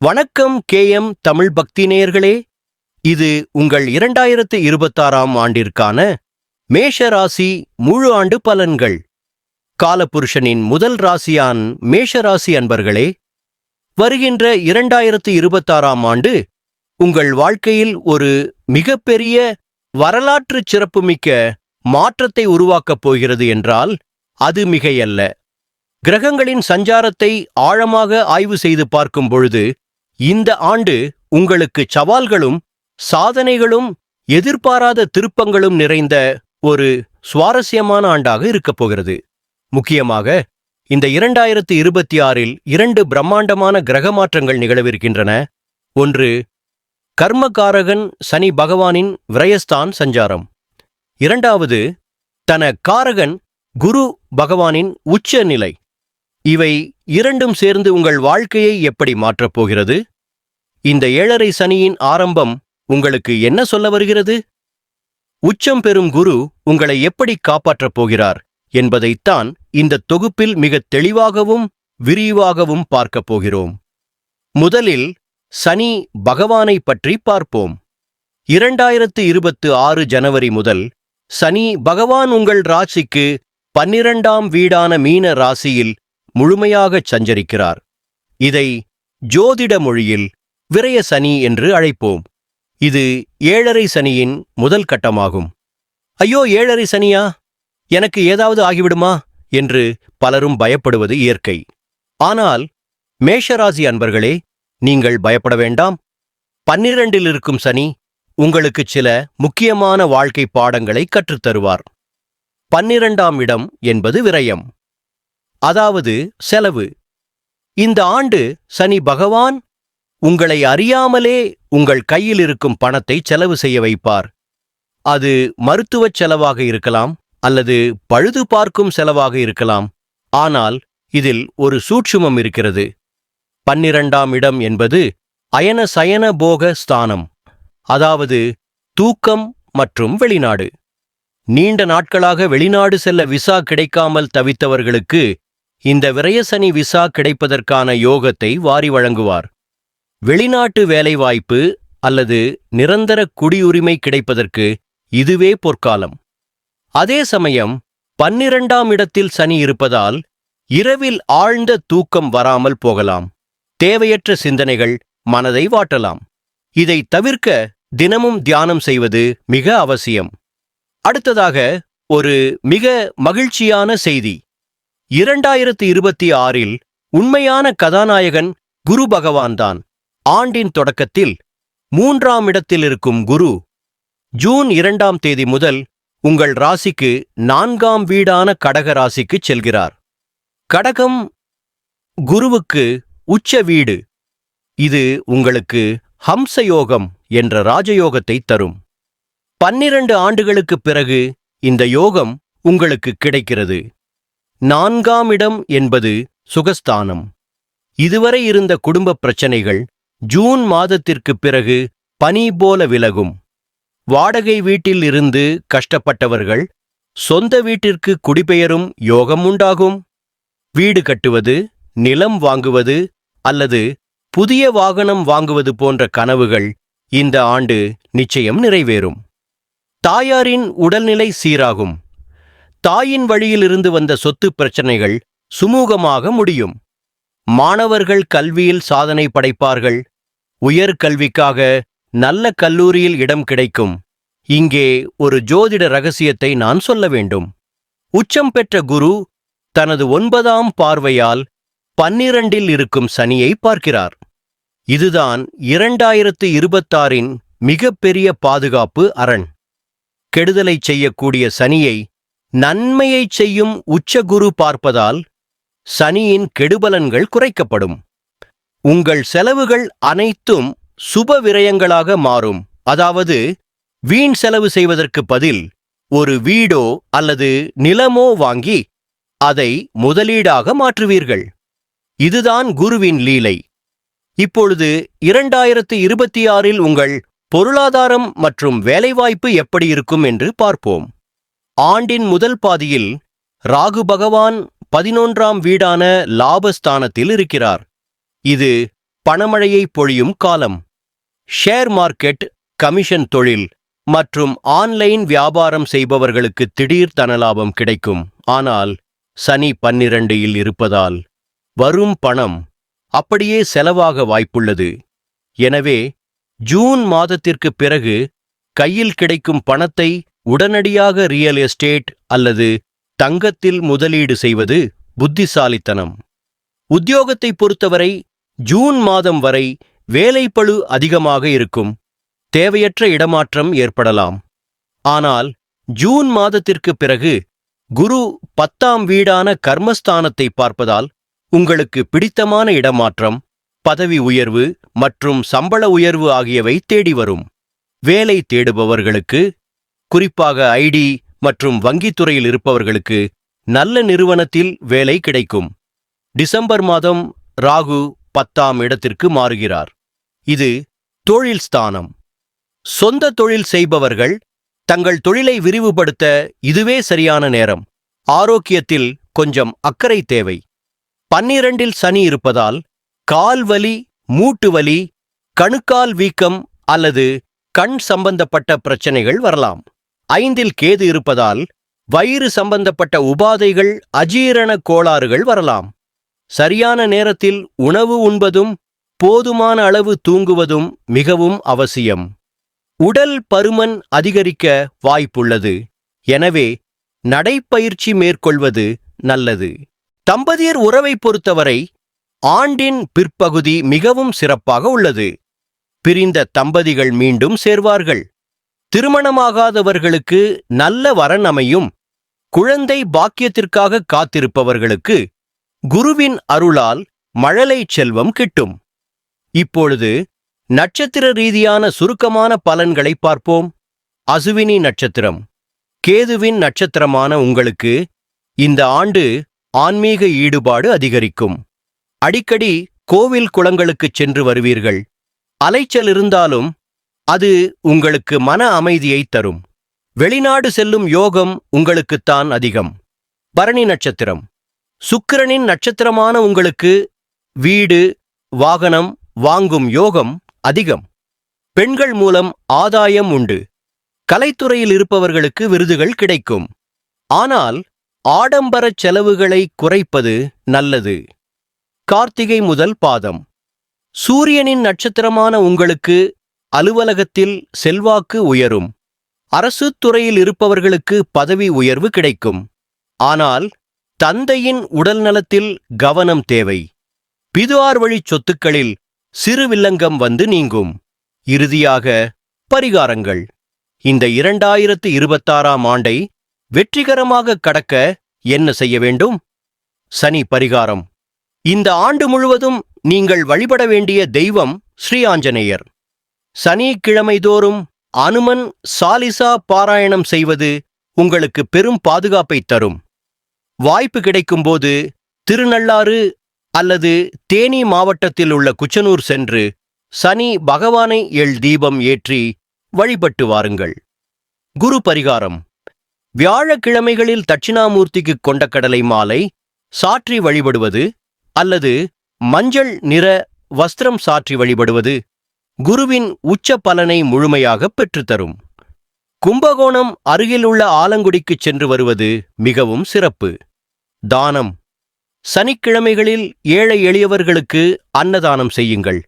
வணக்கம் KM தமிழ் பக்தி நேயர்களே. இது உங்கள் 2026ஆம் ஆண்டிற்கான மேஷ ராசி முழு ஆண்டு பலன்கள். காலபுருஷனின் முதல் ராசியான் மேஷ ராசி அன்பர்களே, வருகின்ற 2026ஆம் ஆண்டு உங்கள் வாழ்க்கையில் ஒரு மிகப்பெரிய வரலாற்று சிறப்புமிக்க மாற்றத்தை உருவாக்கப் போகிறது என்றால் அது மிகையல்ல. கிரகங்களின் சஞ்சாரத்தை ஆழமாக ஆய்வு செய்து பார்க்கும் பொழுது இந்த ஆண்டு உங்களுக்கு சவால்களும் சாதனைகளும் எதிர்பாராத திருப்பங்களும் நிறைந்த ஒரு சுவாரஸ்யமான ஆண்டாக இருக்கப் போகிறது. முக்கியமாக இந்த 2026இல் 2 பிரம்மாண்டமான கிரக மாற்றங்கள் நிகழவிருக்கின்றன. ஒன்று, கர்மகாரகன் சனி பகவானின் விரயஸ்தான் சஞ்சாரம். இரண்டாவது, தன காரகன் குரு பகவானின் உச்ச நிலை. இவை இரண்டும் சேர்ந்து உங்கள் வாழ்க்கையை எப்படி மாற்றப் போகிறது? இந்த 7.5 சனியின் ஆரம்பம் உங்களுக்கு என்ன சொல்ல வருகிறது? உச்சம் பெறும் குரு உங்களை எப்படி காப்பாற்றப் போகிறார் என்பதைத்தான் இந்த தொகுப்பில் மிக தெளிவாகவும் விரிவாகவும் பார்க்கப் போகிறோம். முதலில் சனி பகவானை பற்றி பார்ப்போம். 2026 ஜனவரி முதல் சனி பகவான் உங்கள் ராசிக்கு 12ஆம் வீடான மீன ராசியில் முழுமையாகச் சஞ்சரிக்கிறார். இதை ஜோதிட மொழியில் விரய சனி என்று அழைப்போம். இது 7.5 சனியின் முதல் கட்டமாகும். ஐயோ, 7.5 சனியா, எனக்கு ஏதாவது ஆகிவிடுமா என்று பலரும் பயப்படுவது இயற்கை. ஆனால் மேஷராசி அன்பர்களே, நீங்கள் பயப்பட வேண்டாம். 12இல் இருக்கும் சனி உங்களுக்கு சில முக்கியமான வாழ்க்கை பாடங்களை கற்றுத்தருவார். 12ஆம் இடம் என்பது விரயம், அதாவது செலவு. இந்த ஆண்டு சனி பகவான் உங்களை அறியாமலே உங்கள் கையில் இருக்கும் பணத்தை செலவு செய்ய வைப்பார். அது மருத்துவச் செலவாக இருக்கலாம் அல்லது பழுது பார்க்கும் செலவாக இருக்கலாம். ஆனால் இதில் ஒரு சூட்சுமம் இருக்கிறது. 12ஆம் இடம் என்பது அயன சயன போக ஸ்தானம், அதாவது தூக்கம் மற்றும் வெளிநாடு. நீண்ட நாட்களாக வெளிநாடு செல்ல விசா கிடைக்காமல் தவித்தவர்களுக்கு இந்த விரயசனி விசா கிடைப்பதற்கான யோகத்தை வாரி வழங்குவார். வெளிநாட்டு வேலைவாய்ப்பு அல்லது நிரந்தர குடியுரிமை கிடைப்பதற்கு இதுவே பொற்காலம். அதே சமயம் 12ஆம் இடத்தில் சனி இருப்பதால் இரவில் ஆழ்ந்த தூக்கம் வராமல் போகலாம். தேவையற்ற சிந்தனைகள் மனதை வாட்டலாம். இதை தவிர்க்க தினமும் தியானம் செய்வது மிக அவசியம். அடுத்ததாக ஒரு மிக மகிழ்ச்சியான செய்தி. 2026இல் உண்மையான கதாநாயகன் குரு பகவான்தான். ஆண்டின் தொடக்கத்தில் 3ஆம் இடத்தில் இருக்கும் குரு ஜூன் 2ஆம் தேதி முதல் உங்கள் ராசிக்கு 4ஆம் வீடான கடக ராசிக்கு செல்கிறார். கடகம் குருவுக்கு உச்ச வீடு. இது உங்களுக்கு ஹம்சயோகம் என்ற ராஜயோகத்தை தரும். 12 ஆண்டுகளுக்குப் பிறகு இந்த யோகம் உங்களுக்கு கிடைக்கிறது. 4ஆம் இடம் என்பது சுகஸ்தானம். இதுவரை இருந்த குடும்ப பிரச்சனைகள் ஜூன் மாதத்திற்குப் பிறகு பனி போல விலகும். வாடகை வீட்டில் இருந்து கஷ்டப்பட்டவர்கள் சொந்த வீட்டிற்கு குடிபெயரும் யோகம் உண்டாகும். வீடு கட்டுவது, நிலம் வாங்குவது அல்லது புதிய வாகனம் வாங்குவது போன்ற கனவுகள் இந்த ஆண்டு நிச்சயம் நிறைவேறும். தாயாரின் உடல்நிலை சீராகும். தாயின் வழியிலிருந்து வந்த சொத்து பிரச்சனைகள் சுமூகமாக முடியும். மாணவர்கள் கல்வியில் சாதனை படைப்பார்கள். உயர்கல்விக்காக நல்ல கல்லூரியில் இடம் கிடைக்கும். இங்கே ஒரு ஜோதிட ரகசியத்தை நான் சொல்ல வேண்டும். உச்சம் பெற்ற குரு தனது 9ஆம் பார்வையால் 12இல் இருக்கும் சனியை பார்க்கிறார். இதுதான் 2026இன் மிகப்பெரிய பாதுகாப்பு அரண். கெடுதலைச் செய்யக்கூடிய சனியை நன்மையைச் செய்யும் உச்ச குரு பார்ப்பதால் சனியின் கெடுபலன்கள் குறைக்கப்படும். உங்கள் செலவுகள் அனைத்தும் சுப விரயங்களாக மாறும். அதாவது வீண் செலவு செய்வதற்கு பதில் ஒரு வீடோ அல்லது நிலமோ வாங்கி அதை முதலீடாக மாற்றுவீர்கள். இதுதான் குருவின் லீலை. இப்பொழுது 2026இல் உங்கள் பொருளாதாரம் மற்றும் வேலைவாய்ப்பு எப்படி இருக்கும் என்று பார்ப்போம். ஆண்டின் முதல் பாதியில் ராகு பகவான் 11ஆம் வீடான லாபஸ்தானத்தில் இருக்கிறார். இது பணமழையை பொழியும் காலம். ஷேர் மார்க்கெட், கமிஷன் தொழில் மற்றும் ஆன்லைன் வியாபாரம் செய்பவர்களுக்கு திடீர் தனலாபம் கிடைக்கும். ஆனால் சனி 12 இருப்பதால் வரும் பணம் அப்படியே செலவாக வாய்ப்புள்ளது. எனவே ஜூன் மாதத்திற்கு பிறகு கையில் கிடைக்கும் பணத்தை உடனடியாக ரியல் எஸ்டேட் அல்லது தங்கத்தில் முதலீடு செய்வது புத்திசாலித்தனம். உத்தியோகத்தை பொறுத்தவரை ஜூன் மாதம் வரை வேலைப்பளு அதிகமாக இருக்கும். தேவையற்ற இடமாற்றம் ஏற்படலாம். ஆனால் ஜூன் மாதத்திற்கு பிறகு குரு 10ஆம் வீடான கர்மஸ்தானத்தை பார்ப்பதால் உங்களுக்கு பிடித்தமான இடமாற்றம், பதவி உயர்வு மற்றும் சம்பள உயர்வு ஆகியவை தேடி வரும். வேலை தேடுபவர்களுக்கு, குறிப்பாக ஐடி மற்றும் வங்கித்துறையில் இருப்பவர்களுக்கு நல்ல நிறுவனத்தில் வேலை கிடைக்கும். டிசம்பர் மாதம் ராகு 10ஆம் இடத்திற்கு மாறுகிறார். இது தொழில் ஸ்தானம். சொந்த தொழில் செய்பவர்கள் தங்கள் தொழிலை விரிவுபடுத்த இதுவே சரியான நேரம். ஆரோக்கியத்தில் கொஞ்சம் அக்கறை தேவை. 12 சனி இருப்பதால் கால் வலி, மூட்டு வலி, கணுக்கால் வீக்கம் அல்லது கண் சம்பந்தப்பட்ட பிரச்சனைகள் வரலாம். 5 கேது இருப்பதால் வயிறு சம்பந்தப்பட்ட உபாதைகள், அஜீரண கோளாறுகள் வரலாம். சரியான நேரத்தில் உணவு உண்பதும் போதுமான அளவு தூங்குவதும் மிகவும் அவசியம். உடல் பருமன் அதிகரிக்க வாய்ப்புள்ளது. எனவே நடைப்பயிற்சி மேற்கொள்வது நல்லது. தம்பதியர் உறவை பொறுத்தவரை ஆண்டின் பிற்பகுதி மிகவும் சிறப்பாக உள்ளது. பிரிந்த தம்பதிகள் மீண்டும் சேர்வார்கள். திருமணமாகாதவர்களுக்கு நல்ல வரன் அமையும். குழந்தை பாக்கியத்திற்காக காத்திருப்பவர்களுக்கு குருவின் அருளால் மழலை செல்வம் கிட்டும். இப்பொழுது நட்சத்திர ரீதியான சுருக்கமான பலன்களை பார்ப்போம். அசுவினி நட்சத்திரம். கேதுவின் நட்சத்திரமான உங்களுக்கு இந்த ஆண்டு ஆன்மீக ஈடுபாடு அதிகரிக்கும். அடிக்கடி கோவில் குளங்களுக்குச் சென்று வருவீர்கள். அலைச்சல் இருந்தாலும் அது உங்களுக்கு மன அமைதியை தரும். வெளிநாடு செல்லும் யோகம் உங்களுக்குத்தான் அதிகம். பரணி நட்சத்திரம். சுக்கிரனின் நட்சத்திரமான உங்களுக்கு வீடு, வாகனம் வாங்கும் யோகம் அதிகம். பெண்கள் மூலம் ஆதாயம் உண்டு. கலைத்துறையில் இருப்பவர்களுக்கு விருதுகள் கிடைக்கும். ஆனால் ஆடம்பர செலவுகளை குறைப்பது நல்லது. கார்த்திகை முதல் பாதம். சூரியனின் நட்சத்திரமான உங்களுக்கு அலுவலகத்தில் செல்வாக்கு உயரும். அரசு துறையில் இருப்பவர்களுக்கு பதவி உயர்வு கிடைக்கும். ஆனால் தந்தையின் உடல் நலத்தில் கவனம் தேவை. பிதுஆர் வழி சொத்துக்களில் சிறு வில்லங்கம் வந்து நீங்கும். இறுதியாக பரிகாரங்கள். இந்த 2026ஆம் ஆண்டை வெற்றிகரமாக கடக்க என்ன செய்ய வேண்டும்? சனி பரிகாரம். இந்த ஆண்டு முழுவதும் நீங்கள் வழிபட வேண்டிய தெய்வம் ஸ்ரீ ஆஞ்சநேயர். சனிக்கிழமைதோறும் அனுமன் சாலிசா பாராயணம் செய்வது உங்களுக்கு பெரும் பாதுகாப்பை தரும். வாய்ப்பு கிடைக்கும்போது திருநள்ளாறு அல்லது தேனி மாவட்டத்தில் உள்ள குச்சனூர் சென்று சனி பகவானை எள் தீபம் ஏற்றி வழிபட்டு வாருங்கள். குரு பரிகாரம். வியாழக்கிழமைகளில் தட்சிணாமூர்த்திக்கு கொண்டக்கடலை மாலை சாற்றி வழிபடுவது அல்லது மஞ்சள் நிற வஸ்திரம் சாற்றி வழிபடுவது குருவின் உச்ச பலனை முழுமையாக பெற்றுத்தரும். கும்பகோணம் அருகிலுள்ள ஆலங்குடிக்குச் சென்று வருவது மிகவும் சிறப்பு. தானம். சனிக்கிழமைகளில் ஏழை எளியவர்களுக்கு அன்னதானம் செய்யுங்கள்.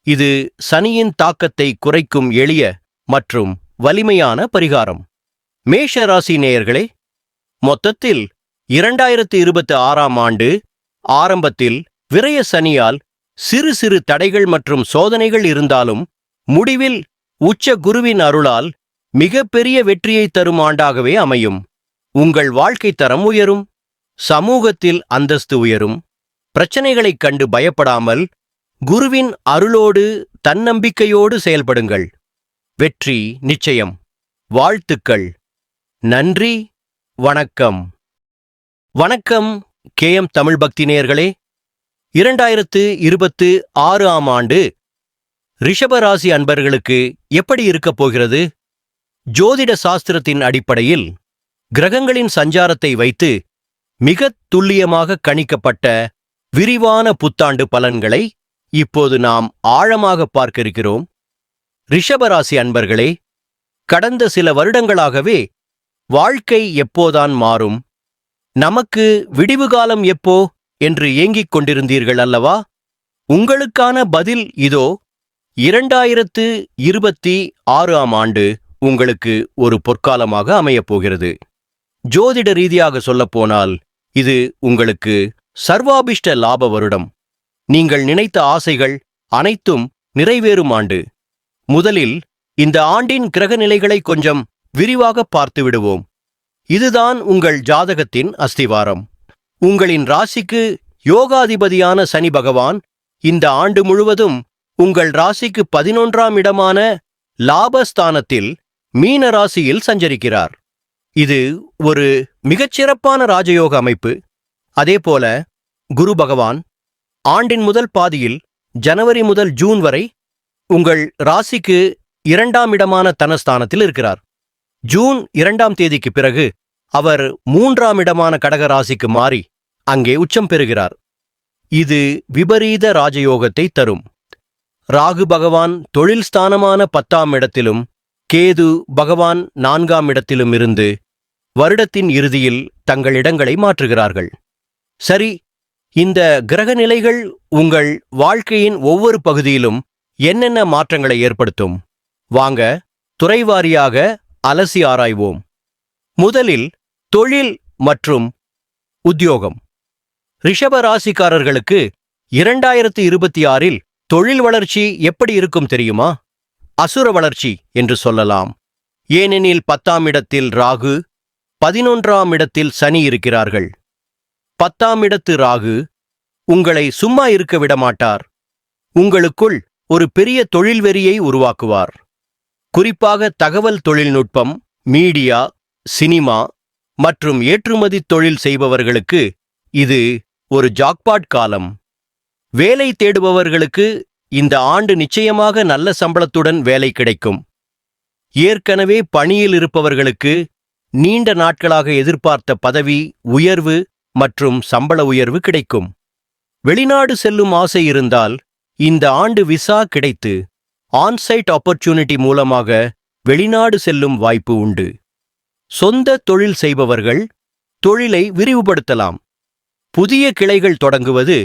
இது சனியின் தாக்கத்தை குறைக்கும் எளிய மற்றும் வலிமையான பரிகாரம். மேஷ ராசி நேயர்களே, மொத்தத்தில் 2026ஆம் ஆண்டு ஆரம்பத்தில் விரய சனியால் சிறு சிறு தடைகள் மற்றும் சோதனைகள் இருந்தாலும் முடிவில் உச்ச குருவின் அருளால் மிகப்பெரிய வெற்றியை தரும் ஆண்டாகவே அமையும். உங்கள் வாழ்க்கை தரம் உயரும். சமூகத்தில் அந்தஸ்து உயரும். பிரச்சனைகளைக் கண்டு பயப்படாமல் குருவின் அருளோடு தன்னம்பிக்கையோடு செயல்படுங்கள். வெற்றி நிச்சயம். வாழ்த்துக்கள். நன்றி. வணக்கம். வணக்கம் KM தமிழ் பக்தி நேயர்களே. 2026ஆம் ஆண்டு ரிஷபராசி அன்பர்களுக்கு எப்படி இருக்கப் போகிறது? ஜோதிட சாஸ்திரத்தின் அடிப்படையில் கிரகங்களின் சஞ்சாரத்தை வைத்து மிகத் துல்லியமாக கணிக்கப்பட்ட விரிவான புத்தாண்டு பலன்களை இப்போது நாம் ஆழமாக பார்க்க இருக்கிறோம். ரிஷபராசி அன்பர்களே, கடந்த சில வருடங்களாகவே வாழ்க்கை எப்போதான் மாறும், நமக்கு விடிவு காலம் எப்போ என்று ஏங்கிக் கொண்டிருந்தீர்கள் அல்லவா? உங்களுக்கான பதில் இதோ. 2026ஆம் ஆண்டு உங்களுக்கு ஒரு பொற்காலமாக அமையப் போகிறது. ஜோதிட ரீதியாக சொல்லப்போனால் இது உங்களுக்கு சர்வாபிஷ்ட லாப வருடம். நீங்கள் நினைத்த ஆசைகள் அனைத்தும் நிறைவேறும் ஆண்டு. முதலில் இந்த ஆண்டின் கிரக நிலைகளை கொஞ்சம் விரிவாக பார்த்து விடுவோம். இதுதான் உங்கள் ஜாதகத்தின் அஸ்திவாரம். உங்களின் ராசிக்கு யோகாதிபதியான சனி பகவான் இந்த ஆண்டு முழுவதும் உங்கள் ராசிக்கு 11ஆம் இடமான லாபஸ்தானத்தில் மீன ராசியில் சஞ்சரிக்கிறார். இது ஒரு மிகச்சிறப்பான ராஜயோக அமைப்பு. அதேபோல குரு பகவான் ஆண்டின் முதல் பாதியில் ஜனவரி முதல் ஜூன் வரை உங்கள் ராசிக்கு 2ஆம் இடமான தனஸ்தானத்தில் இருக்கிறார். ஜூன் 2ஆம் தேதிக்கு பிறகு அவர் 3ஆம் இடமான கடக ராசிக்கு மாறி அங்கே உச்சம் பெறுகிறார். இது விபரீத ராஜயோகத்தை தரும். ராகு பகவான் தொழில் ஸ்தானமான 10ஆம் இடத்திலும் கேது பகவான் 4ஆம் இடத்திலும் இருந்து வருடத்தின் இறுதியில் தங்கள் இடங்களை மாற்றுகிறார்கள். சரி, இந்த கிரக நிலைகள் உங்கள் வாழ்க்கையின் ஒவ்வொரு பகுதியிலும் என்னென்ன மாற்றங்களை ஏற்படுத்தும்? வாங்க துறைவாரியாக அலசி ஆராய்வோம். முதலில் தொழில் மற்றும் உத்தியோகம். ரிஷப ராசிக்காரர்களுக்கு 2026இல் தொழில் வளர்ச்சி எப்படி இருக்கும் தெரியுமா? அசுர வளர்ச்சி என்று சொல்லலாம். ஏனெனில் 10ஆம் இடத்தில் ராகு, 11ஆம் இடத்தில் சனி இருக்கிறார்கள். 10ஆம் இடத்து ராகு உங்களை சும்மா இருக்க விடமாட்டார். உங்களுக்குள் ஒரு பெரிய தொழில் வெறியை உருவாக்குவார். குறிப்பாக தகவல் தொழில்நுட்பம், மீடியா, சினிமா மற்றும் ஏற்றுமதி தொழில் செய்பவர்களுக்கு இது ஒரு ஜாக்பாட் காலம். வேலை தேடுபவர்களுக்கு இந்த ஆண்டு நிச்சயமாக நல்ல சம்பளத்துடன் வேலை கிடைக்கும். ஏற்கனவே பணியில் இருப்பவர்களுக்கு நீண்ட நாட்களாக எதிர்பார்த்த பதவி உயர்வு மற்றும் சம்பள உயர்வு கிடைக்கும். வெளிநாடு செல்லும் ஆசை இருந்தால் இந்த ஆண்டு விசா கிடைத்து ஆன்சைட் ஆப்பர்ச்சுனிட்டி மூலமாக வெளிநாடு செல்லும் வாய்ப்பு உண்டு. சொந்த தொழில் செய்பவர்கள் தொழிலை விரிவுபடுத்தலாம். புதிய கிளைகள் தொடங்குவது,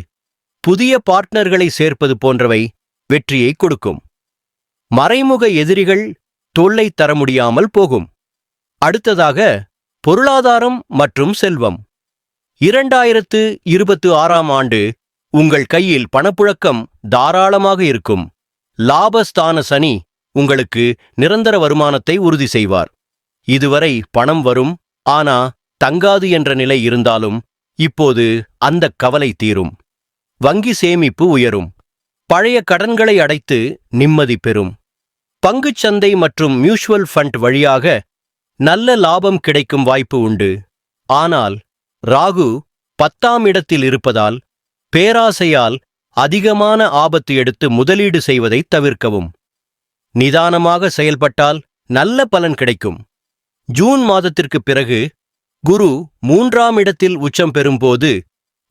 புதிய பார்ட்னர்களை சேர்ப்பது போன்றவை வெற்றியை கொடுக்கும். மறைமுக எதிரிகள் தொல்லை தர முடியாமல் போகும். அடுத்ததாக பொருளாதாரம் மற்றும் செல்வம். 2026ஆம் ஆண்டு உங்கள் கையில் பணப்புழக்கம் தாராளமாக இருக்கும். லாபஸ்தான சனி உங்களுக்கு நிரந்தர வருமானத்தை உறுதி செய்வார். இதுவரை பணம் வரும், ஆனா தங்காது என்ற நிலை இருந்தாலும் இப்போது அந்த கவலை தீரும். வங்கி சேமிப்பு உயரும். பழைய கடன்களை அடைத்து நிம்மதி பெறும். பங்குச் சந்தை மற்றும் மியூச்சுவல் ஃபண்ட் வழியாக நல்ல லாபம் கிடைக்கும் வாய்ப்பு உண்டு. ஆனால் ராகு 10ஆம் இடத்தில் இருப்பதால் பேராசையால் அதிகமான ஆபத்து எடுத்து முதலீடு செய்வதை தவிர்க்கவும். நிதானமாக செயல்பட்டால் நல்ல பலன் கிடைக்கும். ஜூன் மாதத்திற்கு பிறகு குரு 3ஆம் இடத்தில் உச்சம் பெறும்போது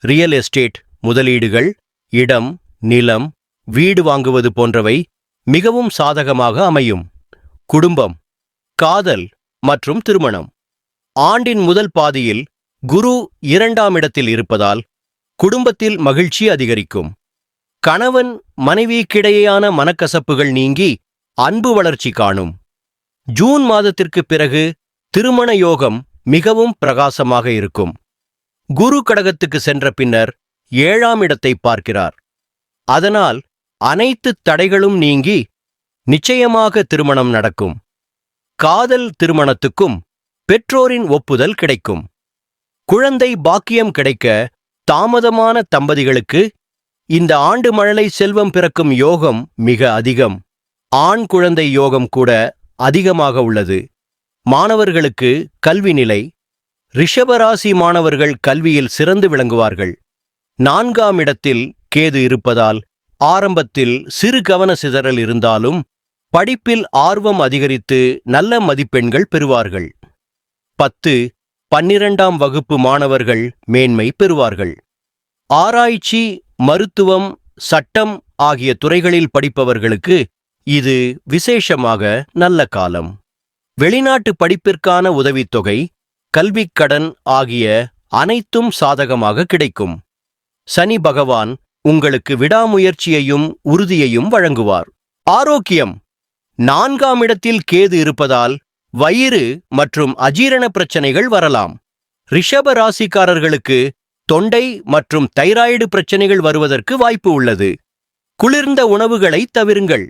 ரியல் எஸ்டேட் முதலீடுகள், இடம், நிலம், வீடு வாங்குவது போன்றவை மிகவும் சாதகமாக அமையும். குடும்பம், காதல் மற்றும் திருமணம். ஆண்டின் முதல் பாதியில் குரு 2ஆம் இடத்தில் இருப்பதால் குடும்பத்தில் மகிழ்ச்சி அதிகரிக்கும். கணவன் மனைவிக்கிடையேயான மனக்கசப்புகள் நீங்கி அன்பு வளர்ச்சி காணும். ஜூன் மாதத்திற்கு பிறகு திருமண யோகம் மிகவும் பிரகாசமாக இருக்கும். குரு கடகத்துக்கு சென்ற பின்னர் 7ஆம் இடத்தை பார்க்கிறார். அதனால் அனைத்து தடைகளும் நீங்கி நிச்சயமாக திருமணம் நடக்கும். காதல் திருமணத்துக்கும் பெற்றோரின் ஒப்புதல் கிடைக்கும். குழந்தை பாக்கியம் கிடைக்க தாமதமான தம்பதிகளுக்கு இந்த ஆண்டு மழலை செல்வம் பிறக்கும் யோகம் மிக அதிகம். ஆண் குழந்தை யோகம் கூட அதிகமாக உள்ளது. மாணவர்களுக்கு கல்வி நிலை. ரிஷபராசி மாணவர்கள் கல்வியில் சிறந்து விளங்குவார்கள். 4ஆம் இடத்தில் கேது இருப்பதால் ஆரம்பத்தில் சிறு கவன சிதறல் இருந்தாலும் படிப்பில் ஆர்வம் அதிகரித்து நல்ல மதிப்பெண்கள் பெறுவார்கள். 10, 12ஆம் வகுப்பு மாணவர்கள் மேன்மை பெறுவார்கள். ஆராய்ச்சி, மருத்துவம், சட்டம் ஆகிய துறைகளில் படிப்பவர்களுக்கு இது விசேஷமாக நல்ல காலம். வெளிநாட்டு படிப்பிற்கான உதவித்தொகை, கல்விக் கடன் ஆகிய அனைத்தும் சாதகமாக கிடைக்கும். சனி பகவான் உங்களுக்கு விடாமுயற்சியையும் உறுதியையும் வழங்குவார். ஆரோக்கியம். 4ஆம் இடத்தில் கேது இருப்பதால் வயிறு மற்றும் அஜீரண பிரச்சனைகள் வரலாம். ரிஷப ராசிக்காரர்களுக்கு தொண்டை மற்றும் தைராய்டு பிரச்சனைகள் வருவதற்கு வாய்ப்பு உள்ளது. குளிர்ந்த உணவுகளை தவிருங்கள்.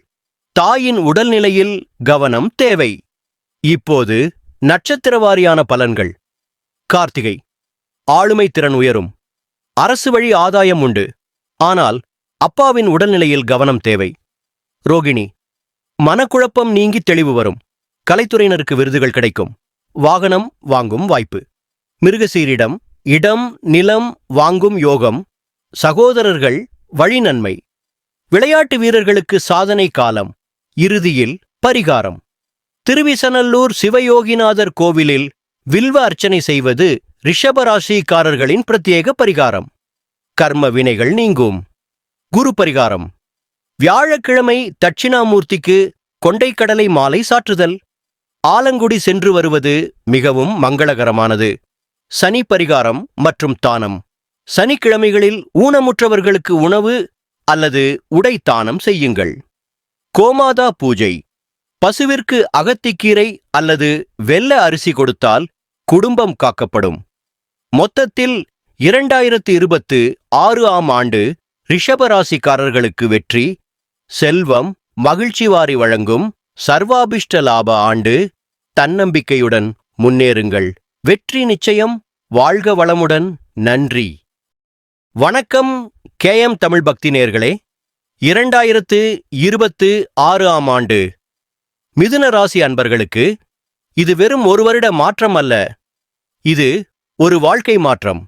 தாயின் உடல்நிலையில் கவனம் தேவை. இப்போது நட்சத்திரவாரியான பலன்கள். கார்த்திகை. ஆளுமை திறன் உயரும். அரசு வழி ஆதாயம் உண்டு. ஆனால் அப்பாவின் உடல்நிலையில் கவனம் தேவை. ரோகிணி. மனக்குழப்பம் நீங்கி தெளிவு வரும். கலைத்துறையினருக்கு விருதுகள் கிடைக்கும். வாகனம் வாங்கும் வாய்ப்பு. மிருகசீரிடம். இடம் நிலம் வாங்கும் யோகம். சகோதரர்கள் வழி நன்மை. விளையாட்டு வீரர்களுக்கு சாதனை காலம். இறுதியில் பரிகாரம். திருவிசநல்லூர் சிவயோகிநாதர் கோவிலில் வில்வ அர்ச்சனை செய்வது ரிஷபராசிக்காரர்களின் பிரத்யேக பரிகாரம். கர்ம வினைகள் நீங்கும். குரு பரிகாரம். வியாழக்கிழமை தட்சிணாமூர்த்திக்கு கொண்டைக்கடலை மாலை சாற்றுதல். ஆலங்குடி சென்று வருவது மிகவும் மங்களகரமானது. சனி பரிகாரம் மற்றும் தானம். சனிக்கிழமைகளில் ஊனமுற்றவர்களுக்கு உணவு அல்லது உடை தானம் செய்யுங்கள். கோமாதா பூஜை. பசுவிற்கு அகத்திக்கீரை அல்லது வெல்ல அரிசி கொடுத்தால் குடும்பம் காக்கப்படும். மொத்தத்தில் 2026ஆம் ஆண்டு ரிஷபராசிக்காரர்களுக்கு வெற்றி, செல்வம், மகிழ்ச்சி வாரி வழங்கும் சர்வாபிஷ்ட லாப ஆண்டு. தன்னம்பிக்கையுடன் முன்னேறுங்கள். வெற்றி நிச்சயம். வாழ்க வளமுடன். நன்றி. வணக்கம் கேஎம் தமிழ் பக்தி நேயர்களே. 2026ஆம் ஆண்டு மிதுன ராசி அன்பர்களுக்கு இது வெறும் ஒரு வருட மாற்றம் அல்ல, இது ஒரு வாழ்க்கை மாற்றம்.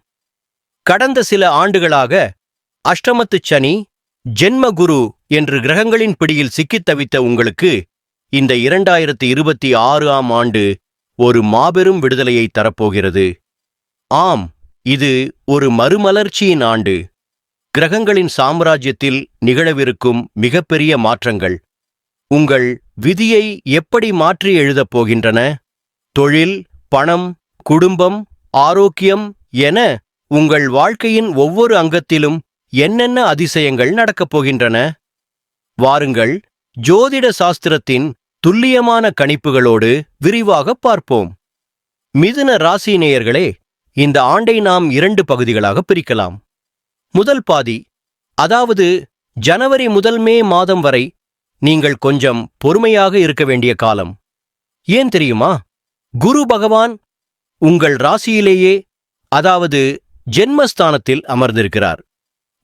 கடந்த சில ஆண்டுகளாக அஷ்டமத்துச் சனி, ஜென்ம குரு என்று கிரகங்களின் பிடியில் சிக்கித் தவித்த உங்களுக்கு இந்த 2026ஆம் ஆண்டு ஒரு மாபெரும் விடுதலையை தரப்போகிறது. ஆம், இது ஒரு மறுமலர்ச்சியின் ஆண்டு. கிரகங்களின் சாம்ராஜ்யத்தில் நிகழவிருக்கும் மிகப்பெரிய மாற்றங்கள் உங்கள் விதியை எப்படி மாற்றி எழுதப் போகின்றன? தொழில், பணம், குடும்பம், ஆரோக்கியம் என உங்கள் வாழ்க்கையின் ஒவ்வொரு அங்கத்திலும் என்னென்ன அதிசயங்கள் நடக்கப் போகின்றன? வாருங்கள், ஜோதிட சாஸ்திரத்தின் துல்லியமான கணிப்புகளோடு விரிவாக பார்ப்போம். மிதுன ராசி நேயர்களே, இந்த ஆண்டை நாம் 2 பகுதிகளாக பிரிக்கலாம். முதல் பாதி, அதாவது ஜனவரி முதல் மே மாதம் வரை நீங்கள் கொஞ்சம் பொறுமையாக இருக்க வேண்டிய காலம். ஏன் தெரியுமா? குரு பகவான் உங்கள் ராசியிலேயே, அதாவது ஜென்மஸ்தானத்தில் அமர்ந்திருக்கிறார்.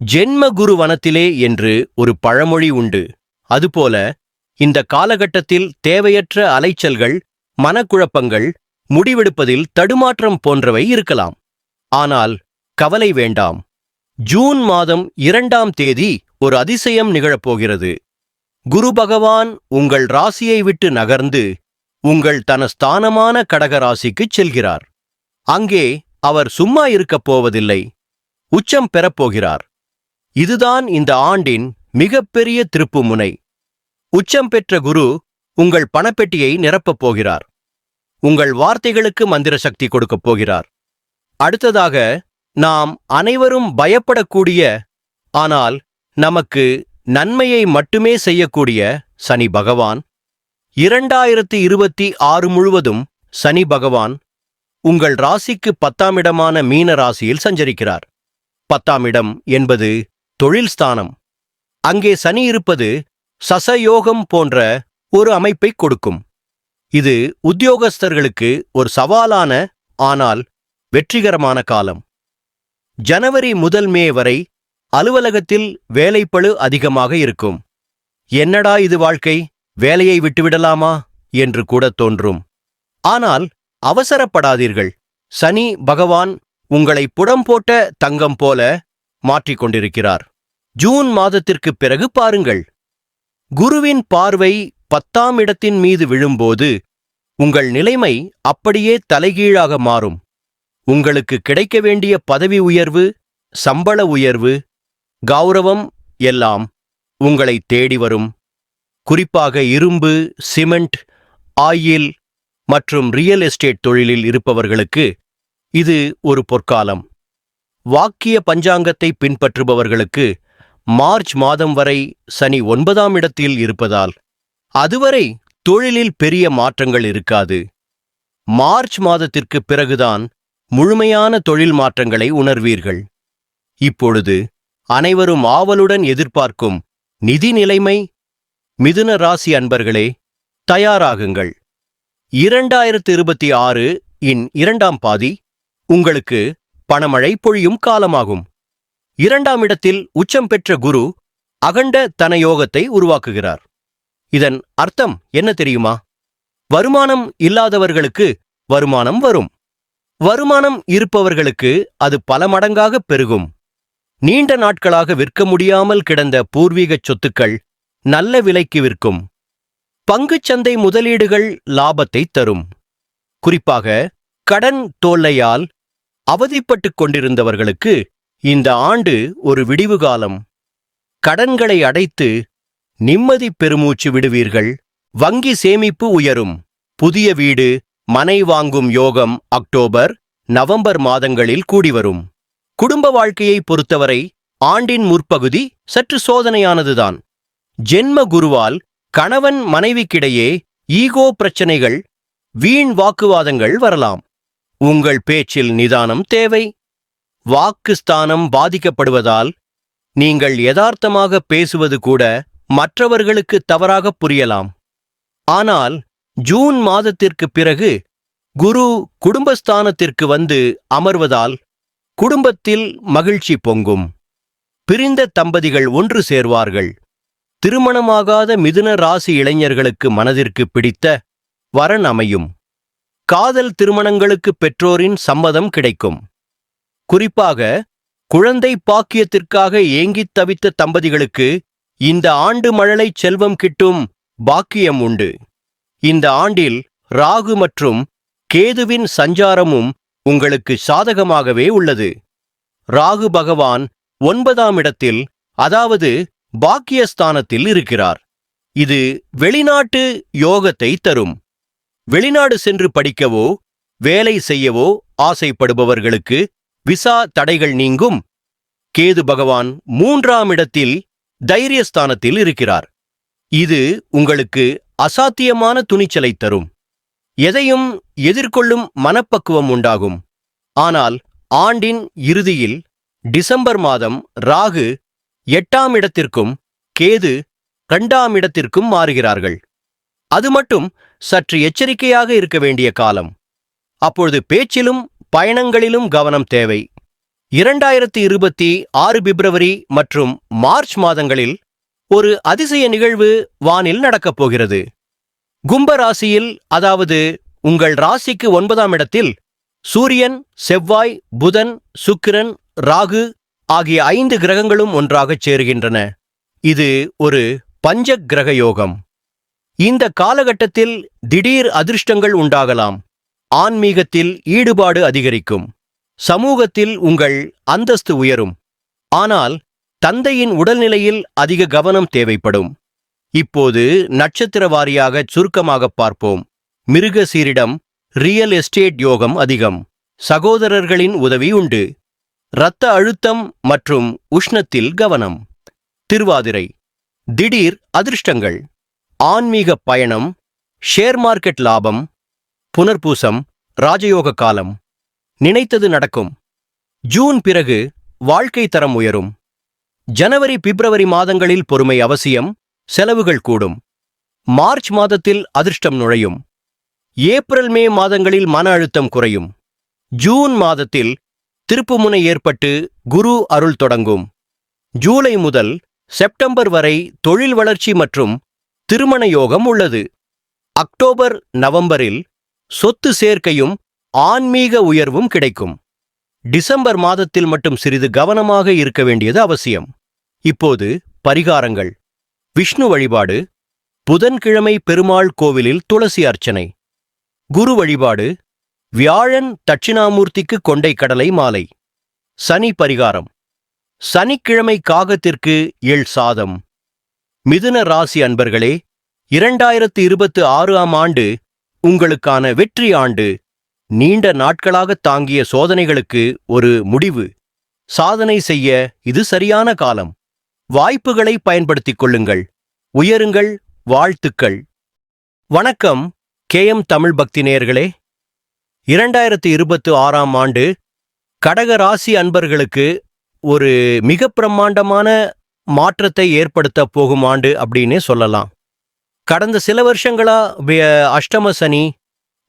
ஜென்ம குரு வனத்திலே என்று ஒரு பழமொழி உண்டு. அதுபோல இந்த காலகட்டத்தில் தேவையற்ற அலைச்சல்கள், மனக்குழப்பங்கள், முடிவெடுப்பதில் தடுமாற்றம் போன்றவை இருக்கலாம். ஆனால் கவலை வேண்டாம். ஜூன் மாதம் 2ஆம் தேதி ஒரு அதிசயம் நிகழப்போகிறது. குரு பகவான் உங்கள் ராசியை விட்டு நகர்ந்து உங்கள் தன ஸ்தானமான கடக ராசிக்குச் செல்கிறார். அங்கே அவர் சும்மா இருக்கப் போவதில்லை, உச்சம் பெறப்போகிறார். இதுதான் இந்த ஆண்டின் மிகப்பெரிய திருப்புமுனை. உச்சம் பெற்ற குரு உங்கள் பணப்பெட்டியை நிரப்பப் போகிறார். உங்கள் வார்த்தைகளுக்கு மந்திர சக்தி கொடுக்கப் போகிறார். அடுத்ததாக நாம் அனைவரும் பயப்படக்கூடிய, ஆனால் நமக்கு நன்மையை மட்டுமே செய்யக்கூடிய சனி பகவான் 2026 முழுவதும் சனி பகவான் உங்கள் ராசிக்கு 10ஆம் இடமான மீன ராசியில் சஞ்சரிக்கிறார். 10ஆம் இடம் என்பது தொழில் ஸ்தானம். அங்கே சனி இருப்பது சசயோகம் போன்ற ஒரு அமைப்பை கொடுக்கும். இது உத்தியோகஸ்தர்களுக்கு ஒரு சவாலான ஆனால் வெற்றிகரமான காலம். ஜனவரி முதல் மே வரை அலுவலகத்தில் வேலைப்பளு அதிகமாக இருக்கும். என்னடா இது வாழ்க்கை, வேலையை விட்டுவிடலாமா என்று கூட தோன்றும். ஆனால் அவசரப்படாதீர்கள். சனி பகவான் உங்களை புடம் போட்ட தங்கம் போல மாற்றிக்கொண்டிருக்கிறார். ஜூன் மாதத்திற்குப் பிறகு பாருங்கள். குருவின் பார்வை 10ஆம் இடத்தின் மீது விழும்போது உங்கள் நிலைமை அப்படியே தலைகீழாக மாறும். உங்களுக்கு கிடைக்க வேண்டிய பதவி உயர்வு, சம்பள உயர்வு, கௌரவம் எல்லாம் உங்களை தேடி வரும். குறிப்பாக இரும்பு, சிமெண்ட், ஆயில் மற்றும் ரியல் எஸ்டேட் தொழிலில் இருப்பவர்களுக்கு இது ஒரு பொற்காலம். வாக்கிய பஞ்சாங்கத்தை பின்பற்றுபவர்களுக்கு மார்ச் மாதம் வரை சனி 9ஆம் இடத்தில் இருப்பதால் அதுவரை தொழிலில் பெரிய மாற்றங்கள் இருக்காது. மார்ச் மாதத்திற்கு பிறகுதான் முழுமையான தொழில் மாற்றங்களை உணர்வீர்கள். இப்பொழுது அனைவரும் ஆவலுடன் எதிர்பார்க்கும் நிதி நிலைமை. மிதுன ராசி அன்பர்களே, தயாராகுங்கள். 2026 இன் 2ஆம் பாதி உங்களுக்கு பணமழை பொழியும் காலமாகும். 2ஆம் இடத்தில் உச்சம் பெற்ற குரு அகண்ட தனயோகத்தை உருவாக்குகிறார். இதன் அர்த்தம் என்ன தெரியுமா? வருமானம் இல்லாதவர்களுக்கு வருமானம் வரும். வருமானம் இருப்பவர்களுக்கு அது பல மடங்காக பெருகும். நீண்ட நாட்களாக விற்க முடியாமல் கிடந்த பூர்வீகச் சொத்துக்கள் நல்ல விலைக்கு விற்கும். பங்குச்சந்தை முதலீடுகள் லாபத்தை தரும். குறிப்பாக கடன் தொல்லையால் அவதிப்பட்டுக் கொண்டிருந்தவர்களுக்கு இந்த ஆண்டு ஒரு விடிவு காலம். கடன்களை அடைத்து நிம்மதி பெருமூச்சு விடுவீர்கள். வங்கி சேமிப்பு உயரும். புதிய வீடு, மனை வாங்கும் யோகம் அக்டோபர், நவம்பர் மாதங்களில் கூடிவரும். குடும்ப வாழ்க்கையை பொறுத்தவரை ஆண்டின் முற்பகுதி சற்று சோதனையானதுதான். ஜென்ம குருவால் கணவன் மனைவிக்கிடையே ஈகோ பிரச்சனைகள், வீண் வாக்குவாதங்கள் வரலாம். உங்கள் பேச்சில் நிதானம் தேவை. வாக்கு ஸ்தானம் பாதிக்கப்படுவதால் நீங்கள் யதார்த்தமாக பேசுவது கூட மற்றவர்களுக்கு தவறாக புரியலாம். ஆனால் ஜூன் மாதத்திற்கு பிறகு குரு குடும்பஸ்தானத்திற்கு வந்து அமர்வதால் குடும்பத்தில் மகிழ்ச்சி பொங்கும். பிரிந்த தம்பதிகள் ஒன்று சேர்வார்கள். திருமணமாகாத மிதுன ராசி இளைஞர்களுக்கு மனதிற்கு பிடித்த வரன் அமையும். காதல் திருமணங்களுக்கு பெற்றோரின் சம்மதம் கிடைக்கும். குறிப்பாக குழந்தை பாக்கியத்திற்காக ஏங்கித் தவித்த தம்பதிகளுக்கு இந்த ஆண்டு மழலை செல்வம் கிட்டும் பாக்கியம் உண்டு. இந்த ஆண்டில் ராகு மற்றும் கேதுவின் சஞ்சாரமும் உங்களுக்கு சாதகமாகவே உள்ளது. ராகு பகவான் 9ஆம் இடத்தில், அதாவது பாக்கியஸ்தானத்தில் இருக்கிறார். இது வெளிநாட்டு யோகத்தை தரும். வெளிநாடு சென்று படிக்கவோ வேலை செய்யவோ ஆசைப்படுபவர்களுக்கு விசா தடைகள் நீங்கும். கேது பகவான் 3ஆம் இடத்தில் தைரியஸ்தானத்தில் இருக்கிறார். இது உங்களுக்கு அசாத்தியமான துணிச்சலை தரும். எதையும் எதிர்கொள்ளும் மனப்பக்குவம் உண்டாகும். ஆனால் ஆண்டின் இறுதியில் டிசம்பர் மாதம் ராகு 8ஆம் இடத்திற்கும் கேது 2ஆம் இடத்திற்கும் மாறுகிறார்கள். அது மட்டும் சற்று எச்சரிக்கையாக இருக்க வேண்டிய காலம். அப்பொழுது பேச்சிலும் பயணங்களிலும் கவனம் தேவை. 2026 பிப்ரவரி மற்றும் மார்ச் மாதங்களில் ஒரு அதிசய நிகழ்வு வானில் நடக்கப் போகிறது. கும்ப ராசியில், அதாவது உங்கள் ராசிக்கு 9ஆம் இடத்தில் சூரியன், செவ்வாய், புதன், சுக்கிரன், ராகு ஆகிய 5 கிரகங்களும் ஒன்றாகச் சேருகின்றன. இது ஒரு பஞ்ச கிரக யோகம். இந்த காலகட்டத்தில் திடீர் அதிர்ஷ்டங்கள் உண்டாகலாம். ஆன்மீகத்தில் ஈடுபாடு அதிகரிக்கும். சமூகத்தில் உங்கள் அந்தஸ்து உயரும். ஆனால் தந்தையின் உடல்நிலையில் அதிக கவனம் தேவைப்படும். இப்போது நட்சத்திர வாரியாக சுருக்கமாக பார்ப்போம். மிருகசீரிடம் ரியல் எஸ்டேட் யோகம் அதிகம். சகோதரர்களின் உதவி உண்டு. இரத்த அழுத்தம் மற்றும் உஷ்ணத்தில் கவனம். திருவாதிரை திடீர் அதிர்ஷ்டங்கள். ஆன்மீக பயணம், ஷேர் மார்க்கெட் லாபம். புனர்பூசம் ராஜயோக காலம். நினைத்தது நடக்கும். ஜூன் பிறகு வாழ்க்கை தரம் உயரும். ஜனவரி பிப்ரவரி மாதங்களில் பொறுமை அவசியம். செலவுகள் கூடும். மார்ச் மாதத்தில் அதிர்ஷ்டம் நுழையும். ஏப்ரல் மே மாதங்களில் மன அழுத்தம் குறையும். ஜூன் மாதத்தில் திருப்புமுனை ஏற்பட்டு குரு அருள் தொடங்கும். ஜூலை முதல் செப்டம்பர் வரை தொழில் வளர்ச்சி மற்றும் திருமண யோகம் உள்ளது. அக்டோபர் நவம்பரில் சொத்து சேர்க்கையும் ஆன்மீக உயர்வும் கிடைக்கும். டிசம்பர் மாதத்தில் மட்டும் சிறிது கவனமாக இருக்க வேண்டியது அவசியம். இப்போது பரிகாரங்கள். விஷ்ணு வழிபாடு. புதன்கிழமை பெருமாள் கோவிலில் துளசி அர்ச்சனை. குரு வழிபாடு. வியாழன் தட்சிணாமூர்த்திக்கு கொண்டை கடலை மாலை. சனி பரிகாரம். சனிக்கிழமை காகத்திற்கு எள் சாதம். மிதுன ராசி அன்பர்களே, 2026ஆம் ஆண்டு உங்களுக்கான வெற்றி ஆண்டு. நீண்ட நாட்களாக தாங்கிய சோதனைகளுக்கு ஒரு முடிவு. சாதனை செய்ய இது சரியான காலம். வாய்ப்புகளை பயன்படுத்திக் கொள்ளுங்கள். உயருங்கள். வாழ்த்துக்கள். வணக்கம் KM தமிழ் பக்தி நேயர்களே. 2026ஆம் ஆண்டு கடக ராசி அன்பர்களுக்கு ஒரு மிக பிரம்மாண்டமான மாற்றத்தை ஏற்படுத்த போகும் ஆண்டு அப்படின்னே சொல்லலாம். கடந்த சில வருஷங்களா அஷ்டம சனி,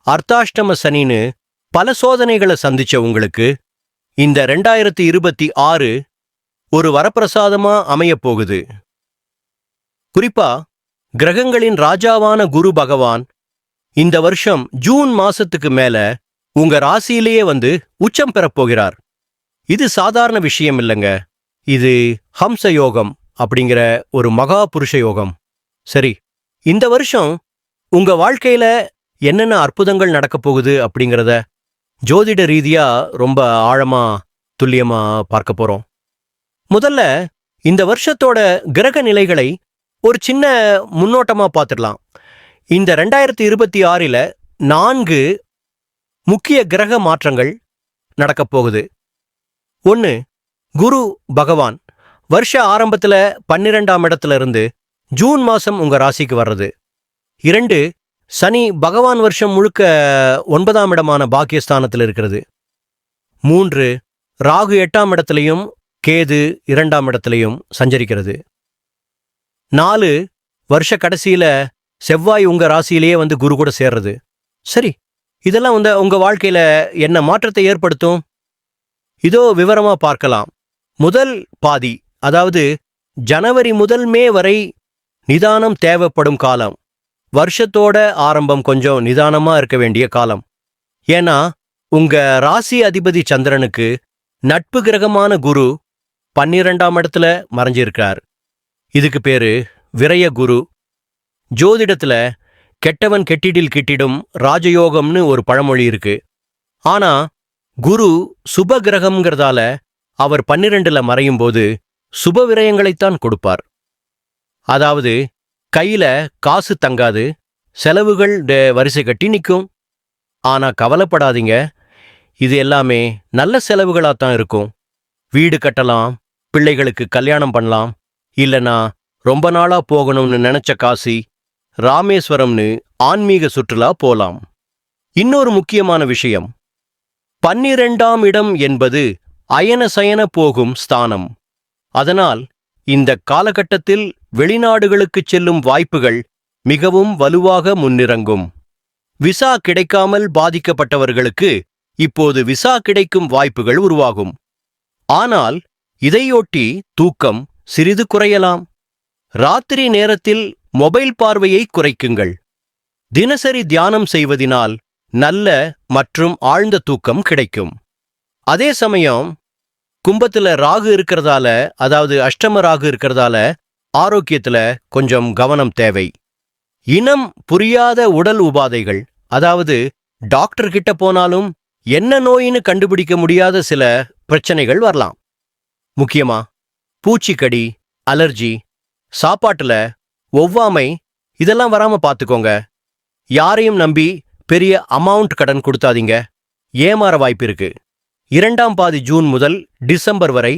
அர்த்தாஷ்டம சனின்னு பல சோதனைகளை சந்திச்ச உங்களுக்கு இந்த 2026 ஒரு வரப்பிரசாதமா அமையப் போகுது. குறிப்பா கிரகங்களின் ராஜாவான குரு பகவான் இந்த வருஷம் ஜூன் மாசத்துக்கு மேல உங்க ராசியிலேயே வந்து உச்சம் பெறப்போகிறார். இது சாதாரண விஷயம் இல்லைங்க. இது ஹம்ச யோகம் அப்படிங்கிற ஒரு மகா புருஷ யோகம். சரி, இந்த வருஷம் உங்க வாழ்க்கையில என்னென்ன அற்புதங்கள் நடக்கப் போகுது அப்படிங்கிறத ஜோதிட ரீதியா ரொம்ப ஆழமா துல்லியமா பார்க்க போறோம். முதல்ல இந்த வருஷத்தோட கிரக நிலைகளை ஒரு சின்ன முன்னோட்டமா பார்த்துடலாம். இந்த 2026 4 முக்கிய கிரக மாற்றங்கள் நடக்கப் போகுது. 1, குரு பகவான் வருஷ ஆரம்பத்துல 12ஆம் இடத்துல இருந்து ஜூன் மாசம் உங்க ராசிக்கு வர்றது. 2, சனி பகவான் வருஷம் முழுக்க 9ஆம் இடமான பாக்கியஸ்தானத்தில் இருக்கிறது. 3, ராகு 8ஆம் இடத்திலையும் கேது 2ஆம் இடத்திலையும் சஞ்சரிக்கிறது. 4, வருஷ கடைசியில செவ்வாய் உங்க ராசியிலேயே வந்து குரு கூட சேர்றது. சரி, இதெல்லாம் வந்து உங்க வாழ்க்கையில என்ன மாற்றத்தை ஏற்படுத்தும்? இதோ விவரமா பார்க்கலாம். முதல் பாதி, அதாவது ஜனவரி முதல் மே வரை நிதானம் தேவைப்படும் காலம். வருஷத்தோட ஆரம்பம் கொஞ்சம் நிதானமா இருக்க வேண்டிய காலம். ஏன்னா உங்க ராசி அதிபதி சந்திரனுக்கு நட்பு கிரகமான குரு 12ஆம் இடத்துல மறைஞ்சிருக்கார். இதுக்கு பேரு விரய குரு. ஜோதிடத்துல கெட்டவன் கெட்டிடில் கிட்டிடும் ராஜயோகம்னு ஒரு பழமொழி இருக்கு. ஆனா குரு சுப கிரகம்ங்கிறதால அவர் 12ல மறையும் போது சுப விரயங்களைத்தான் கொடுப்பார். அதாவது கையில காசு தங்காது, செலவுகள் வரிசை கட்டி நிற்கும். ஆனா கவலைப்படாதீங்க, இது எல்லாமே நல்ல செலவுகளாத்தான் இருக்கும். வீடு கட்டலாம், பிள்ளைகளுக்கு கல்யாணம் பண்ணலாம், இல்லனா ரொம்ப நாளா போகணும்னு நினைச்ச காசி ராமேஸ்வரம்னு ஆன்மீக சுற்றுலா போலாம். இன்னொரு முக்கியமான விஷயம், 12ஆம் இடம் என்பது அயன சயன போகும் ஸ்தானம். அதனால் இந்த காலகட்டத்தில் வெளிநாடுகளுக்குச் செல்லும் வாய்ப்புகள் மிகவும் வலுவாக முன்னிறங்கும். விசா கிடைக்காமல் பாதிக்கப்பட்டவர்களுக்கு இப்போது விசா கிடைக்கும் வாய்ப்புகள் உருவாகும். ஆனால் இதையொட்டி தூக்கம் சிறிது குறையலாம். ராத்திரி நேரத்தில் மொபைல் பார்வையை குறைக்குங்கள். தினசரி தியானம் செய்வதினால் நல்ல மற்றும் ஆழ்ந்த தூக்கம் கிடைக்கும். அதே சமயம் கும்பத்துல ராகு இருக்கிறதால, அதாவது அஷ்டம ராகு இருக்கிறதால ஆரோக்கியத்துல கொஞ்சம் கவனம் தேவை. இனம் புரியாத உடல் உபாதைகள், அதாவது டாக்டர் கிட்ட போனாலும் என்ன நோயின்னு கண்டுபிடிக்க முடியாத சில பிரச்சனைகள் வரலாம். முக்கியமா பூச்சிக்கடி, அலர்ஜி, சாப்பாட்டுல ஒவ்வாமை, இதெல்லாம் வராம பார்த்துக்கோங்க. யாரையும் நம்பி பெரிய அமௌண்ட் கடன் கொடுத்தாதீங்க, ஏமாற வாய்ப்பு இருக்கு. 2ஆம் பாதி ஜூன் முதல் டிசம்பர் வரை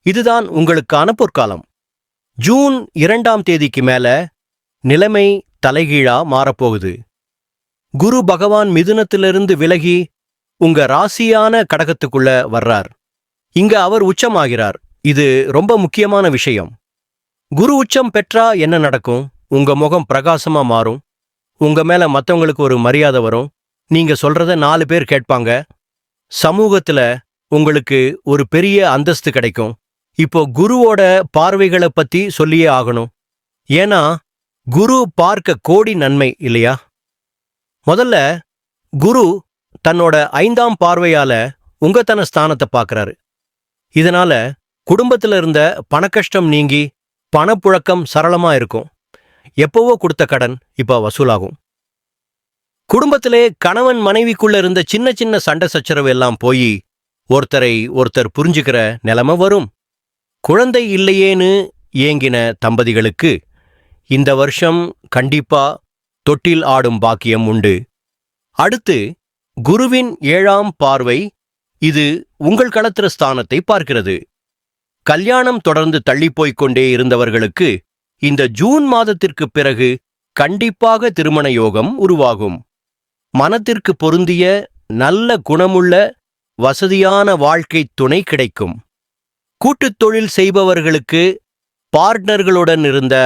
இதுதான் உங்களுக்கான பொற்காலம். ஜூன் 2ஆம் தேதிக்கு மேல நிலைமை தலைகீழா மாறப்போகுது. குரு பகவான் மிதுனத்திலிருந்து விலகி உங்க ராசியான கடகத்துக்குள்ள வர்றார். இங்க அவர் உச்சமாகிறார். இது ரொம்ப முக்கியமான விஷயம். குரு உச்சம் பெற்றா என்ன நடக்கும்? உங்க முகம் பிரகாசமா மாறும். உங்க மேல மத்தவங்களுக்கு ஒரு மரியாதை வரும். நீங்க சொல்றத 4 பேர் கேட்பாங்க. சமூகத்துல உங்களுக்கு ஒரு பெரிய அந்தஸ்து கிடைக்கும். இப்போ குருவோட பார்வைகளை பத்தி சொல்லியே ஆகணும். ஏன்னா குரு பார்க்க கோடி நன்மை இல்லையா? முதல்ல குரு தன்னோட 5ஆம் பார்வையால உங்க தன ஸ்தானத்தை பார்க்கறாரு. இதனால குடும்பத்துல இருந்த பணக்கஷ்டம் நீங்கி பணப்புழக்கம் சரளமா இருக்கும். எப்பவோ கொடுத்த கடன் இப்ப வசூலாகும். குடும்பத்திலே கணவன் மனைவிக்குள்ள இருந்த சின்ன சின்ன சண்டை சச்சரவு எல்லாம் போய் ஒருத்தரை ஒருத்தர் புரிஞ்சுக்கிற நிலைமை வரும். குழந்தை இல்லையேன்னு ஏங்கின தம்பதிகளுக்கு இந்த வருஷம் கண்டிப்பா தொட்டில் ஆடும் பாக்கியம் உண்டு. அடுத்து குருவின் 7ஆம் பார்வை. இது உங்கள் களத்திர ஸ்தானத்தை பார்க்கிறது. கல்யாணம் தொடர்ந்து தள்ளிப்போய்க் கொண்டே இருந்தவர்களுக்கு இந்த ஜூன் மாதத்திற்குப் பிறகு கண்டிப்பாக திருமண யோகம் உருவாகும். மனத்திற்கு பொருந்திய நல்ல குணமுள்ள வசதியான வாழ்க்கை துணை கிடைக்கும். கூட்டுத் தொழில் செய்பவர்களுக்கு பார்ட்னர்களுடன் இருந்த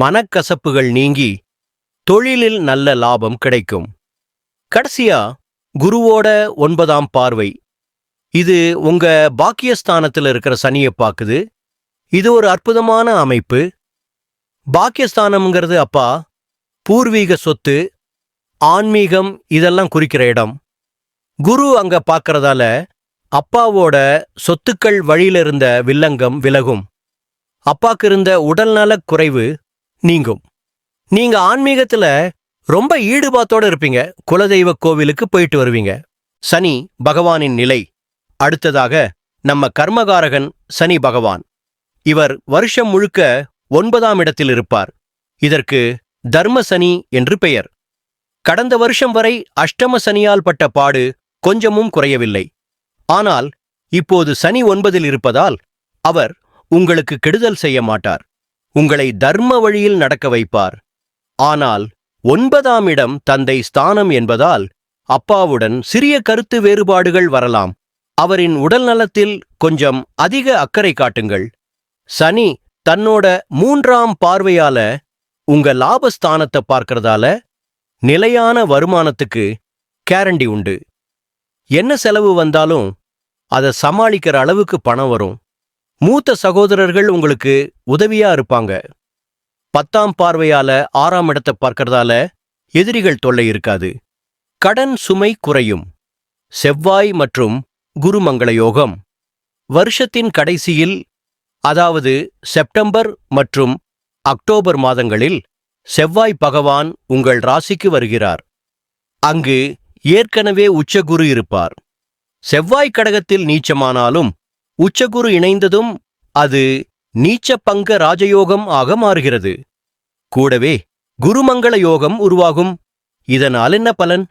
மனக்கசப்புகள் நீங்கி தொழிலில் நல்ல லாபம் கிடைக்கும். கடைசியா குருவோட 9ஆம் பார்வை. இது உங்க பாக்கியஸ்தானத்தில் இருக்கிற சனியை பார்க்குது. இது ஒரு அற்புதமான அமைப்பு. பாக்கியஸ்தானம்ங்கிறது அப்பா, பூர்வீக சொத்து, ஆன்மீகம் இதெல்லாம் குறிக்கிற இடம். குரு அங்க பார்க்கறதால அப்பாவோட சொத்துக்கள் வழியில இருந்த வில்லங்கம் விலகும். அப்பாக்கு இருந்த உடல்நலக் குறைவு நீங்கும். நீங்க ஆன்மீகத்துல ரொம்ப ஈடுபாத்தோட இருப்பீங்க. குலதெய்வ கோவிலுக்கு போயிட்டு வருவீங்க. சனி பகவானின் நிலை. அடுத்ததாக நம்ம கர்மகாரகன் சனி பகவான். இவர் வருஷம் முழுக்க 9ஆம் இடத்தில் இருப்பார். இதற்கு தர்ம சனி என்று பெயர். கடந்த வருஷம் வரை அஷ்டம சனியால் பட்ட பாடு கொஞ்சமும் குறையவில்லை. ஆனால் இப்போது சனி 9இல் இருப்பதால் அவர் உங்களுக்கு கெடுதல் செய்ய மாட்டார். உங்களை தர்ம வழியில் நடக்க வைப்பார். ஆனால் 9ஆம் இடம் தந்தை ஸ்தானம் என்பதால் அப்பாவுடன் சிறிய கருத்து வேறுபாடுகள் வரலாம். அவரின் உடல் நலத்தில் கொஞ்சம் அதிக அக்கறை காட்டுங்கள். சனி தன்னோட 3ஆம் பார்வையால உங்க லாபஸ்தானத்தை பார்க்கறதால நிலையான வருமானத்துக்கு கேரண்டி உண்டு. என்ன செலவு வந்தாலும் அதை சமாளிக்கிற அளவுக்கு பணம் வரும். மூத்த சகோதரர்கள் உங்களுக்கு உதவியா இருப்பாங்க. 10ஆம் பார்வையால 6ஆம் இடத்தை பார்க்கறதால எதிரிகள் தொல்லை இருக்காது. கடன் சுமை குறையும். செவ்வாய் மற்றும் குருமங்கள யோகம். வருஷத்தின் கடைசியில், அதாவது செப்டம்பர் மற்றும் அக்டோபர் மாதங்களில் செவ்வாய் பகவான் உங்கள் ராசிக்கு வருகிறார். அங்கு ஏற்கனவே உச்சகுரு இருப்பார். செவ்வாய் கடகத்தில் நீச்சமானாலும் உச்சகுரு இணைந்ததும் அது நீச்சபங்க ராஜயோகம் ஆக மாறுகிறது. கூடவே குருமங்கள யோகம் உருவாகும். இதனால் என்ன பலன்?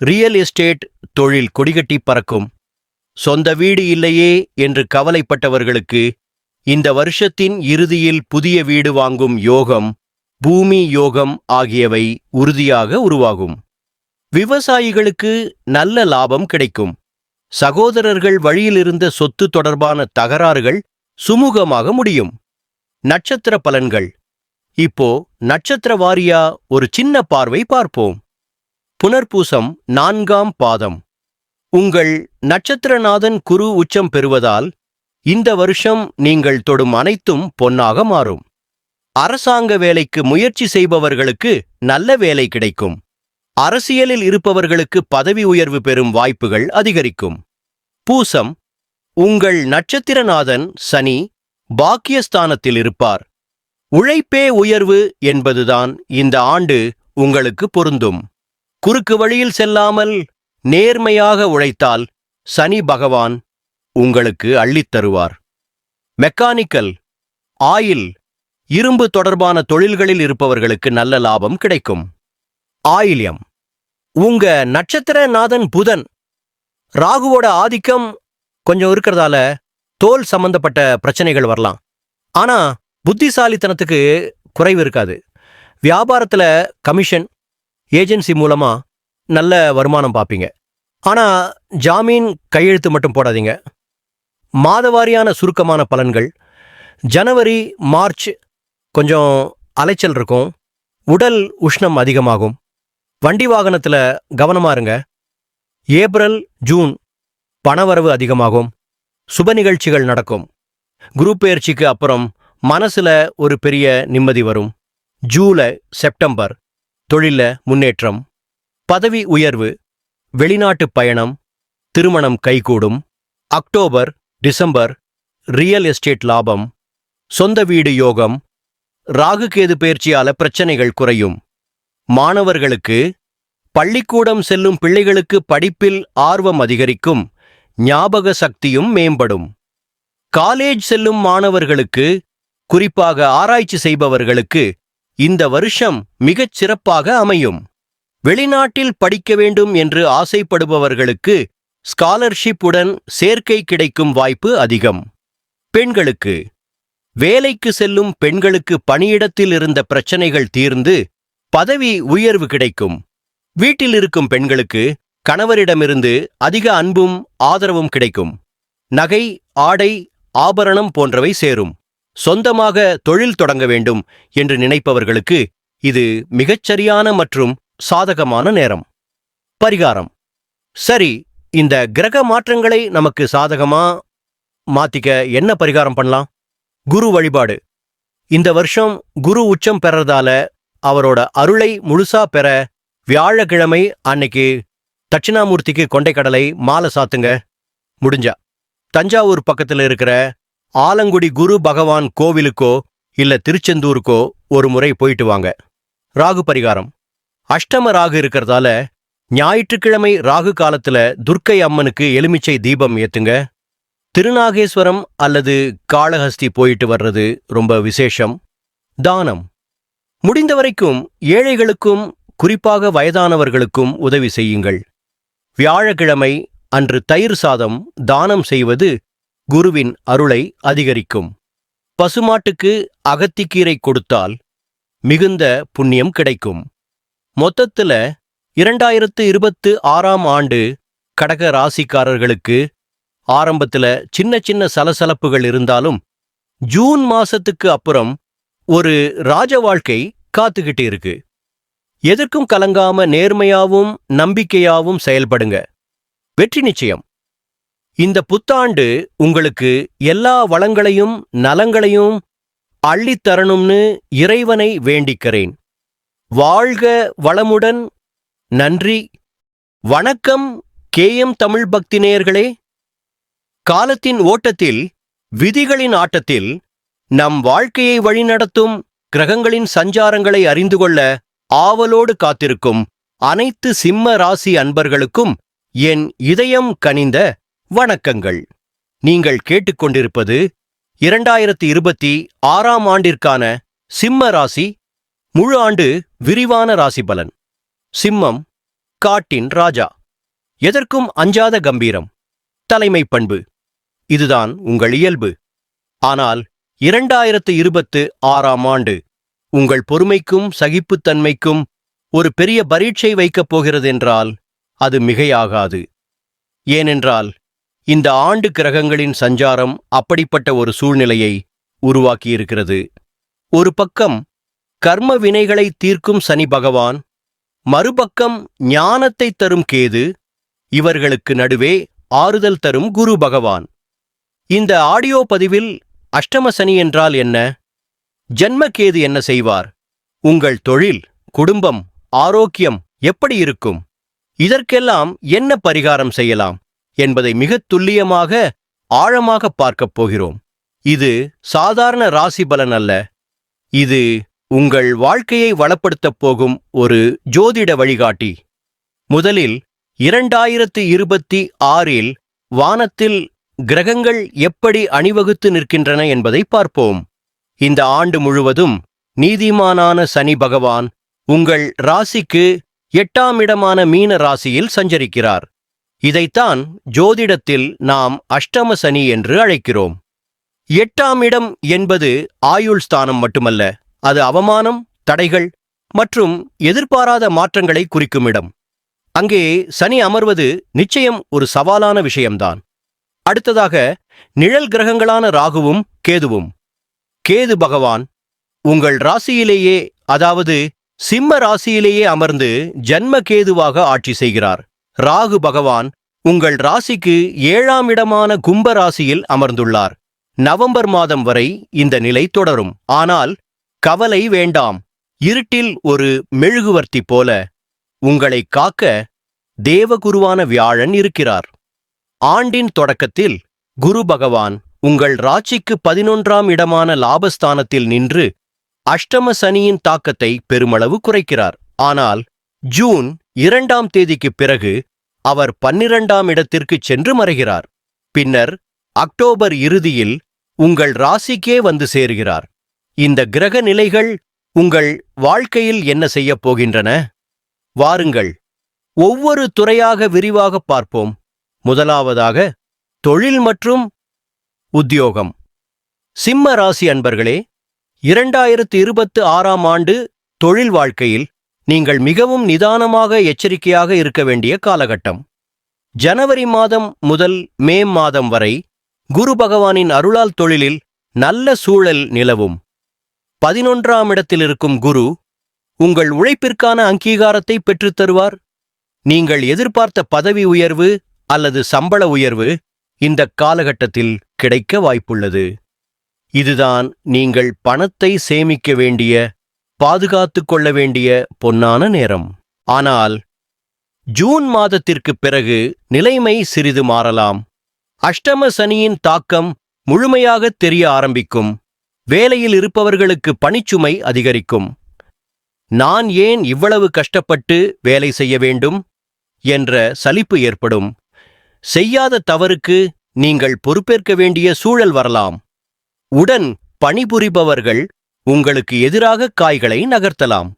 ரியல் எஸ்டேட் தொழில் கொடிகட்டி பறக்கும். சொந்த வீடு இல்லையே என்று கவலைப்பட்டவர்களுக்கு இந்த வருஷத்தின் இறுதியில் புதிய வீடு வாங்கும் யோகம், பூமி யோகம் ஆகியவை உறுதியாக உருவாகும். விவசாயிகளுக்கு நல்ல லாபம் கிடைக்கும். சகோதரர்கள் வழியிலிருந்த சொத்து தொடர்பான தகராறுகள் சுமூகமாக முடியும். நட்சத்திர பலன்கள். இப்போ நட்சத்திர வாரியா ஒரு சின்ன பார்வை பார்ப்போம். புனர்பூசம் 4ஆம் பாதம். உங்கள் நட்சத்திரநாதன் குரு உச்சம் பெறுவதால் இந்த வருஷம் நீங்கள் தொடும் அனைத்தும் பொன்னாக மாறும். அரசாங்க வேலைக்கு முயற்சி செய்பவர்களுக்கு நல்ல வேலை கிடைக்கும். அரசியலில் இருப்பவர்களுக்கு பதவி உயர்வு பெறும் வாய்ப்புகள் அதிகரிக்கும். பூசம். உங்கள் நட்சத்திரநாதன் சனி பாக்கியஸ்தானத்தில் இருப்பார். உழைப்பே உயர்வு என்பதுதான் இந்த ஆண்டு உங்களுக்கு பொருந்தும். குறுக்கு வழியில் செல்லாமல் நேர்மையாக உழைத்தால் சனி பகவான் உங்களுக்கு அள்ளித் தருவார். மெக்கானிக்கல், ஆயில், இரும்பு தொடர்பான தொழில்களில் இருப்பவர்களுக்கு நல்ல லாபம் கிடைக்கும். ஆயில்யம். உங்க நட்சத்திரநாதன் புதன். ராகுவோட ஆதிக்கம் கொஞ்சம் இருக்கிறதால தோல் சம்பந்தப்பட்ட பிரச்சனைகள் வரலாம். ஆனா புத்திசாலித்தனத்துக்கு குறைவு இருக்காது. வியாபாரத்துல கமிஷன், ஏஜென்சி மூலமா நல்ல வருமானம் பார்ப்பீங்க. ஆனா ஜாமீன் கையெழுத்து மட்டும் போடாதீங்க. மாதவாரியான சுருக்கமான பலன்கள். ஜனவரி மார்ச் கொஞ்சம் அலைச்சல் இருக்கும். உடல் உஷ்ணம் அதிகமாகும். வண்டி வாகனத்துல கவனமா இருங்க. ஏப்ரல் ஜூன் பணவரவு அதிகமாகும். சுப நிகழ்ச்சிகள் நடக்கும். குரு பெயர்ச்சிக்கு அப்புறம் மனசுல ஒரு பெரிய நிம்மதி வரும். ஜூலை செப்டம்பர் தொழில முன்னேற்றம், பதவி உயர்வு, வெளிநாட்டு பயணம், திருமணம் கைகூடும். அக்டோபர் டிசம்பர் ரியல் எஸ்டேட் லாபம், சொந்த வீடு யோகம். ராகுகேது பெயர்ச்சியால பிரச்சனைகள் குறையும். மாணவர்களுக்கு பள்ளிக்கூடம் செல்லும் பிள்ளைகளுக்கு படிப்பில் ஆர்வம் அதிகரிக்கும். ஞாபக சக்தியும் மேம்படும். காலேஜ் செல்லும் மாணவர்களுக்கு, குறிப்பாக ஆராய்ச்சி செய்பவர்களுக்கு இந்த வருஷம் மிகச் சிறப்பாக அமையும். வெளிநாட்டில் படிக்க வேண்டும் என்று ஆசைப்படுபவர்களுக்கு ஸ்காலர்ஷிப் உடன் சேர்க்கை கிடைக்கும் வாய்ப்பு அதிகம். பெண்களுக்கு, வேலைக்கு செல்லும் பெண்களுக்கு பணியிடத்தில் இருந்த பிரச்சனைகள் தீர்ந்து பதவி உயர்வு கிடைக்கும். வீட்டில் இருக்கும் பெண்களுக்கு கணவரிடமிருந்து அதிக அன்பும் ஆதரவும் கிடைக்கும். நகை, ஆடை, ஆபரணம் போன்றவை சேரும். சொந்தமாக தொழில் தொடங்க வேண்டும் என்று நினைப்பவர்களுக்கு இது மிகச்சரியான மற்றும் சாதகமான நேரம். பரிகாரம். சரி, இந்த கிரக மாற்றங்களை நமக்கு சாதகமா மாத்திக்க என்ன பரிகாரம் பண்ணலாம்? குரு வழிபாடு. இந்த வருஷம் குரு உச்சம் பெறறதால அவரோட அருளை முழுசா பெற வியாழக்கிழமை அன்னைக்கு தட்சிணாமூர்த்திக்கு கொண்டைக்கடலை மாலை சாத்துங்க. முடிஞ்சா தஞ்சாவூர் பக்கத்துல இருக்கிற ஆலங்குடி குரு பகவான் கோவிலுக்கோ இல்ல திருச்செந்தூருக்கோ ஒரு முறை போயிட்டு வாங்க. ராகு பரிகாரம். அஷ்டம ராகு இருக்கிறதால ஞாயிற்றுக்கிழமை ராகு காலத்துல துர்க்கை அம்மனுக்கு எலுமிச்சை தீபம் ஏத்துங்க. திருநாகேஸ்வரம் அல்லது காளஹஸ்தி போயிட்டு வர்றது ரொம்ப விசேஷம். தானம். முடிந்தவரைக்கும் ஏழைகளுக்கும் குறிப்பாக வயதானவர்களுக்கும் உதவி செய்யுங்கள். வியாழக்கிழமை அன்று தயிர் சாதம் தானம் செய்வது குருவின் அருளை அதிகரிக்கும். பசுமாட்டுக்கு அகத்திக்கீரை கொடுத்தால் மிகுந்த புண்ணியம் கிடைக்கும். மொத்தத்துல 2026ஆம் ஆண்டு கடக ராசிக்காரர்களுக்கு ஆரம்பத்துல சின்ன சின்ன சலசலப்புகள் இருந்தாலும் ஜூன் மாசத்துக்கு அப்புறம் ஒரு ராஜ வாழ்க்கை காத்துக்கிட்டு இருக்கு. எதற்கும் கலங்காம நேர்மையாவும் நம்பிக்கையாவும் செயல்படுங்க. வெற்றி நிச்சயம். இந்த புத்தாண்டு உங்களுக்கு எல்லா வளங்களையும் நலங்களையும் அள்ளித்தரணும்னு இறைவனை வேண்டிக்கிறேன். வாழ்க வளமுடன். நன்றி. வணக்கம். கேஎம் தமிழ் பக்தி நேயர்களே. காலத்தின் ஓட்டத்தில், விதிகளின் ஆட்டத்தில் நம் வாழ்க்கையை வழிநடத்தும் கிரகங்களின் சஞ்சாரங்களை அறிந்து கொள்ள ஆவலோடு காத்திருக்கும் அனைத்து சிம்ம ராசி அன்பர்களுக்கும் என் இதயம் கனிந்த வணக்கங்கள். நீங்கள் கேட்டுக்கொண்டிருப்பது 2026ஆம் ஆண்டிற்கான சிம்ம ராசி முழு ஆண்டு விரிவான ராசி பலன். சிம்மம் காட்டின் ராஜா. எதற்கும் அஞ்சாத கம்பீரம், தலைமை பண்பு. இதுதான் உங்கள் இயல்பு. ஆனால் 2026ஆம் ஆண்டு உங்கள் பொறுமைக்கும் சகிப்புத்தன்மைக்கும் ஒரு பெரிய பரீட்சை வைக்கப் போகிறதென்றால் அது மிகையாகாது. ஏனென்றால் இந்த ஆண்டு கிரகங்களின் சஞ்சாரம் அப்படிப்பட்ட ஒரு சூழ்நிலையை உருவாக்கியிருக்கிறது. ஒரு பக்கம் கர்ம வினைகளை தீர்க்கும் சனி பகவான், மறுபக்கம் ஞானத்தை தரும் கேது, இவர்களுக்கு நடுவே ஆறுதல் தரும் குரு பகவான். இந்த ஆடியோ பதிவில் அஷ்டம சனி என்றால் என்ன? ஜன்மகேது என்ன செய்வார்? உங்கள் தொழில், குடும்பம், ஆரோக்கியம் எப்படி இருக்கும்? இதற்கெல்லாம் என்ன பரிகாரம் செய்யலாம் என்பதை மிகத் துல்லியமாக, ஆழமாக பார்க்கப் போகிறோம். இது சாதாரண ராசி பலன் அல்ல. இது உங்கள் வாழ்க்கையை வளப்படுத்தப் போகும் ஒரு ஜோதிட வழிகாட்டி. முதலில் 2026இல் வானத்தில் கிரகங்கள் எப்படி அணிவகுத்து நிற்கின்றன என்பதை பார்ப்போம். இந்த ஆண்டு முழுவதும் நீதிமானான சனி பகவான் உங்கள் ராசிக்கு 8ஆம் இடமான மீன ராசியில் சஞ்சரிக்கிறார். இதைத்தான் ஜோதிடத்தில் நாம் அஷ்டம சனி என்று அழைக்கிறோம். 8ஆம் இடம் என்பது ஆயுள் ஸ்தானம் மட்டுமல்ல, அது அவமானம், தடைகள் மற்றும் எதிர்பாராத மாற்றங்களை குறிக்கும் இடம். அங்கே சனி அமர்வது நிச்சயம் ஒரு சவாலான விஷயம்தான். அடுத்ததாக நிழல் கிரகங்களான ராகுவும் கேதுவும். கேது பகவான் உங்கள் ராசியிலேயே, அதாவது சிம்ம ராசியிலேயே அமர்ந்து ஜன்ம கேதுவாக ஆட்சி செய்கிறார். ராகு பகவான் உங்கள் ராசிக்கு 7ஆம் இடமான கும்ப ராசியில் அமர்ந்துள்ளார். நவம்பர் மாதம் வரை இந்த நிலை தொடரும். ஆனால் கவலை வேண்டாம். இருட்டில் ஒரு மெழுகுவர்த்தி போல உங்களை காக்க தேவகுருவான வியாழன் இருக்கிறார். ஆண்டின் தொடக்கத்தில் குரு பகவான் உங்கள் ராசிக்கு 11ஆம் இடமான லாபஸ்தானத்தில் நின்று அஷ்டம சனியின் தாக்கத்தை பெருமளவு குறைக்கிறார். ஆனால் ஜூன் 2ஆம் தேதிக்குப் பிறகு அவர் 12ஆம் இடத்திற்கு சென்று மறைகிறார். பின்னர் அக்டோபர் இறுதியில் உங்கள் ராசிக்கே வந்து சேருகிறார். இந்த கிரக நிலைகள் உங்கள் வாழ்க்கையில் என்ன செய்யப் போகின்றன? வாருங்கள், ஒவ்வொரு துறையாக விரிவாக பார்ப்போம். முதலாவதாக தொழில் மற்றும் உத்தியோகம். சிம்ம ராசி அன்பர்களே, 2026ஆம் ஆண்டு தொழில் வாழ்க்கையில் நீங்கள் மிகவும் நிதானமாக எச்சரிக்கையாக இருக்க வேண்டிய காலகட்டம். ஜனவரி மாதம் முதல் மே மாதம் வரை குரு பகவானின் அருளால் தொழிலில் நல்ல சூழல் நிலவும். 11ஆம் இடத்தில் இருக்கும் குரு உங்கள் உழைப்பிற்கான அங்கீகாரத்தை பெற்றுத் தருவார். நீங்கள் எதிர்பார்த்த பதவி உயர்வு அல்லது சம்பள உயர்வு இந்த காலகட்டத்தில் கிடைக்க வாய்ப்புள்ளது. இதுதான் நீங்கள் பணத்தை சேமிக்க வேண்டிய, பாதுகாத்துக் கொள்ள வேண்டிய பொன்னான நேரம். ஆனால் ஜூன் மாதத்திற்குப் பிறகு நிலைமை சிறிது மாறலாம். அஷ்டம சனியின் தாக்கம் முழுமையாக தெரிய ஆரம்பிக்கும். வேலையில் இருப்பவர்களுக்கு பணிச்சுமை அதிகரிக்கும். நான் ஏன் இவ்வளவு கஷ்டப்பட்டு வேலை செய்ய வேண்டும் என்ற சலிப்பு ஏற்படும். செய்யாத தவறுக்கு நீங்கள் பொறுப்பேற்க வேண்டிய சூழல் வரலாம். உடன் பணிபுரிபவர்கள் உங்களுக்கு எதிராக காய்களை நகர்த்தலாம்.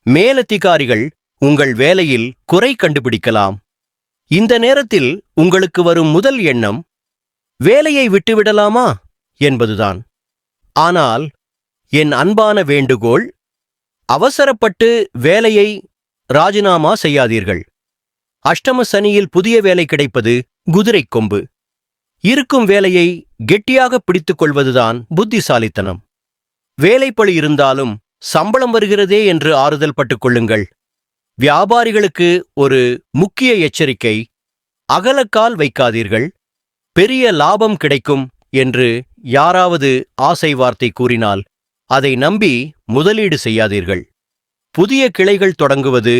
மேலதிகாரிகள் உங்கள் வேலையில் குறை கண்டுபிடிக்கலாம். இந்த நேரத்தில் உங்களுக்கு வரும் முதல் எண்ணம் வேலையை விட்டுவிடலாமா என்பதுதான். ஆனால் என் அன்பான வேண்டுகோள், அவசரப்பட்டு வேலையை ராஜினாமா செய்யாதீர்கள். அஷ்டம சனியில் புதிய வேலை கிடைப்பது குதிரை கொம்பு. இருக்கும் வேலையை கெட்டியாக பிடித்துக் கொள்வதுதான் புத்திசாலித்தனம். வேலைப்பளு இருந்தாலும் சம்பளம் வருகிறதே என்று ஆறுதல் பட்டுக் கொள்ளுங்கள். வியாபாரிகளுக்கு ஒரு முக்கிய எச்சரிக்கை: அகலக்கால் வைக்காதீர்கள். பெரிய லாபம் கிடைக்கும் என்று யாராவது ஆசை வார்த்தை கூறினால் அதை நம்பி முதலீடு செய்யாதீர்கள். புதிய கிளைகள் தொடங்குவது,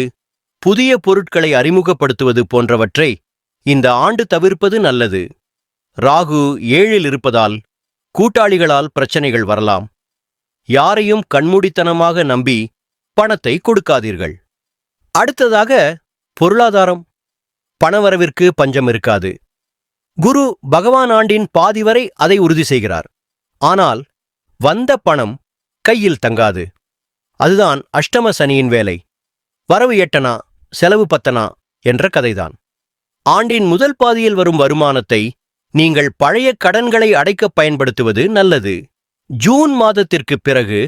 புதிய பொருட்களை அறிமுகப்படுத்துவது போன்றவற்றை இந்த ஆண்டு தவிர்ப்பது நல்லது. ராகு 7இல் இருப்பதால் கூட்டாளிகளால் பிரச்சனைகள் வரலாம். யாரையும் கண்மூடித்தனமாக நம்பி பணத்தை கொடுக்காதீர்கள். அடுத்ததாக பொருளாதாரம். பணவரவிற்கு பஞ்சம் இருக்காது. குரு பகவான் ஆண்டின் பாதி வரை அதை உறுதி செய்கிறார். ஆனால் வந்த பணம் கையில் தங்காது. அதுதான் அஷ்டம சனியின் வேலை. வரவு 8அனா செலவு 10அனா என்ற கதைதான். ஆண்டின் முதல் பாதியில் வரும் வருமானத்தை நீங்கள் பழைய கடன்களை அடைக்க பயன்படுத்துவது நல்லது. ஜூன் மாதத்திற்குப் பிறகு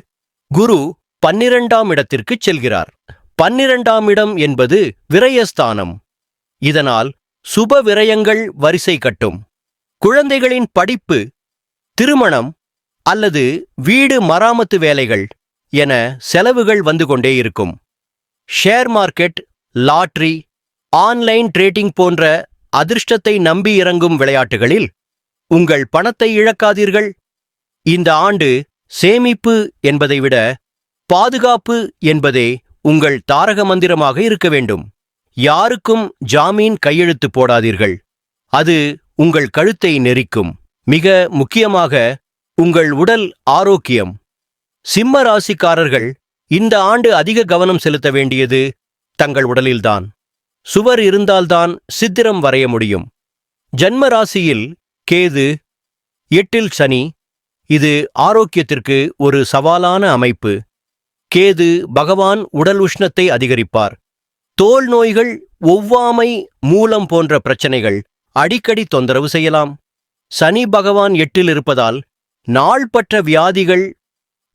குரு 12ஆம் இடத்திற்குச் செல்கிறார். 12ஆம் இடம் என்பது விரயஸ்தானம். இதனால் சுப விரயங்கள் வரிசை கட்டும். குழந்தைகளின் படிப்பு, திருமணம் அல்லது வீடு மராமத்து வேலைகள் என செலவுகள் வந்து கொண்டே இருக்கும். Share market, lottery, online trading போன்ற அதிர்ஷ்டத்தை நம்பி இறங்கும் விளையாட்டுகளில் உங்கள் பணத்தை இழக்காதீர்கள். இந்த ஆண்டு சேமிப்பு என்பதை விட பாதுகாப்பு என்பதே உங்கள் தாரக மந்திரமாக இருக்க வேண்டும். யாருக்கும் ஜாமீன் கையெழுத்து போடாதீர்கள். அது உங்கள் கழுத்தை நெரிக்கும். மிக முக்கியமாக உங்கள் உடல் ஆரோக்கியம். சிம்ம ராசிக்காரர்கள் இந்த ஆண்டு அதிக கவனம் செலுத்த வேண்டியது தங்கள் உடலில்தான். சுவர் இருந்தால்தான் சித்திரம் வரைய முடியும். ஜன்ம ராசியில் கேது, 8இல் சனி. இது ஆரோக்கியத்திற்கு ஒரு சவாலான அமைப்பு. கேது பகவான் உடல் உஷ்ணத்தை அதிகரிப்பார். தோல் நோய்கள், ஒவ்வாமை, மூலம் போன்ற பிரச்சனைகள் அடிக்கடி தொந்தரவு செய்யலாம். சனி பகவான் 8இல் இருப்பதால் நாள்பட்ட வியாதிகள்,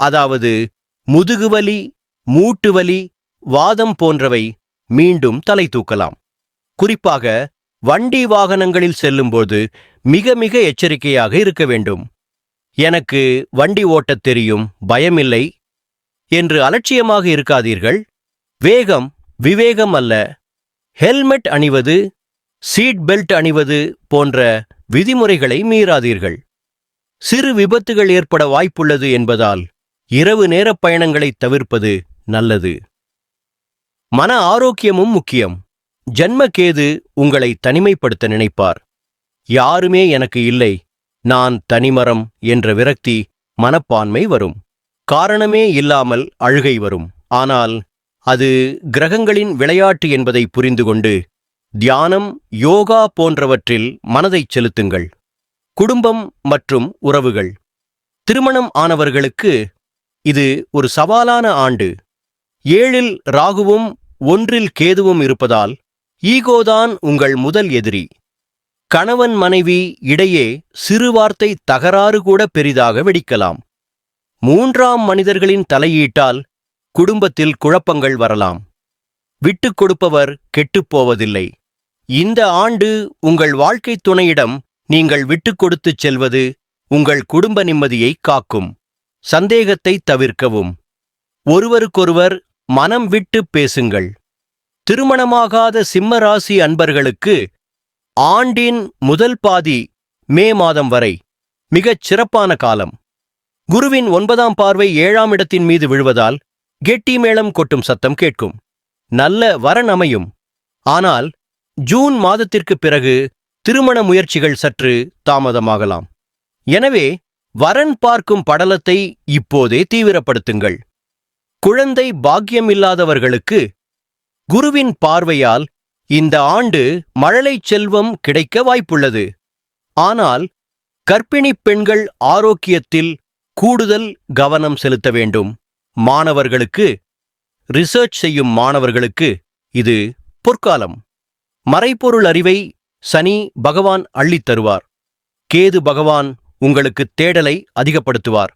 அதாவது முதுகுவலி, மூட்டுவலி, வாதம் போன்றவை மீண்டும் தலை தூக்கலாம். குறிப்பாக வண்டி வாகனங்களில் செல்லும்போது மிக மிக எச்சரிக்கையாக இருக்க வேண்டும். எனக்கு வண்டி ஓட்டத் தெரியும், பயமில்லை என்று அலட்சியமாக இருக்காதீர்கள். வேகம் விவேகம் அல்ல. ஹெல்மெட் அணிவது, சீட் பெல்ட் அணிவது போன்ற விதிமுறைகளை மீறாதீர்கள். சிறு விபத்துகள் ஏற்பட வாய்ப்புள்ளது என்பதால் இரவு நேர பயணங்களை தவிர்ப்பது நல்லது. மன ஆரோக்கியமும் முக்கியம். ஜன்மகேது உங்களை தனிமைப்படுத்த நினைப்பார். யாருமே எனக்கு இல்லை, நான் தனிமரம் என்ற விரக்தி மனப்பான்மை வரும். காரணமே இல்லாமல் அழுகை வரும். ஆனால் அது கிரகங்களின் விளையாட்டு என்பதை புரிந்து கொண்டு தியானம், யோகா போன்றவற்றில் மனதைச் செலுத்துங்கள். குடும்பம் மற்றும் உறவுகள். திருமணம் ஆனவர்களுக்கு இது ஒரு சவாலான ஆண்டு. 7இல் ராகுவும் 1இல் கேதுவும் இருப்பதால் ஈகோதான் உங்கள் முதல் எதிரி. கணவன் மனைவி இடையே சிறு வார்த்தை தகராறு கூட பெரிதாக வெடிக்கலாம். 3ஆம் மனிதர்களின் தலையீட்டால் குடும்பத்தில் குழப்பங்கள் வரலாம். விட்டுக் கொடுப்பவர் கெட்டுப்போவதில்லை. இந்த ஆண்டு உங்கள் வாழ்க்கைத் துணையிடம் நீங்கள் விட்டுக் கொடுத்துச் செல்வது உங்கள் குடும்ப நிம்மதியை காக்கும். சந்தேகத்தை தவிர்க்கவும். ஒருவருக்கொருவர் மனம் விட்டு பேசுங்கள். திருமணமாகாத சிம்ம ராசி அன்பர்களுக்கு ஆண்டின் முதல் பாதி மே மாதம் வரை மிகச் சிறப்பான காலம். குருவின் 9ஆம் பார்வை 7ஆம் இடத்தின் மீது விழுவதால் கெட்டி மேளம் கொட்டும் சத்தம் கேட்கும். நல்ல வரன் அமையும். ஆனால் ஜூன் மாதத்திற்கு பிறகு திருமண முயற்சிகள் சற்று தாமதமாகலாம். எனவே வரன் பார்க்கும் படலத்தை இப்போதே தீவிரப்படுத்துங்கள். குழந்தை பாக்கியம் இல்லாதவர்களுக்கு குருவின் பார்வையால் இந்த ஆண்டு மழலை செல்வம் கிடைக்க வாய்ப்புள்ளது. ஆனால் கர்ப்பிணிப் பெண்கள் ஆரோக்கியத்தில் கூடுதல் கவனம் செலுத்த வேண்டும். மாணவர்களுக்கு, ரிசர்ச் செய்யும் மாணவர்களுக்கு இது பொற்காலம். மறைபொருள் அறிவை சனி பகவான் அள்ளித் தருவார். கேது பகவான் உங்களுக்கு தேடலை அதிகப்படுத்துவார்.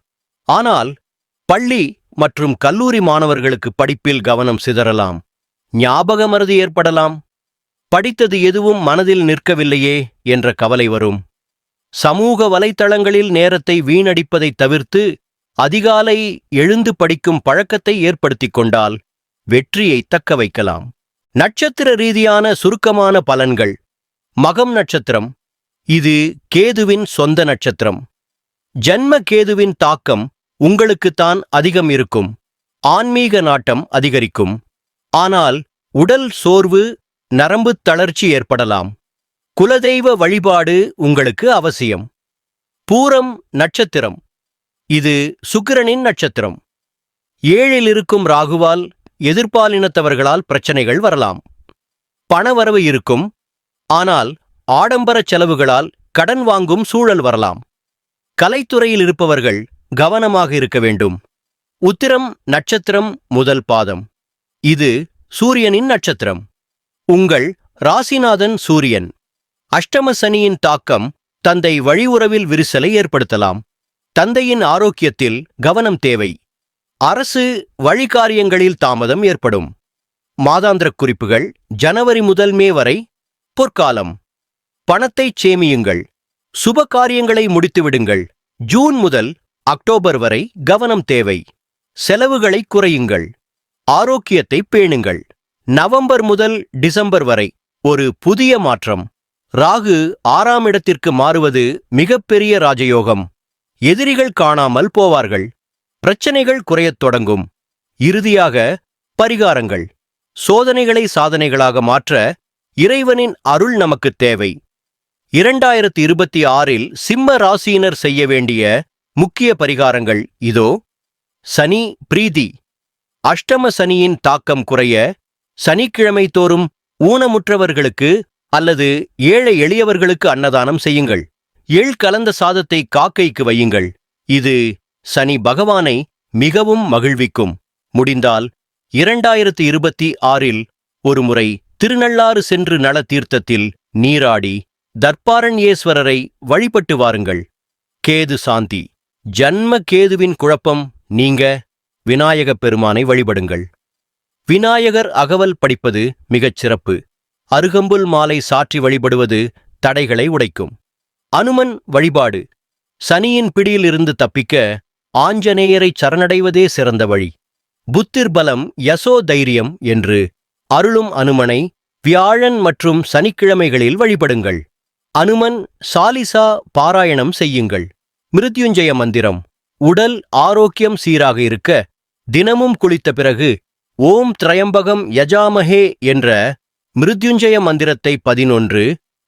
ஆனால் பள்ளி மற்றும் கல்லூரி மாணவர்களுக்கு படிப்பில் கவனம் சிதறலாம். ஞாபக மறதி ஏற்படலாம். படித்தது எதுவும் மனதில் நிற்கவில்லையே என்ற கவலை வரும். சமூக வலைத்தளங்களில் நேரத்தை வீணடிப்பதை தவிர்த்து அதிகாலை எழுந்து படிக்கும் பழக்கத்தை ஏற்படுத்திக் கொண்டால் வெற்றியை தக்க வைக்கலாம். நட்சத்திர ரீதியான சுருக்கமான பலன்கள். மகம் நட்சத்திரம். இது கேதுவின் சொந்த நட்சத்திரம். ஜன்ம கேதுவின் தாக்கம் உங்களுக்குத்தான் அதிகம் இருக்கும். ஆன்மீக நாட்டம் அதிகரிக்கும். ஆனால் உடல் சோர்வு, நரம்புத் தளர்ச்சி ஏற்படலாம். குலதெய்வ வழிபாடு உங்களுக்கு அவசியம். பூரம் நட்சத்திரம். இது சுக்கிரனின் நட்சத்திரம். 7இல் இருக்கும் ராகுவால் எதிர்பாலினத்தவர்களால் பிரச்சனைகள் வரலாம். பணவரவு இருக்கும். ஆனால் ஆடம்பரச் செலவுகளால் கடன் வாங்கும் சூழல் வரலாம். கலைத்துறையில் இருப்பவர்கள் கவனமாக இருக்க வேண்டும். உத்திரம் நட்சத்திரம் முதல் பாதம். இது சூரியனின் நட்சத்திரம். உங்கள் ராசிநாதன் சூரியன். அஷ்டம சனியின் தாக்கம் தந்தை வழியுறவில் விரிசலை ஏற்படுத்தலாம். தந்தையின் ஆரோக்கியத்தில் கவனம் தேவை. அரசு வழிகாரியங்களில் தாமதம் ஏற்படும். மாதாந்திர குறிப்புகள். ஜனவரி முதல் மே வரை பொற்காலம். பணத்தைச் சேமியுங்கள். சுப காரியங்களை முடித்துவிடுங்கள். ஜூன் முதல் அக்டோபர் வரை கவனம் தேவை. செலவுகளை குறையுங்கள். ஆரோக்கியத்தை பேணுங்கள். நவம்பர் முதல் டிசம்பர் வரை ஒரு புதிய மாற்றம். ராகு 6ஆம் இடத்திற்கு மாறுவது மிகப்பெரிய ராஜயோகம். எதிரிகள் காணாமல் போவார்கள். பிரச்சனைகள் குறையத் தொடங்கும். இறுதியாக பரிகாரங்கள். சோதனைகளை சாதனைகளாக மாற்ற இறைவனின் அருள் நமக்குத் தேவை. 2026இல் சிம்ம ராசியினர் செய்ய வேண்டிய முக்கிய பரிகாரங்கள் இதோ. சனி பிரீதி. அஷ்டம சனியின் தாக்கம் குறைய சனிக்கிழமை தோறும் ஊனமுற்றவர்களுக்கு அல்லது ஏழை எளியவர்களுக்கு அன்னதானம் செய்யுங்கள். எள் கலந்த சாதத்தை காக்கைக்கு வையுங்கள். இது சனி பகவானை மிகவும் மகிழ்விக்கும். முடிந்தால் 2026இல் ஒருமுறை திருநள்ளாறு சென்று நல தீர்த்தத்தில் நீராடி தர்பாரண்யேஸ்வரரை வழிபட்டு வாருங்கள். கேது சாந்தி. ஜன்ம கேதுவின் குழப்பம் நீங்க விநாயகப் பெருமானை வழிபடுங்கள். விநாயகர் அகவல் படிப்பது மிகச் சிறப்பு. அருகம்புல் மாலை சாற்றி வழிபடுவது தடைகளை உடைக்கும். அனுமன் வழிபாடு. சனியின் பிடியிலிருந்து தப்பிக்க ஆஞ்சநேயரை சரணடைவதே சிறந்த வழி. புத்திர் பலம் யசோ தைரியம் என்று அருளும் அனுமனை வியாழன் மற்றும் சனிக்கிழமைகளில் வழிபடுங்கள். அனுமன் சாலிசா பாராயணம் செய்யுங்கள். மிருத்யுஞ்சய மந்திரம். உடல் ஆரோக்கியம் சீராக இருக்க தினமும் குளித்த பிறகு ஓம் திரையம்பகம் யஜாமஹே என்ற மிருத்யுஞ்சய மந்திரத்தை 11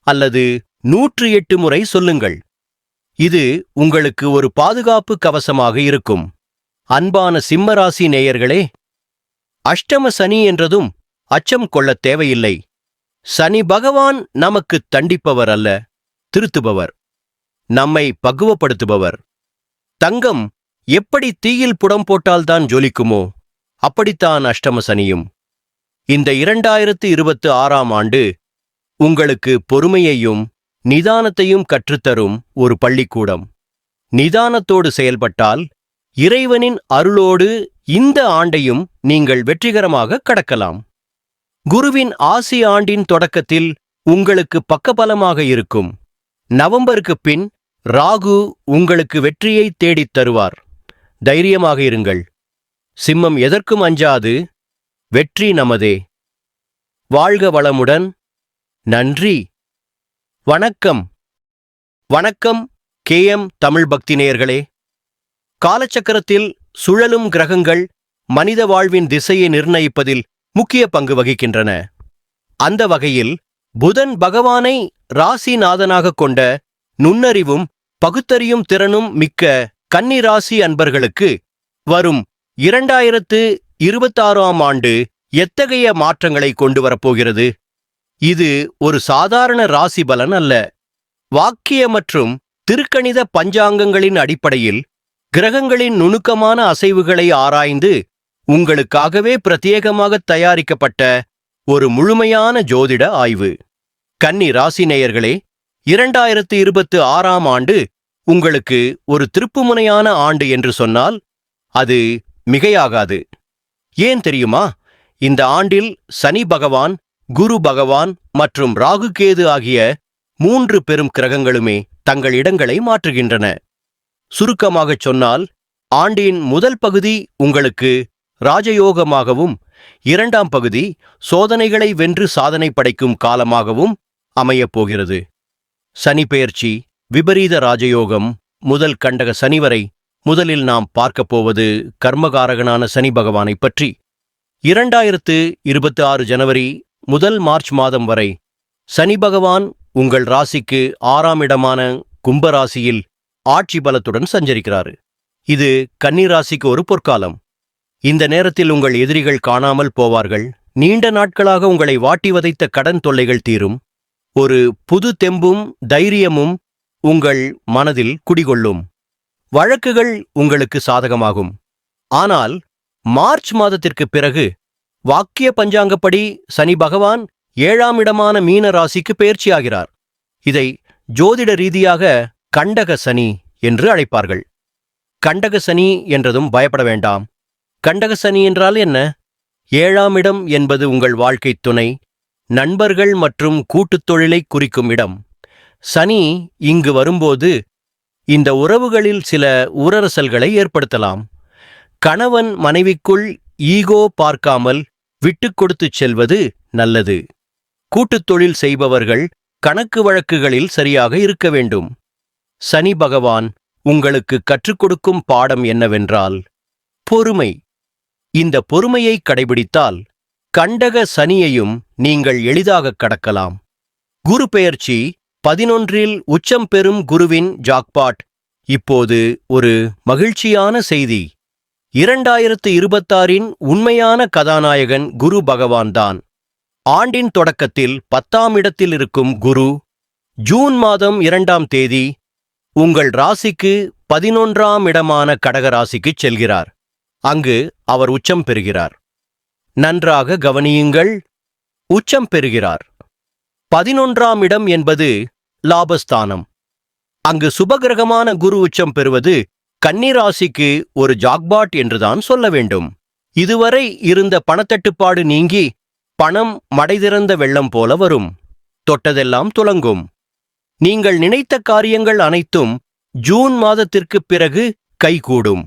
அல்லது 108 முறை சொல்லுங்கள். இது உங்களுக்கு ஒரு பாதுகாப்பு கவசமாக இருக்கும். அன்பான சிம்மராசி நேயர்களே, அஷ்டம சனி என்றதும் அச்சம் கொள்ளத் தேவையில்லை. சனி பகவான் நமக்கு தண்டிப்பவர் அல்ல, திருத்துபவர். நம்மை பக்குவப்படுத்துபவர். தங்கம் எப்படி தீயில் புடம் போட்டால்தான் ஜொலிக்குமோ அப்படித்தான் அஷ்டம சனியும். இந்த 2026ஆம் ஆண்டு உங்களுக்கு பொறுமையையும் நிதானத்தையும் கற்றுத்தரும் ஒரு பள்ளிக்கூடம். நிதானத்தோடு செயல்பட்டால் இறைவனின் அருளோடு இந்த ஆண்டையும் நீங்கள் வெற்றிகரமாக கடக்கலாம். குருவின் ஆசி ஆண்டின் தொடக்கத்தில் உங்களுக்கு பக்கபலமாக இருக்கும். நவம்பருக்கு பின் ராகு உங்களுக்கு வெற்றியை தேடித் தருவார். தைரியமாக இருங்கள். சிம்மம் எதற்கும் அஞ்சாது. வெற்றி நமதே. வாழ்க வளமுடன். நன்றி. வணக்கம். வணக்கம் KM தமிழ் பக்தி நேயர்களே. காலச்சக்கரத்தில் சுழலும் கிரகங்கள் மனித வாழ்வின் திசையை நிர்ணயிப்பதில் முக்கிய பங்கு வகிக்கின்றன. அந்த வகையில் புதன் பகவானை ராசிநாதனாக கொண்ட நுண்ணறிவும் பகுத்தறியும் திறனும் மிக்க கன்னி ராசி அன்பர்களுக்கு வரும் 2026ஆம் ஆண்டு எத்தகைய மாற்றங்களை கொண்டு வரப்போகிறது? இது ஒரு சாதாரண ராசி பலன் அல்ல. வாக்கிய மற்றும் திருக்கணித பஞ்சாங்கங்களின் அடிப்படையில் கிரகங்களின் நுணுக்கமான அசைவுகளை ஆராய்ந்து உங்களுக்காகவே பிரத்யேகமாக தயாரிக்கப்பட்ட ஒரு முழுமையான ஜோதிட ஆய்வு. கன்னி ராசி நேயர்களே, 2026ஆம் ஆண்டு உங்களுக்கு ஒரு திருப்புமுனையான ஆண்டு என்று சொன்னால் அது மிகையாகாது. ஏன் தெரியுமா? இந்த ஆண்டில் சனி பகவான், குரு பகவான் மற்றும் ராகு கேது ஆகிய 3 பெரும் கிரகங்களுமே தங்கள் இடங்களை மாற்றுகின்றன. சுருக்கமாகச் சொன்னால், ஆண்டின் முதல் பகுதி உங்களுக்கு ராஜயோகமாகவும் 2ஆம் பகுதி சோதனைகளை வென்று சாதனை படைக்கும் காலமாகவும் அமையப்போகிறது. சனி பெயர்ச்சி, விபரீத ராஜயோகம் முதல் கண்டக சனி வரை முதலில் நாம் பார்க்கப் போவது கர்மகாரகனான சனி பகவானை பற்றி. 2026 ஜனவரி முதல் மார்ச் மாதம் வரை சனி பகவான் உங்கள் ராசிக்கு 6ஆம் இடமான கும்பராசியில் ஆட்சி பலத்துடன் சஞ்சரிக்கிறார். இது கன்னி ராசிக்கு ஒரு பொற்காலம். இந்த நேரத்தில் உங்கள் எதிரிகள் காணாமல் போவார்கள். நீண்ட நாட்களாக உங்களை வாட்டி வதைத்த கடன் தொல்லைகள் தீரும். ஒரு புது தெம்பும் தைரியமும் உங்கள் மனதில் குடிகொள்ளும். வழக்குகள் உங்களுக்கு சாதகமாகும். ஆனால் மார்ச் மாதத்திற்கு பிறகு வாக்கிய பஞ்சாங்கப்படி சனி பகவான் 7ஆம் இடமான மீன ராசிக்கு பெயர்ச்சியாகிறார். இதை ஜோதிட ரீதியாக கண்டக சனி என்று அழைப்பார்கள். கண்டக சனி என்றதும் பயப்பட வேண்டாம். கண்டக சனி என்றால் என்ன? 7ஆம் இடம் என்பது உங்கள் வாழ்க்கை துணை, நண்பர்கள் மற்றும் கூட்டுத் தொழிலை குறிக்கும் இடம். சனி இங்கு வரும்போது இந்த உறவுகளில் சில ஊரரசல்களை ஏற்படுத்தலாம். கணவன் மனைவிக்குள் ஈகோ பார்க்காமல் விட்டுக் கொடுத்துச் செல்வது நல்லது. கூட்டுத் தொழில் செய்பவர்கள் கணக்கு வழக்குகளில் சரியாக இருக்க வேண்டும். சனி பகவான் உங்களுக்கு கற்றுக் கொடுக்கும் பாடம் என்னவென்றால் பொறுமை. இந்த பொறுமையை கடைபிடித்தால் கண்டக சனியையும் நீங்கள் எளிதாக கடக்கலாம். குரு பெயர்ச்சி 11இல் உச்சம் பெறும் குருவின் ஜாக்பாட். இப்போது ஒரு மகிழ்ச்சியான செய்தி. 2026இன் உண்மையான கதாநாயகன் குரு பகவான்தான். ஆண்டின் தொடக்கத்தில் 10ஆம் இடத்தில் இருக்கும் குரு ஜூன் மாதம் 2ஆம் தேதி உங்கள் ராசிக்கு 11ஆம் இடமான கடக ராசிக்குச் செல்கிறார். அங்கு அவர் உச்சம் பெறுகிறார். நன்றாக கவனியுங்கள். உச்சம் பெறுகிறார். 11ஆம் இடம் என்பது லாபஸ்தானம். அங்கு சுபகிரகமான குரு உச்சம் பெறுவது கன்னி ராசிக்கு ஒரு ஜாக்பாட் என்றுதான் சொல்ல வேண்டும். இதுவரை இருந்த பணத்தட்டுப்பாடு நீங்கி பணம் மடைதிறந்த வெள்ளம் போல வரும். தொட்டதெல்லாம் துலங்கும். நீங்கள் நினைத்த காரியங்கள் அனைத்தும் ஜூன் மாதத்திற்குப் பிறகு கைகூடும்.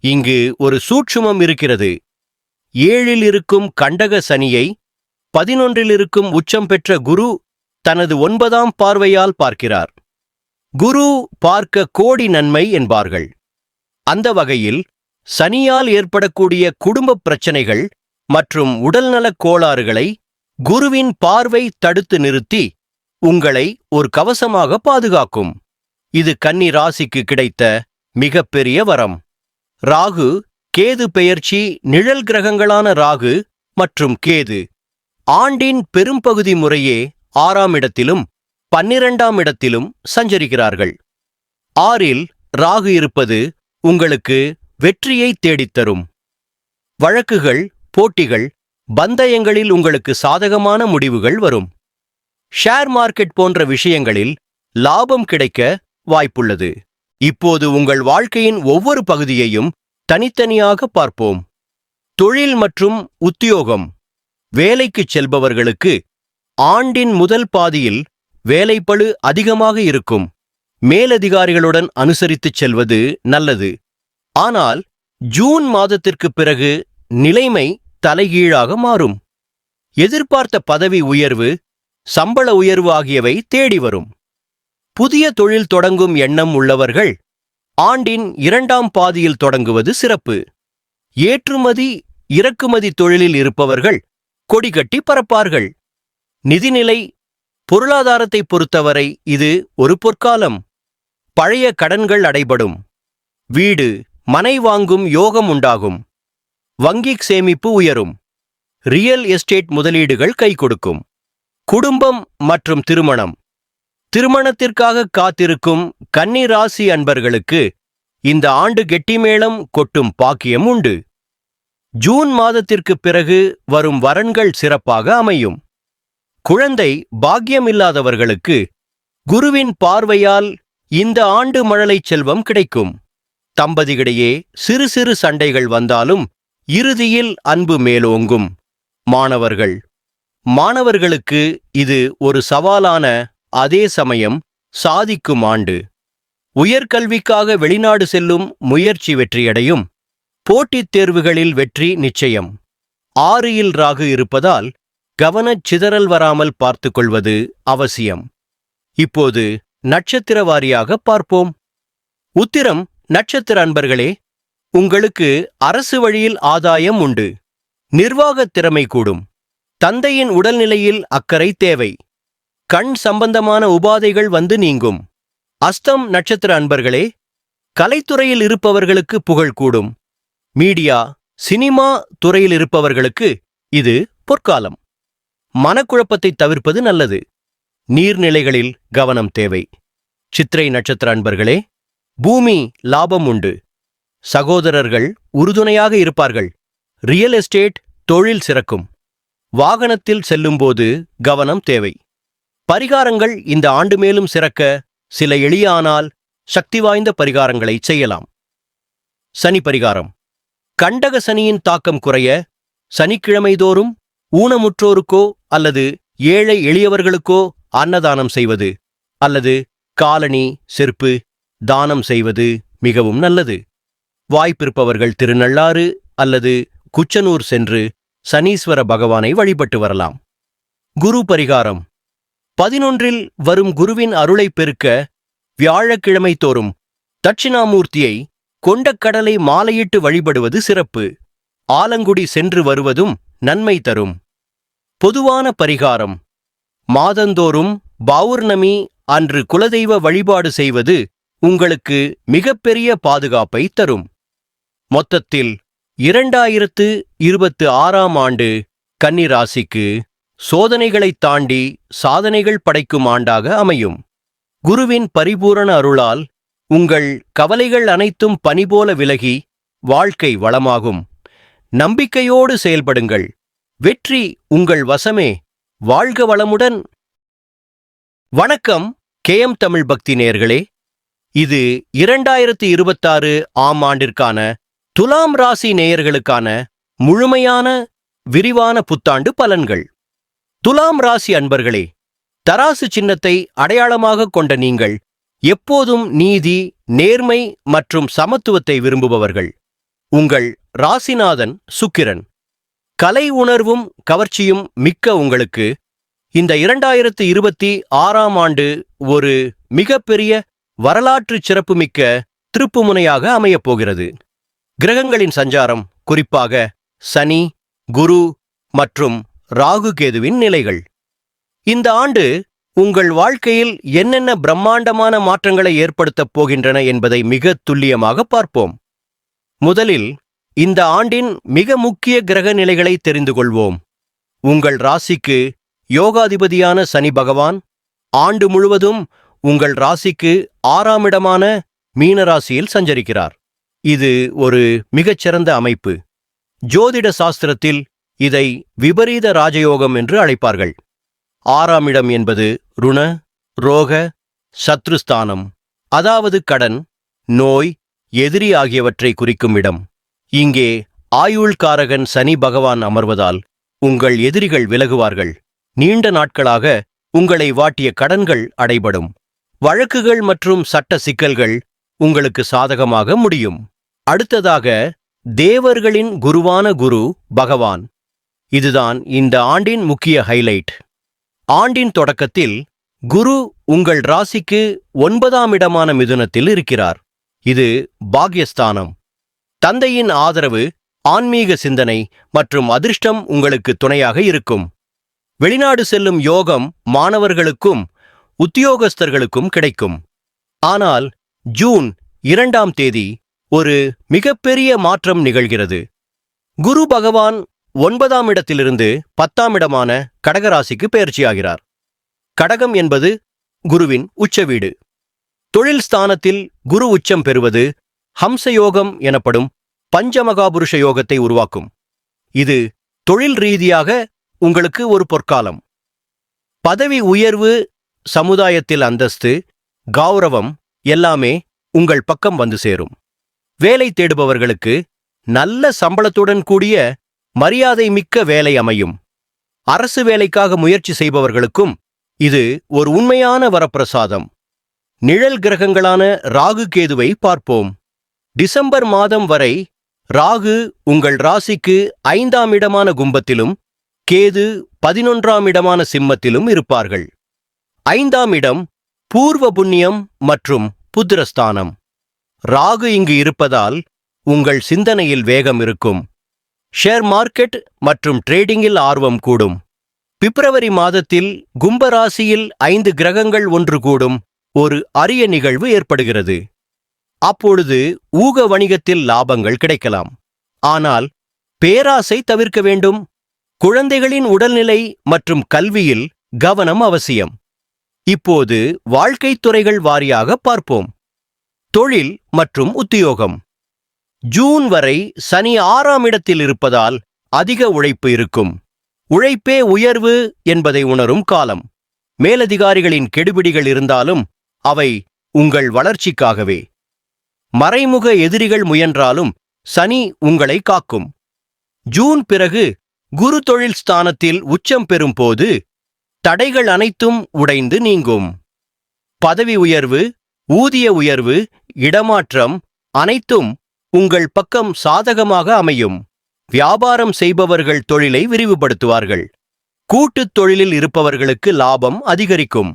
இங்கு ஒரு சூட்சுமம் இருக்கிறது. 7இல் இருக்கும் கண்டக சனியை 11இல் இருக்கும் உச்சம் பெற்ற குரு தனது 9ஆம் பார்வையால் பார்க்கிறார். குரு பார்க்க கோடி நன்மை என்பார்கள். அந்த வகையில் சனியால் ஏற்படக்கூடிய குடும்ப பிரச்சனைகள் மற்றும் உடல்நலக் கோளாறுகளை குருவின் பார்வை தடுத்து நிறுத்தி உங்களை ஒரு கவசமாக பாதுகாக்கும். இது கன்னி ராசிக்கு கிடைத்த மிகப்பெரிய வரம். ராகு கேது பெயர்ச்சி. நிழல் கிரகங்களான ராகு மற்றும் கேது ஆண்டின் பெரும்பகுதி முறையே 6ஆம் இடத்திலும் 12ஆம் இடத்திலும் சஞ்சரிக்கிறார்கள். 6இல் ராகு இருப்பது உங்களுக்கு வெற்றியை தேடித்தரும். வழக்குகள், போட்டிகள், பந்தயங்களில் உங்களுக்கு சாதகமான முடிவுகள் வரும். ஷேர் மார்க்கெட் போன்ற விஷயங்களில் லாபம் கிடைக்க வாய்ப்புள்ளது. இப்போது உங்கள் வாழ்க்கையின் ஒவ்வொரு பகுதியையும் தனித்தனியாக பார்ப்போம். தொழில் மற்றும் உத்தியோகம். வேலைக்குச் செல்பவர்களுக்கு ஆண்டின் முதல் பாதியில் வேலைப்பளு அதிகமாக இருக்கும். மேலதிகாரிகளுடன் அனுசரித்துச் செல்வது நல்லது. ஆனால் ஜூன் மாதத்திற்கு பிறகு நிலைமை தலைகீழாக மாறும். எதிர்பார்த்த பதவி உயர்வு, சம்பள உயர்வு ஆகியவை தேடி வரும். புதிய தொழில் தொடங்கும் எண்ணம் உள்ளவர்கள் ஆண்டின் 2ஆம் பாதியில் தொடங்குவது சிறப்பு. ஏற்றுமதி, இறக்குமதி தொழிலில் இருப்பவர்கள் கொடிகட்டி பறப்பார்கள். நிதிநிலை, பொருளாதாரத்தை பொறுத்தவரை இது ஒரு பொற்காலம். பழைய கடன்கள் அடைபடும். வீடு, மனை வாங்கும் யோகம் உண்டாகும். வங்கிக் சேமிப்பு உயரும். ரியல் எஸ்டேட் முதலீடுகள் கை கொடுக்கும். குடும்பம் மற்றும் திருமணம். திருமணத்திற்காக காத்திருக்கும் கன்னி ராசி அன்பர்களுக்கு இந்த ஆண்டு கெட்டிமேளம் கொட்டும் பாக்கியம் உண்டு. ஜூன் மாதத்திற்கு பிறகு வரும் வரன்கள் சிறப்பாக அமையும். குழந்தை பாக்கியமில்லாதவர்களுக்கு குருவின் பார்வையால் இந்த ஆண்டு மழலைச் செல்வம் கிடைக்கும். தம்பதிகளிடையே சிறு சிறு சண்டைகள் வந்தாலும் இறுதியில் அன்பு மேலோங்கும். மாணவர்களுக்கு இது ஒரு சவாலான, அதே சமயம் சாதிக்கும் ஆண்டு. உயர்கல்விக்காக வெளிநாடு செல்லும் முயற்சி வெற்றியடையும். போட்டித் தேர்வுகளில் வெற்றி நிச்சயம். 6இல் ராகு இருப்பதால் கவனச் சிதறல் வராமல் பார்த்துக் கொள்வது அவசியம். இப்போது நட்சத்திர வாரியாக பார்ப்போம். உத்திரம் நட்சத்திர அன்பர்களே, உங்களுக்கு அரசு வழியில் ஆதாயம் உண்டு. நிர்வாகத் திறமை கூடும். தந்தையின் உடல்நிலையில் அக்கறை தேவை. கண் சம்பந்தமான உபாதைகள் வந்து நீங்கும். அஸ்தம் நட்சத்திர அன்பர்களே, கலைத்துறையில் இருப்பவர்களுக்கு புகழ் கூடும். மீடியா, சினிமா துறையில் இருப்பவர்களுக்கு இது பொற்காலம். மனக்குழப்பத்தை தவிர்ப்பது நல்லது. நீர்நிலைகளில் கவனம் தேவை. சித்திரை நட்சத்திர அன்பர்களே, பூமி லாபம் உண்டு. சகோதரர்கள் உறுதுணையாக இருப்பார்கள். ரியல் எஸ்டேட் தொழில் சிறக்கும். வாகனத்தில் செல்லும்போது கவனம் தேவை. பரிகாரங்கள் இந்த ஆண்டு மேலும் சிறக்க சில எளிய ஆனால் சக்தி வாய்ந்த பரிகாரங்களை செய்யலாம். சனி பரிகாரம். கண்டக சனியின் தாக்கம் குறைய சனிக்கிழமை தோறும் ஊனமுற்றோருக்கோ அல்லது ஏழை எளியவர்களுக்கோ அன்னதானம் செய்வது அல்லது காலணி, செருப்பு தானம் செய்வது மிகவும் நல்லது. வாய்ப்பிருப்பவர்கள் திருநள்ளாறு அல்லது குச்சனூர் சென்று சனீஸ்வர பகவானை வழிபட்டு வரலாம். குரு பரிகாரம். 11இல் வரும் குருவின் அருளை பெருக்க வியாழக்கிழமை தோறும் தட்சிணாமூர்த்தியை கொண்டக்கடலை மாலையிட்டு வழிபடுவது சிறப்பு. ஆலங்குடி சென்று வருவதும் நன்மை தரும். பொதுவான பரிகாரம். மாதந்தோறும் பௌர்ணமி அன்று குலதெய்வ வழிபாடு செய்வது உங்களுக்கு மிகப்பெரிய பாதுகாப்பை தரும். மொத்தத்தில் 2026ஆம் ஆண்டு கன்னி ராசிக்கு சோதனைகளைத் தாண்டி சாதனைகள் படைக்கும் ஆண்டாக அமையும். குருவின் பரிபூரண அருளால் உங்கள் கவலைகள் அனைத்தும் பனிபோல விலகி வாழ்க்கை வளமாகும். நம்பிக்கையோடு செயல்படுங்கள். வெற்றி உங்கள் வசமே. வாழ்க வளமுடன். வணக்கம் கேஎம் தமிழ் பக்தி நேயர்களே. இது 2026 ஆம் ஆண்டிற்கான துலாம் ராசி நேயர்களுக்கான முழுமையான விரிவான புத்தாண்டு பலன்கள். துலாம் ராசி அன்பர்களே, தராசு சின்னத்தை அடையாளமாக கொண்ட நீங்கள் எப்போதும் நீதி, நேர்மை மற்றும் சமத்துவத்தை விரும்புபவர்கள். உங்கள் ராசிநாதன் சுக்கிரன். கலை உணர்வும் கவர்ச்சியும் மிக்க உங்களுக்கு இந்த 2026ஆம் ஆண்டு ஒரு மிகப்பெரிய வரலாற்று சிறப்புமிக்க திருப்புமுனையாக அமையப் போகிறது. கிரகங்களின் சஞ்சாரம், குறிப்பாக சனி, குரு மற்றும் ராகு கேதுவின் நிலைகள் இந்த ஆண்டு உங்கள் வாழ்க்கையில் என்னென்ன பிரம்மாண்டமான மாற்றங்களை ஏற்படுத்தப் போகின்றன என்பதை மிக துல்லியமாக பார்ப்போம். முதலில் இந்த ஆண்டின் மிக முக்கிய கிரக நிலைகளை தெரிந்து கொள்வோம். உங்கள் ராசிக்கு யோகாதிபதியான சனி பகவான் ஆண்டு முழுவதும் உங்கள் ராசிக்கு 6ஆம் இடமான மீனராசியில் சஞ்சரிக்கிறார். இது ஒரு மிகச்சிறந்த அமைப்பு. ஜோதிட சாஸ்திரத்தில் இதை விபரீத ராஜயோகம் என்று அழைப்பார்கள். 6ஆம் இடம் என்பது ருண, ரோக, சத்ருஸ்தானம், அதாவது கடன், நோய், எதிரி ஆகியவற்றை குறிக்கும் இடம். இங்கே ஆயுள்காரகன் சனி பகவான் அமர்வதால் உங்கள் எதிரிகள் விலகுவார்கள். நீண்ட நாட்களாக உங்களை வாட்டிய கடன்கள் அடைபடும். வழக்குகள் மற்றும் சட்ட சிக்கல்கள் உங்களுக்கு சாதகமாக முடியும். அடுத்ததாக தேவர்களின் குருவான குரு பகவான். இதுதான் இந்த ஆண்டின் முக்கிய ஹைலைட். ஆண்டின் தொடக்கத்தில் குரு உங்கள் ராசிக்கு 9ஆம் இடமான மிதுனத்தில் இருக்கிறார். இது பாக்யஸ்தானம். தந்தையின் ஆதரவு, ஆன்மீக சிந்தனை மற்றும் அதிர்ஷ்டம் உங்களுக்கு துணையாக இருக்கும். வெளிநாடு செல்லும் யோகம் மாணவர்களுக்கும் உத்தியோகஸ்தர்களுக்கும் கிடைக்கும். ஆனால் ஜூன் 2ஆம் தேதி ஒரு மிகப்பெரிய மாற்றம் நிகழ்கிறது. குரு பகவான் 9ஆம் இடத்திலிருந்து 10ஆம் இடமான கடகராசிக்கு பெயர்ச்சியாகிறார். கடகம் என்பது குருவின் உச்ச வீடு. தொழில் ஸ்தானத்தில் குரு உச்சம் பெறுவது ஹம்சயோகம் எனப்படும் பஞ்சமகாபுருஷ யோகத்தை உருவாக்கும். இது தொழில் ரீதியாக உங்களுக்கு ஒரு பொற்காலம். பதவி உயர்வு, சமுதாயத்தில் அந்தஸ்து, கௌரவம் எல்லாமே உங்கள் பக்கம் வந்து சேரும். வேலை தேடுபவர்களுக்கு நல்ல சம்பளத்துடன் கூடிய மரியாதை மிக்க வேலை அமையும். அரசு வேலைக்காக முயற்சி செய்பவர்களுக்கும் இது ஒரு உண்மையான வரப்பிரசாதம். நிழல் கிரகங்களான ராகு கேதுவை பார்ப்போம். டிசம்பர் மாதம் வரை ராகு உங்கள் ராசிக்கு 5ஆம் இடமான கும்பத்திலும் கேது 11ஆம் இடமான சிம்மத்திலும் இருப்பார்கள். 5ஆம் இடம் பூர்வ புண்ணியம் மற்றும் புத்திரஸ்தானம். ராகு இங்கு இருப்பதால் உங்கள் சிந்தனையில் வேகம் இருக்கும். ஷேர் மார்க்கெட் மற்றும் ட்ரேடிங்கில் ஆர்வம் கூடும். பிப்ரவரி மாதத்தில் கும்பராசியில் 5 கிரகங்கள் ஒன்று கூடும் ஒரு அரிய நிகழ்வு ஏற்படுகிறது. அப்பொழுது ஊக வணிகத்தில் லாபங்கள் கிடைக்கலாம். ஆனால் பேராசை தவிர்க்க வேண்டும். குழந்தைகளின் உடல்நிலை மற்றும் கல்வியில் கவனம் அவசியம். இப்போது வாழ்க்கைத் துறைகள் வாரியாக பார்ப்போம். தொழில் மற்றும் உத்தியோகம். ஜூன் வரை சனி 6ஆம் இடத்தில் இருப்பதால் அதிக உழைப்பு இருக்கும். உழைப்பே உயர்வு என்பதை உணரும் காலம். மேலதிகாரிகளின் கெடுபிடிகள் இருந்தாலும் அவை உங்கள் வளர்ச்சிக்காகவே. மறைமுக எதிரிகள் முயன்றாலும் சனி உங்களை காக்கும். ஜூன் பிறகு குரு தொழில் ஸ்தானத்தில் உச்சம் பெறும் போது தடைகள் அனைத்தும் உடைந்து நீங்கும். பதவி உயர்வு, ஊதிய உயர்வு, இடமாற்றம் அனைத்தும் உங்கள் பக்கம் சாதகமாக அமையும். வியாபாரம் செய்பவர்கள் தொழிலை விரிவுபடுத்துவார்கள். கூட்டுத் தொழிலில் இருப்பவர்களுக்கு லாபம் அதிகரிக்கும்.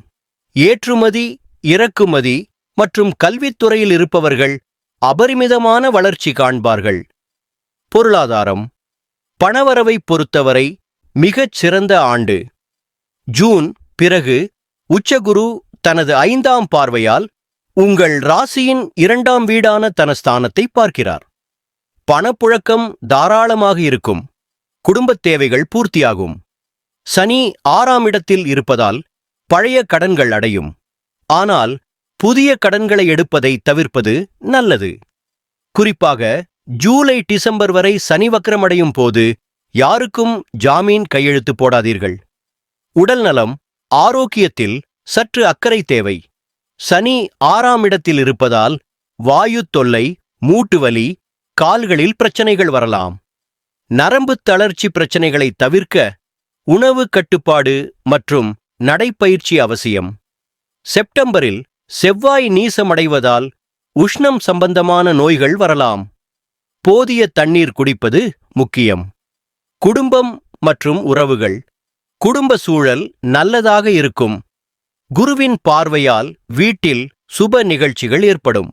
ஏற்றுமதி, இறக்குமதி மற்றும் கல்வித்துறையில் இருப்பவர்கள் அபரிமிதமான வளர்ச்சி காண்பார்கள். பொருளாதாரம். பணவரவை பொறுத்தவரை மிகச் சிறந்த ஆண்டு. ஜூன் பிறகு உச்சகுரு தனது 5ஆம் பார்வையால் உங்கள் ராசியின் 2ஆம் வீடான தனஸ்தானத்தை பார்க்கிறார். பணப்புழக்கம் தாராளமாக இருக்கும். குடும்பத் தேவைகள் பூர்த்தியாகும். சனி 6ஆம் இடத்தில் இருப்பதால் பழைய கடன்கள் அடையும். ஆனால் புதிய கடன்களை எடுப்பதை தவிர்ப்பது நல்லது. குறிப்பாக ஜூலை டிசம்பர் வரை சனி வக்ரமடையும் போது யாருக்கும் ஜாமீன் கையெழுத்து போடாதீர்கள். உடல்நலம், ஆரோக்கியத்தில் சற்று அக்கறை தேவை. சனி 6ஆம் இடத்தில் இருப்பதால் வாயு தொல்லை, மூட்டுவலி, கால்களில் பிரச்சனைகள் வரலாம். நரம்பு தளர்ச்சி பிரச்சனைகளை தவிர்க்க உணவு கட்டுப்பாடு மற்றும் நடைப்பயிற்சி அவசியம். செப்டம்பரில் செவ்வாய் நீசமடைவதால் உஷ்ணம் சம்பந்தமான நோய்கள் வரலாம். போதிய தண்ணீர் குடிப்பது முக்கியம். குடும்பம் மற்றும் உறவுகள். குடும்ப சூழல் நல்லதாக இருக்கும். குருவின் பார்வையால் வீட்டில் சுப நிகழ்ச்சிகள் ஏற்படும்.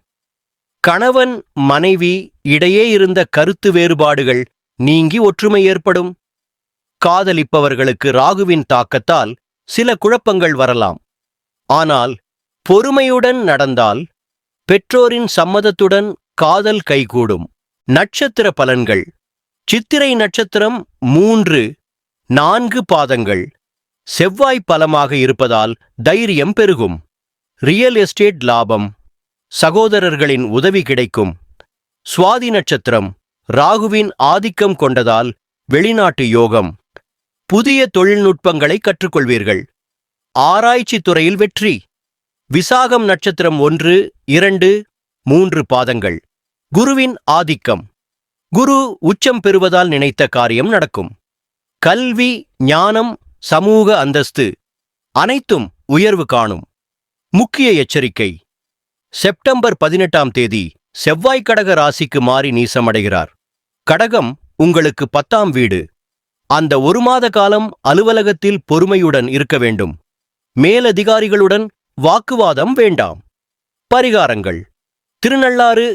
கணவன் மனைவி இடையே இருந்த கருத்து வேறுபாடுகள் நீங்கி ஒற்றுமை ஏற்படும். காதலிப்பவர்களுக்கு ராகுவின் தாக்கத்தால் சில குழப்பங்கள் வரலாம். ஆனால் பொறுமையுடன் நடந்தால் பெற்றோரின் சம்மதத்துடன் காதல் கைகூடும். நட்சத்திர பலன்கள். சித்திரை நட்சத்திரம் 3, 4 பாதங்கள். செவ்வாய் பலமாக இருப்பதால் தைரியம் பெருகும். ரியல் எஸ்டேட் லாபம். சகோதரர்களின் உதவி கிடைக்கும். சுவாதி நட்சத்திரம் ராகுவின் ஆதிக்கம் கொண்டதால் வெளிநாட்டு யோகம். புதிய தொழில்நுட்பங்களை கற்றுக்கொள்வீர்கள். ஆராய்ச்சி துறையில் வெற்றி. விசாகம் நட்சத்திரம் 1, 2, 3 பாதங்கள். குருவின் ஆதிக்கம். குரு உச்சம் பெறுவதால் நினைத்த காரியம் நடக்கும். கல்வி, ஞானம், சமூக அந்தஸ்து அனைத்தும் உயர்வு காணும். முக்கிய எச்சரிக்கை: செப்டம்பர் 18ஆம் தேதி செவ்வாய் கடக ராசிக்கு மாறி நீசமடைகிறார். கடகம் உங்களுக்கு 10ஆம் வீடு. அந்த ஒரு மாத காலம் அலுவலகத்தில் பொறுமையுடன் இருக்க வேண்டும். மேலதிகாரிகளுடன் வாக்குவாதம் வேண்டாம். பரிகாரங்கள்: திருநள்ளாறு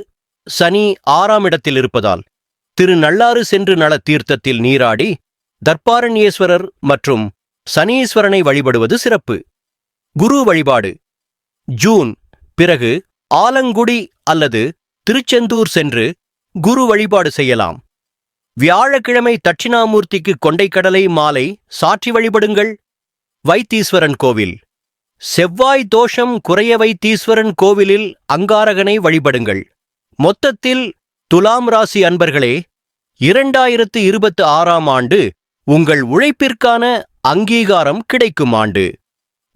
சனி 6ஆம் இடத்தில் இருப்பதால் திருநள்ளாறு சென்று நல தீர்த்தத்தில் நீராடி தர்பாரண்யேஸ்வரர் மற்றும் சனீஸ்வரனை வழிபடுவது சிறப்பு. குரு வழிபாடு: ஜூன் பிறகு ஆலங்குடி அல்லது திருச்செந்தூர் சென்று குரு வழிபாடு செய்யலாம். வியாழக்கிழமை தட்சிணாமூர்த்திக்கு கொண்டைக்கடலை மாலை சாற்றி வழிபடுங்கள். வைத்தீஸ்வரன் கோவில். செவ்வாய் தோஷம் குறைய வைத்தீஸ்வரன் கோவிலில் அங்காரகனை வழிபடுங்கள். மொத்தத்தில் துலாம் ராசி அன்பர்களே, 2026ஆம் ஆண்டு உங்கள் உழைப்பிற்கான அங்கீகாரம் கிடைக்கும் ஆண்டு.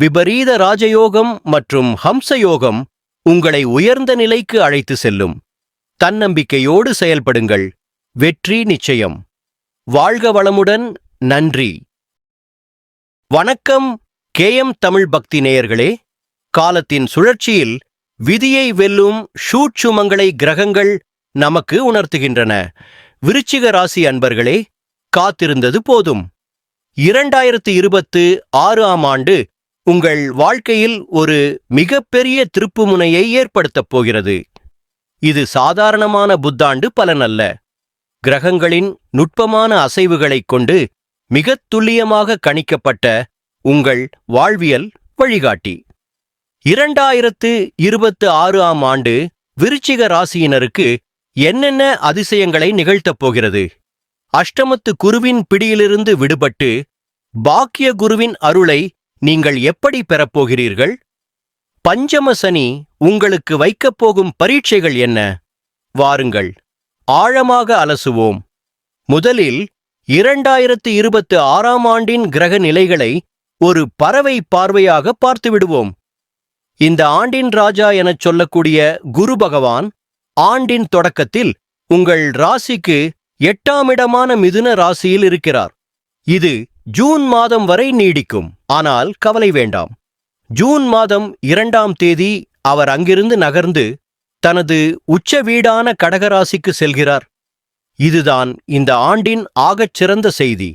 விபரீத ராஜயோகம் மற்றும் ஹம்சயோகம் உங்களை உயர்ந்த நிலைக்கு அழைத்து செல்லும். தன்னம்பிக்கையோடு செயல்படுங்கள். வெற்றி நிச்சயம். வாழ்க வளமுடன். நன்றி. வணக்கம் KM தமிழ் பக்தி நேயர்களே. காலத்தின் சுழற்சியில் விதியை வெல்லும் சூட்சுமங்களை கிரகங்கள் நமக்கு உணர்த்துகின்றன. விருச்சிக ராசி அன்பர்களே, காத்திருந்தது போதும். 2026ஆம் ஆண்டு உங்கள் வாழ்க்கையில் ஒரு மிகப்பெரிய திருப்புமுனையை ஏற்படுத்தப் போகிறது. இது சாதாரணமான புத்தாண்டு பலனல்ல. கிரகங்களின் நுட்பமான அசைவுகளைக் கொண்டு மிகத் துல்லியமாக கணிக்கப்பட்ட உங்கள் வாழ்வியல் வழிகாட்டி. 2026ஆம் ஆண்டு விருச்சிக ராசியினருக்கு என்னென்ன அதிசயங்களை நிகழ்த்தப் போகிறது? அஷ்டமத்து குருவின் பிடியிலிருந்து விடுபட்டு பாக்கிய குருவின் அருளை நீங்கள் எப்படி பெறப்போகிறீர்கள்? பஞ்சம சனி உங்களுக்கு வைக்கப் போகும் பரீட்சைகள் என்ன? வாருங்கள், ஆழமாக அலசுவோம். முதலில் 2026ஆம் ஆண்டின் கிரக நிலைகளை ஒரு பறவை பார்வையாக பார்த்துவிடுவோம். இந்த ஆண்டின் ராஜா எனச் சொல்லக்கூடிய குரு பகவான் ஆண்டின் தொடக்கத்தில் உங்கள் ராசிக்கு 8ஆம் இடமான மிதுன ராசியில் இருக்கிறார். இது ஜூன் மாதம் வரை நீடிக்கும். ஆனால் கவலை வேண்டாம். ஜூன் மாதம் 2ஆம் தேதி அவர் அங்கிருந்து நகர்ந்து தனது உச்ச வீடான கடகராசிக்கு செல்கிறார். இதுதான் இந்த ஆண்டின் ஆகச்சிறந்த செய்தி.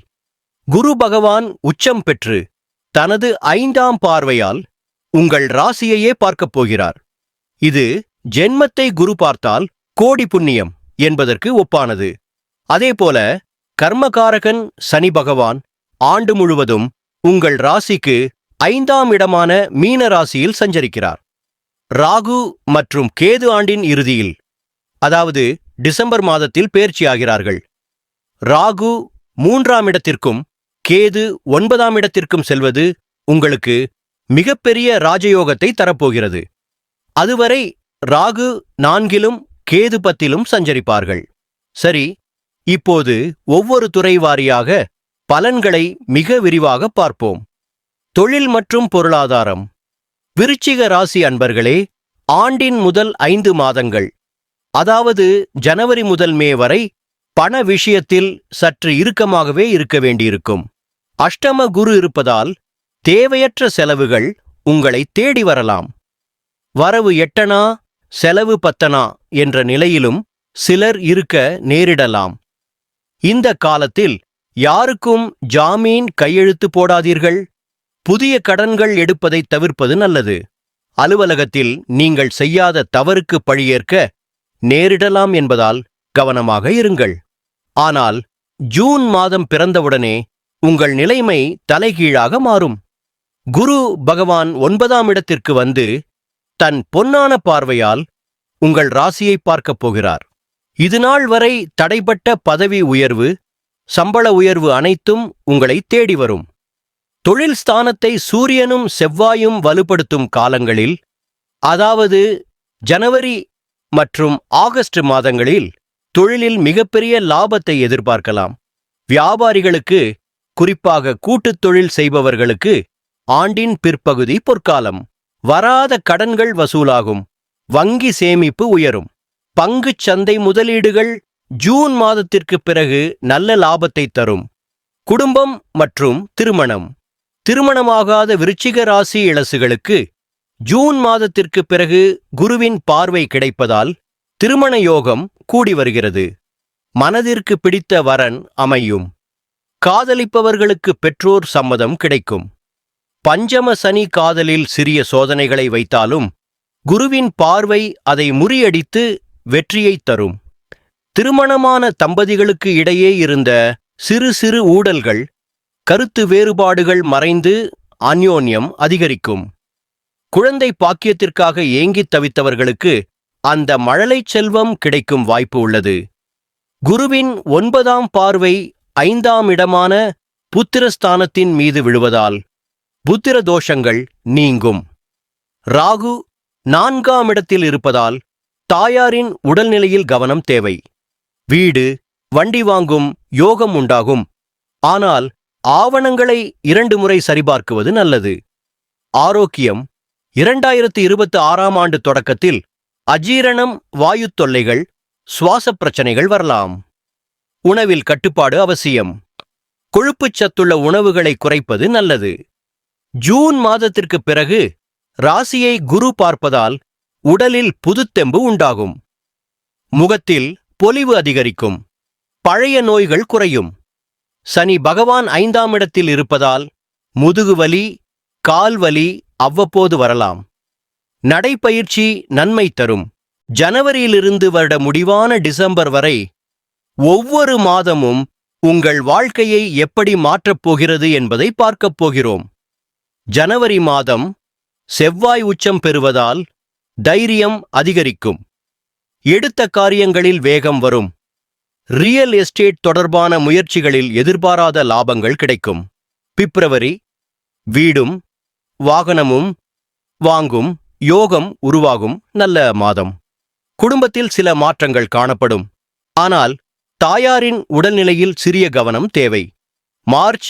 குரு பகவான் உச்சம் பெற்று தனது 5ஆம் பார்வையால் உங்கள் ராசியையே பார்க்கப் போகிறார். இது ஜென்மத்தை குரு பார்த்தால் கோடி புண்ணியம் என்பதற்கு ஒப்பானது. அதேபோல கர்மகாரகன் சனி பகவான் ஆண்டு முழுவதும் உங்கள் ராசிக்கு 5ஆம் இடமான மீன ராசியில் சஞ்சரிக்கிறார். ராகு மற்றும் கேது ஆண்டின் இறுதியில், அதாவது டிசம்பர் மாதத்தில் பெயர்ச்சியாகிறார்கள். ராகு 3ஆம் இடத்திற்கும் கேது 9ஆம் இடத்திற்கும் செல்வது உங்களுக்கு மிகப்பெரிய ராஜயோகத்தை தரப்போகிறது. அதுவரை ராகு 4லும் கேது 10லும் சஞ்சரிப்பார்கள். சரி, இப்போது ஒவ்வொரு துறை வாரியாக பலன்களை மிக விரிவாக பார்ப்போம். தொழில் மற்றும் பொருளாதாரம். விருச்சிக ராசி அன்பர்களே, ஆண்டின் முதல் 5 மாதங்கள், அதாவது ஜனவரி முதல் மே வரை பண விஷயத்தில் சற்று இறுக்கமாகவே இருக்க வேண்டியிருக்கும். அஷ்டம குரு இருப்பதால் தேவையற்ற செலவுகள் உங்களை தேடி வரலாம். வரவு 8அனா செலவு 10அனா என்ற நிலையிலும் சிலர் இருக்க நேரிடலாம். இந்த காலத்தில் யாருக்கும் ஜாமீன் கையெழுத்து போடாதீர்கள். புதிய கடன்கள் எடுப்பதை தவிர்ப்பது நல்லது. அலுவலகத்தில் நீங்கள் செய்யாத தவறுக்கு பழியேற்க நேரிடலாம் என்பதால் கவனமாக இருங்கள். ஆனால் ஜூன் மாதம் பிறந்தவுடனே உங்கள் நிலைமை தலைகீழாக மாறும். குரு பகவான் 9ஆம் இடத்திற்கு வந்து தன் பொன்னான பார்வையால் உங்கள் ராசியை பார்க்கப் போகிறார். இதுநாள் வரை தடைப்பட்ட பதவி உயர்வு, சம்பள உயர்வு அனைத்தும் உங்களை தேடி வரும். தொழில் ஸ்தானத்தை சூரியனும் செவ்வாயும் வலுப்படுத்தும் காலங்களில், அதாவது ஜனவரி மற்றும் ஆகஸ்ட் மாதங்களில் தொழிலில் மிகப்பெரிய லாபத்தை எதிர்பார்க்கலாம். வியாபாரிகளுக்கு, குறிப்பாக கூட்டுத் தொழில் செய்பவர்களுக்கு ஆண்டின் பிற்பகுதி பொற்காலம். வராத கடன்கள் வசூலாகும். வங்கி சேமிப்பு உயரும். பங்குச் சந்தை முதலீடுகள் ஜூன் மாதத்திற்கு பிறகு நல்ல லாபத்தை தரும். குடும்பம் மற்றும் திருமணம். திருமணமாகாத விருச்சிக ராசி இளசுகளுக்கு ஜூன் மாதத்திற்கு பிறகு குருவின் பார்வை கிடைப்பதால் திருமண யோகம் கூடி வருகிறது. மனதிற்கு பிடித்த வரன் அமையும். காதலிப்பவர்களுக்கு பெற்றோர் சம்மதம் கிடைக்கும். பஞ்சம சனி காதலில் சிறிய சோதனைகளை வைத்தாலும் குருவின் பார்வை அதை முறியடித்து வெற்றியைத் தரும். திருமணமான தம்பதிகளுக்கு இடையே இருந்த சிறு சிறு ஊடல்கள், கருத்து வேறுபாடுகள் மறைந்து அந்யோன்யம் அதிகரிக்கும். குழந்தை பாக்கியத்திற்காக ஏங்கித் தவித்தவர்களுக்கு அந்த மழலைச் செல்வம் கிடைக்கும் வாய்ப்பு உள்ளது. குருவின் 9ஆம் பார்வை 5ஆம் இடமான புத்திரஸ்தானத்தின் மீது விழுவதால் புத்திர தோஷங்கள் நீங்கும். ராகு 4ஆம் இடத்தில் இருப்பதால் தாயாரின் உடல்நிலையில் கவனம் தேவை. வீடு, வண்டி வாங்கும் யோகம் உண்டாகும். ஆனால் ஆவணங்களை 2 முறை சரிபார்க்குவது நல்லது. ஆரோக்கியம். 2026ஆம் ஆண்டு தொடக்கத்தில் அஜீரணம், வாயு தொல்லைகள், சுவாச பிரச்சனைகள் வரலாம். உணவில் கட்டுப்பாடு அவசியம். கொழுப்புச் சத்துள்ள உணவுகளை குறைப்பது நல்லது. ஜூன் மாதத்திற்கு பிறகு ராசியை குரு பார்ப்பதால் உடலில் புதுத்தெம்பு உண்டாகும். முகத்தில் பொலிவு அதிகரிக்கும். பழைய நோய்கள் குறையும். சனி பகவான் 5ஆம் இடத்தில் இருப்பதால் முதுகுவலி, கால்வலி அவ்வப்போது வரலாம். நடைப்பயிற்சி நன்மை தரும். ஜனவரியிலிருந்து வருட முடிவான டிசம்பர் வரை ஒவ்வொரு மாதமும் உங்கள் வாழ்க்கையை எப்படி மாற்றப் போகிறது என்பதை பார்க்கப் போகிறோம். ஜனவரி மாதம் செவ்வாய் உச்சம் பெறுவதால் தைரியம் அதிகரிக்கும். எடுத்த காரியங்களில் வேகம் வரும். ரியல் எஸ்டேட் தொடர்பான முயற்சிகளில் எதிர்பாராத லாபங்கள் கிடைக்கும். பிப்ரவரி வீடும் வாகனமும் வாங்கும் யோகம் உருவாகும் நல்ல மாதம். குடும்பத்தில் சில மாற்றங்கள் காணப்படும். ஆனால் தாயாரின் உடல்நிலையில் சிறிய கவனம் தேவை. மார்ச்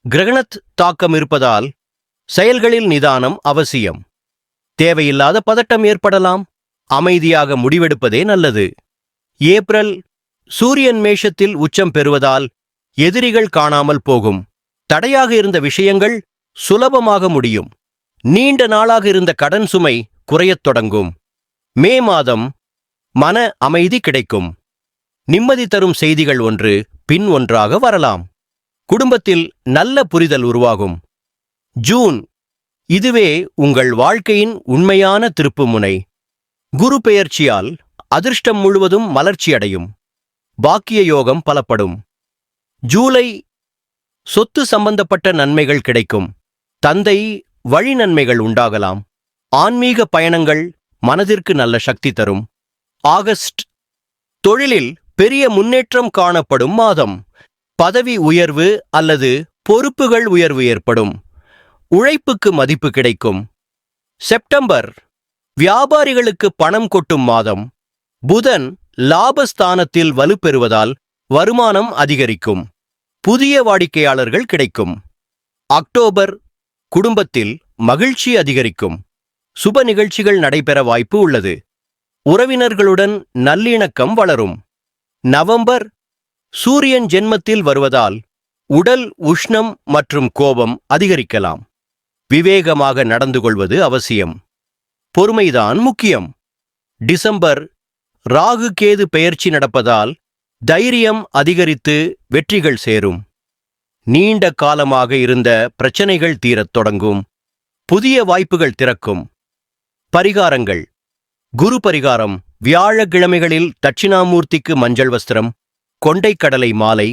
கிரகணத் தாக்கம் இருப்பதால் செயல்களில் நிதானம் அவசியம். தேவையில்லாத பதட்டம் ஏற்படலாம். அமைதியாக முடிவெடுப்பதே நல்லது. ஏப்ரல் சூரியன் மேஷத்தில் உச்சம் பெறுவதால் எதிரிகள் காணாமல் போகும். தடையாக இருந்த விஷயங்கள் சுலபமாக முடியும். நீண்ட நாளாக இருந்த கடன் சுமை குறையத் தொடங்கும். மே மாதம் மன அமைதி கிடைக்கும். நிம்மதி தரும் செய்திகள் ஒன்று பின் ஒன்றாக வரலாம். குடும்பத்தில் நல்ல புரிதல் உருவாகும். ஜூன் இதுவே உங்கள் வாழ்க்கையின் உண்மையான திருப்புமுனை. குரு பெயர்ச்சியால் அதிர்ஷ்டம் முழுவதும் மலர்ச்சியடையும். பாக்கிய யோகம் பலப்படும். ஜூலை சொத்து சம்பந்தப்பட்ட நன்மைகள் கிடைக்கும். தந்தை வழி நன்மைகள் உண்டாகலாம். ஆன்மீக பயணங்கள் மனதிற்கு நல்ல சக்தி தரும். ஆகஸ்ட் தொழிலில் பெரிய முன்னேற்றம் காணப்படும் மாதம். பதவி உயர்வு அல்லது பொறுப்புகள் உயர்வு ஏற்படும். உழைப்புக்கு மதிப்பு கிடைக்கும். செப்டம்பர் வியாபாரிகளுக்கு பணம் கொட்டும் மாதம். புதன் லாபஸ்தானத்தில் வலுப்பெறுவதால் வருமானம் அதிகரிக்கும். புதிய வாடிக்கையாளர்கள் கிடைக்கும். அக்டோபர் குடும்பத்தில் மகிழ்ச்சி அதிகரிக்கும். சுப நிகழ்ச்சிகள் நடைபெற வாய்ப்பு உள்ளது. உறவினர்களுடன் நல்லிணக்கம் வளரும். நவம்பர் சூரியன் ஜென்மத்தில் வருவதால் உடல் உஷ்ணம் மற்றும் கோபம் அதிகரிக்கலாம். விவேகமாக நடந்து கொள்வது அவசியம். பொறுமைதான் முக்கியம். டிசம்பர் ராகு கேது பெயர்ச்சி நடப்பதால் தைரியம் அதிகரித்து வெற்றிகள் சேரும். நீண்ட காலமாக இருந்த பிரச்சனைகள் தீரத் தொடங்கும். புதிய வாய்ப்புகள் திறக்கும். பரிகாரங்கள். குரு பரிகாரம். வியாழக்கிழமைகளில் தட்சிணாமூர்த்திக்கு மஞ்சள் வஸ்திரம், கொண்டைக்கடலை மாலை,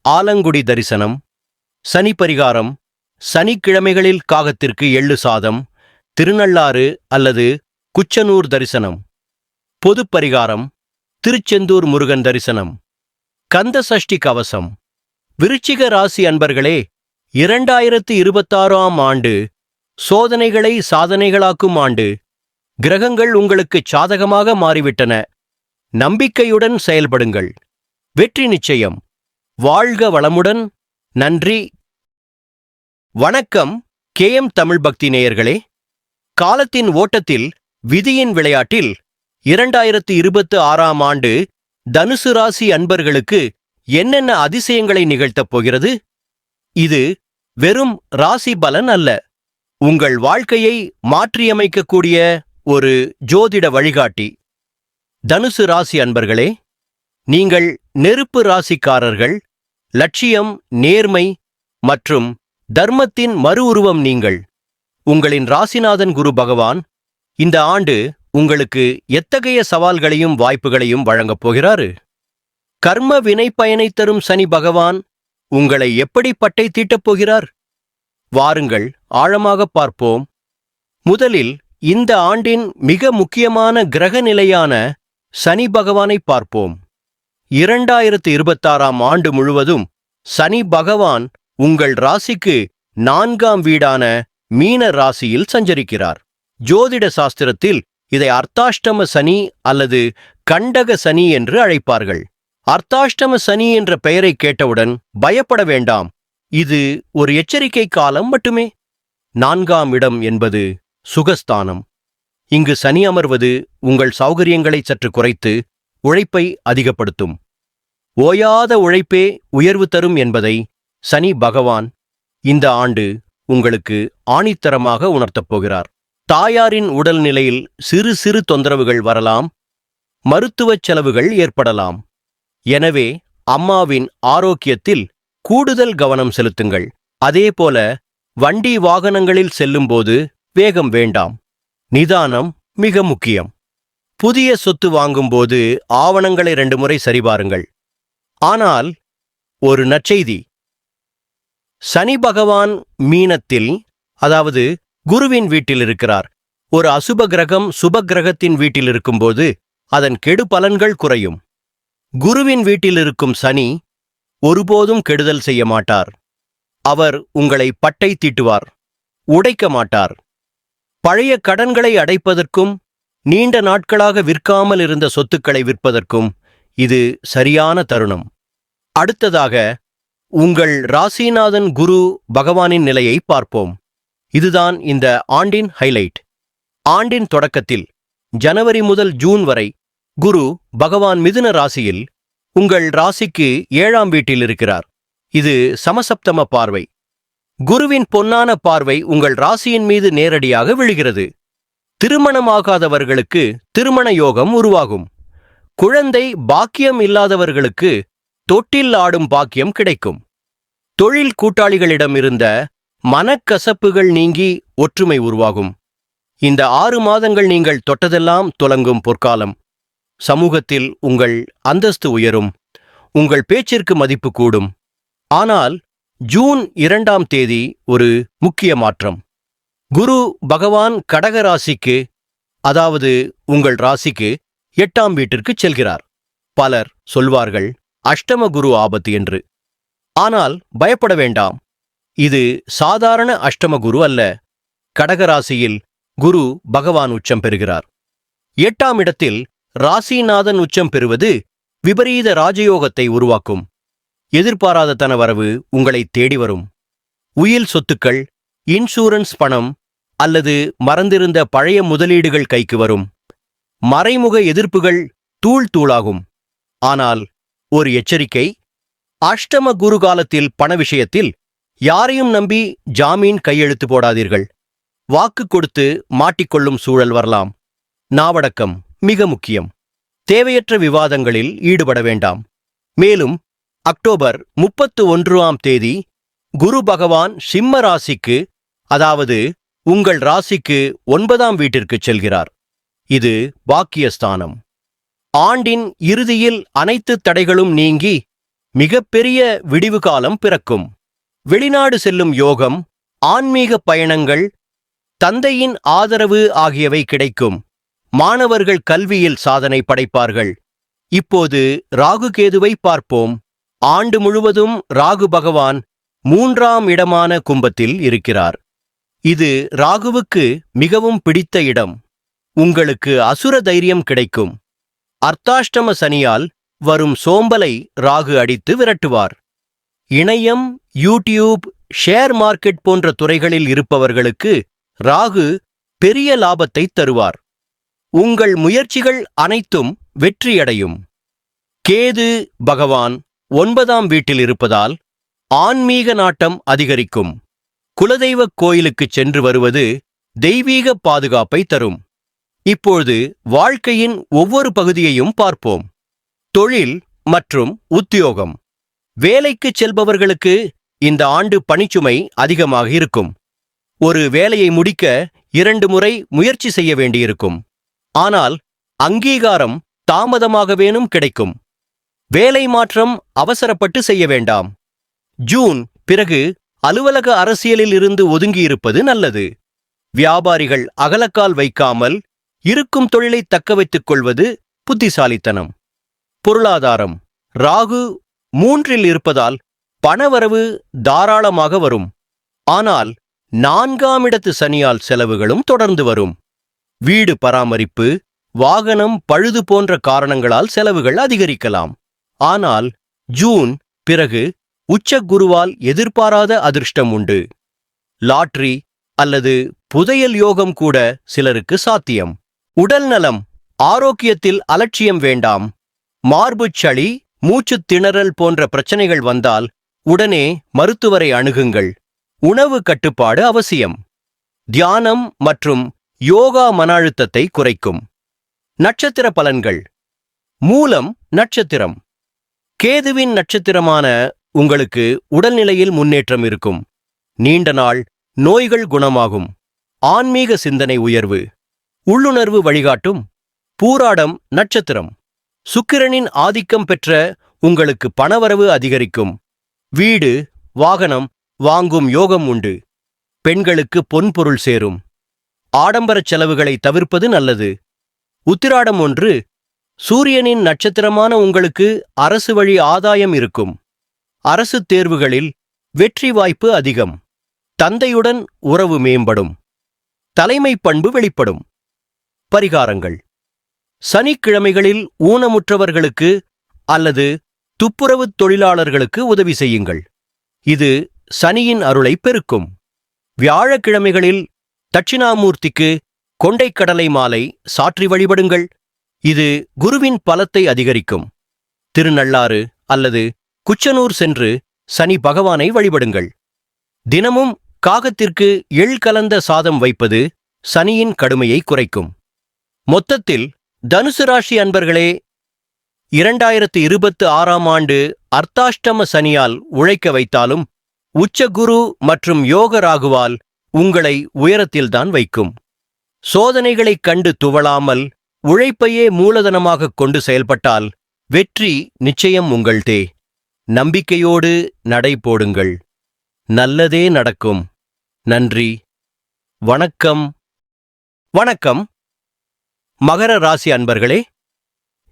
ஆலங்குடி தரிசனம். சனி பரிகாரம். சனிக்கிழமைகளில் காகத்திற்கு எள்ளு சாதம், திருநள்ளாறு அல்லது குச்சனூர் தரிசனம். பொது பரிகாரம். திருச்செந்தூர் முருகன் தரிசனம். கந்த சஷ்டி கவசம். விருச்சிக ராசி அன்பர்களே, 2026ஆம் ஆண்டு சோதனைகளை சாதனைகளாக்கும் ஆண்டு. கிரகங்கள் உங்களுக்கு சாதகமாக மாறிவிட்டன. நம்பிக்கையுடன் செயல்படுங்கள். வெற்றி நிச்சயம். வாழ்க வளமுடன். நன்றி. வணக்கம் KM தமிழ் பக்தி நேயர்களே. காலத்தின் ஓட்டத்தில் விதியின் விளையாட்டில் 2026ஆம் ஆண்டு தனுசு ராசி அன்பர்களுக்கு என்னென்ன அதிசயங்களை நிகழ்த்தப் போகிறது? இது வெறும் ராசி பலன் அல்ல, உங்கள் வாழ்க்கையை மாற்றியமைக்கக்கூடிய ஒரு ஜோதிட வழிகாட்டி. தனுசு ராசி அன்பர்களே, நீங்கள் நெருப்பு ராசிக்காரர்கள். லட்சியம், நேர்மை மற்றும் தர்மத்தின் மறு உருவம் நீங்கள். உங்களின் ராசிநாதன் குரு பகவான் இந்த ஆண்டு உங்களுக்கு எத்தகைய சவால்களையும் வாய்ப்புகளையும் வழங்கப் போகிறாரு? கர்ம வினை பயனை தரும் சனி பகவான் உங்களை எப்படி பட்டை தீட்டப் போகிறார்? வாருங்கள் ஆழமாக பார்ப்போம். முதலில் இந்த ஆண்டின் மிக முக்கியமான கிரக நிலையான சனி பகவானை பார்ப்போம். 2026ஆம் ஆண்டு முழுவதும் சனி பகவான் உங்கள் ராசிக்கு 4ஆம் வீடான மீன ராசியில் சஞ்சரிக்கிறார். ஜோதிட சாஸ்திரத்தில் இதை அர்த்தாஷ்டம சனி அல்லது கண்டக சனி என்று அழைப்பார்கள். அர்த்தாஷ்டம சனி என்ற பெயரை கேட்டவுடன் பயப்பட வேண்டாம், இது ஒரு எச்சரிக்கை காலம் மட்டுமே. 4ஆம் இடம் என்பது சுகஸ்தானம். இங்கு சனி அமர்வது உங்கள் சௌகரியங்களை சற்று குறைத்து உழைப்பை அதிகப்படுத்தும். ஓயாத உழைப்பே உயர்வு தரும் என்பதை சனி பகவான் இந்த ஆண்டு உங்களுக்கு ஆணித்தரமாக உணர்த்தப் போகிறார். தாயாரின் உடல்நிலையில் சிறு சிறு தொந்தரவுகள் வரலாம், மருத்துவச் செலவுகள் ஏற்படலாம். எனவே அம்மாவின் ஆரோக்கியத்தில் கூடுதல் கவனம் செலுத்துங்கள். அதேபோல வண்டி வாகனங்களில் செல்லும்போது வேகம் வேண்டாம், நிதானம் மிக முக்கியம். புதிய சொத்து வாங்கும்போது ஆவணங்களை 2 முறை சரிபாருங்கள். ஆனால் ஒரு நற்செய்தி, சனி பகவான் மீனத்தில், அதாவது குருவின் வீட்டில் இருக்கிறார். ஒரு அசுப கிரகம் சுப கிரகத்தின் வீட்டில் இருக்கும்போது அதன் கெடு பலன்கள் குறையும். குருவின் வீட்டில் இருக்கும் சனி ஒருபோதும் கெடுதல் செய்ய மாட்டார். அவர் உங்களை பட்டை தீட்டுவார், உடைக்க மாட்டார். பழைய கடன்களை அடைப்பதற்கும் நீண்ட நாட்களாக விற்காமல் இருந்த சொத்துக்களை விற்பதற்கும் இது சரியான தருணம். அடுத்ததாக உங்கள் ராசிநாதன் குரு பகவானின் நிலையை பார்ப்போம். இதுதான் இந்த ஆண்டின் ஹைலைட். ஆண்டின் தொடக்கத்தில் ஜனவரி முதல் ஜூன் வரை குரு பகவான் மிதுன ராசியில் உங்கள் ராசிக்கு 7ஆம் வீட்டில் இருக்கிறார். இது சமசப்தம பார்வை. குருவின் பொன்னான பார்வை உங்கள் ராசியின் மீது நேரடியாக விழுகிறது. திருமணமாகாதவர்களுக்கு திருமண யோகம் உருவாகும். குழந்தை பாக்கியம் இல்லாதவர்களுக்கு தொட்டில் ஆடும் பாக்கியம் கிடைக்கும். தொழில் கூட்டாளிகளிடம் இருந்த மனக்கசப்புகள் நீங்கி ஒற்றுமை உருவாகும். இந்த 6 மாதங்கள் நீங்கள் தொட்டதெல்லாம் துலங்கும் பொற்காலம். சமூகத்தில் உங்கள் அந்தஸ்து உயரும், உங்கள் பேச்சிற்கு மதிப்பு கூடும். ஆனால் ஜூன் 2ஆம் தேதி ஒரு முக்கிய மாற்றம். குரு பகவான் கடக ராசிக்கு, அதாவது உங்கள் ராசிக்கு 8ஆம் வீட்டிற்கு செல்கிறார். பலர் சொல்வார்கள் அஷ்டம குரு ஆபத்து என்று. ஆனால் பயப்பட வேண்டாம், இது சாதாரண அஷ்டம குரு அல்ல. கடகராசியில் குரு பகவான் உச்சம் பெறுகிறார். 8ஆம் இடத்தில் ராசிநாதன் உச்சம் பெறுவது விபரீத ராஜயோகத்தை உருவாக்கும். எதிர்பாராத தனவரவு உங்களை தேடி வரும். உயில் சொத்துக்கள், இன்சூரன்ஸ் பணம் அல்லது மறந்திருந்த பழைய முதலீடுகள் கைக்கு வரும். மறைமுக எதிர்ப்புகள் தூள் தூளாகும். ஆனால் ஒரு எச்சரிக்கை, அஷ்டம குரு காலத்தில் பண விஷயத்தில் யாரையும் நம்பி ஜாமீன் கையெழுத்து போடாதீர்கள். வாக்கு கொடுத்து மாட்டிக்கொள்ளும் சூழல் வரலாம். நாவடக்கம் மிக முக்கியம். தேவையற்ற விவாதங்களில் ஈடுபட வேண்டாம். மேலும் அக்டோபர் 31ஆம் தேதி குரு பகவான் சிம்ம ராசிக்கு, அதாவது உங்கள் ராசிக்கு 9ஆம் வீட்டிற்கு செல்கிறார். இது பாக்கியஸ்தானம். ஆண்டின் இறுதியில் அனைத்து தடைகளும் நீங்கி மிகப்பெரிய விடிவு காலம் பிறக்கும். வெளிநாடு செல்லும் யோகம், ஆன்மீக பயணங்கள், தந்தையின் ஆதரவு ஆகியவை கிடைக்கும். மாணவர்கள் கல்வியில் சாதனை படைப்பார்கள். இப்போது ராகு கேதுவை பார்ப்போம். ஆண்டு முழுவதும் ராகு பகவான் 3ஆம் இடமான கும்பத்தில் இருக்கிறார். இது ராகுவுக்கு மிகவும் பிடித்த இடம். உங்களுக்கு அசுர தைரியம் கிடைக்கும். அர்த்தாஷ்டம சனியால் வரும் சோம்பலை ராகு அடித்து விரட்டுவார். இணையம், யூடியூப், ஷேர் மார்க்கெட் போன்ற துறைகளில் இருப்பவர்களுக்கு ராகு பெரிய லாபத்தை தருவார். உங்கள் முயற்சிகள் அனைத்தும் வெற்றியடையும். கேது பகவான் 9ஆம் வீட்டில் இருப்பதால் ஆன்மீக நாட்டம் அதிகரிக்கும். குலதெய்வ கோயிலுக்குச் சென்று வருவது தெய்வீக பாதுகாப்பை தரும். இப்பொழுது வாழ்க்கையின் ஒவ்வொரு பகுதியையும் பார்ப்போம். தொழில் மற்றும் உத்தியோகம். வேலைக்குச் செல்பவர்களுக்கு இந்த ஆண்டு பணிச்சுமை அதிகமாக இருக்கும். ஒரு வேலையை முடிக்க 2 முறை முயற்சி செய்ய வேண்டியிருக்கும். ஆனால் அங்கீகாரம் தாமதமாகவேனும் கிடைக்கும். வேலை மாற்றம் அவசரப்பட்டு செய்ய வேண்டாம். ஜூன் பிறகு அலுவலக அரசியலில் இருந்து ஒதுங்கியிருப்பது நல்லது. வியாபாரிகள் அகலக்கால் வைக்காமல் இருக்கும் தொழிலை தக்கவைத்துக் கொள்வது புத்திசாலித்தனம். பொருளாதாரம். ராகு 3இல் இருப்பதால் பணவரவு தாராளமாக வரும். ஆனால் 4ஆம் இடத்து சனியால் செலவுகளும் தொடர்ந்து வரும். வீடு பராமரிப்பு, வாகனம் பழுது போன்ற காரணங்களால் செலவுகள் அதிகரிக்கலாம். ஆனால் ஜூன் பிறகு உச்ச குருவால் எதிர்பாராத அதிர்ஷ்டம் உண்டு. லாட்டரி அல்லது புதையல் யோகம் கூட சிலருக்கு சாத்தியம். உடல் நலம். ஆரோக்கியத்தில் அலட்சியம் வேண்டாம். மார்புச் சளி, மூச்சுத் திணறல் போன்ற பிரச்சனைகள் வந்தால் உடனே மருத்துவரை அணுகுங்கள். உணவு கட்டுப்பாடு அவசியம். தியானம் மற்றும் யோகா மன அழுத்தத்தை குறைக்கும். நட்சத்திர பலன்கள். மூலம் நட்சத்திரம். கேதுவின் நட்சத்திரமான உங்களுக்கு உடல்நிலையில் முன்னேற்றம் இருக்கும். நீண்ட நாள் நோய்கள் குணமாகும். ஆன்மீக சிந்தனை உயர்வு. உள்ளுணர்வு வழிகாட்டும். பூராடம் நட்சத்திரம். சுக்கிரனின் ஆதிக்கம் பெற்ற உங்களுக்கு பணவரவு அதிகரிக்கும். வீடு, வாகனம் வாங்கும் யோகம் உண்டு. பெண்களுக்கு பொன்பொருள் சேரும். ஆடம்பரச் செலவுகளை தவிர்ப்பது நல்லது. உத்திராடம் 1. சூரியனின் நட்சத்திரமான உங்களுக்கு அரசு வழி ஆதாயம் இருக்கும். அரசு தேர்வுகளில் வெற்றி வாய்ப்பு அதிகம். தந்தையுடன் உறவு மேம்படும். தலைமை பண்பு வெளிப்படும். பரிகாரங்கள். சனிக்கிழமைகளில் ஊனமுற்றவர்களுக்கு அல்லது துப்புரவுத் தொழிலாளர்களுக்கு உதவி செய்யுங்கள். இது சனியின் அருளை பெருக்கும். வியாழக்கிழமைகளில் தட்சிணாமூர்த்திக்கு கொண்டைக்கடலை மாலை சாற்றி வழிபடுங்கள். இது குருவின் பலத்தை அதிகரிக்கும். திருநள்ளாறு அல்லது குச்சனூர் சென்று சனி பகவானை வழிபடுங்கள். தினமும் காகத்திற்கு எள் கலந்த சாதம் வைப்பது சனியின் கடுமையை குறைக்கும். மொத்தத்தில் தனுசு ராசி அன்பர்களே, 2026ஆம் ஆண்டு அர்த்தாஷ்டம சனியால் உழைக்க வைத்தாலும் உச்சகுரு மற்றும் யோக ராகுவால் உங்களை உயரத்தில்தான் வைக்கும். சோதனைகளைக் கண்டு துவளாமல் உழைப்பையே மூலதனமாகக் கொண்டு செயல்பட்டால் வெற்றி நிச்சயம் உங்கள்தே. நம்பிக்கையோடு நடை போடுங்கள். நல்லதே நடக்கும். நன்றி. வணக்கம். வணக்கம். மகர ராசி அன்பர்களே,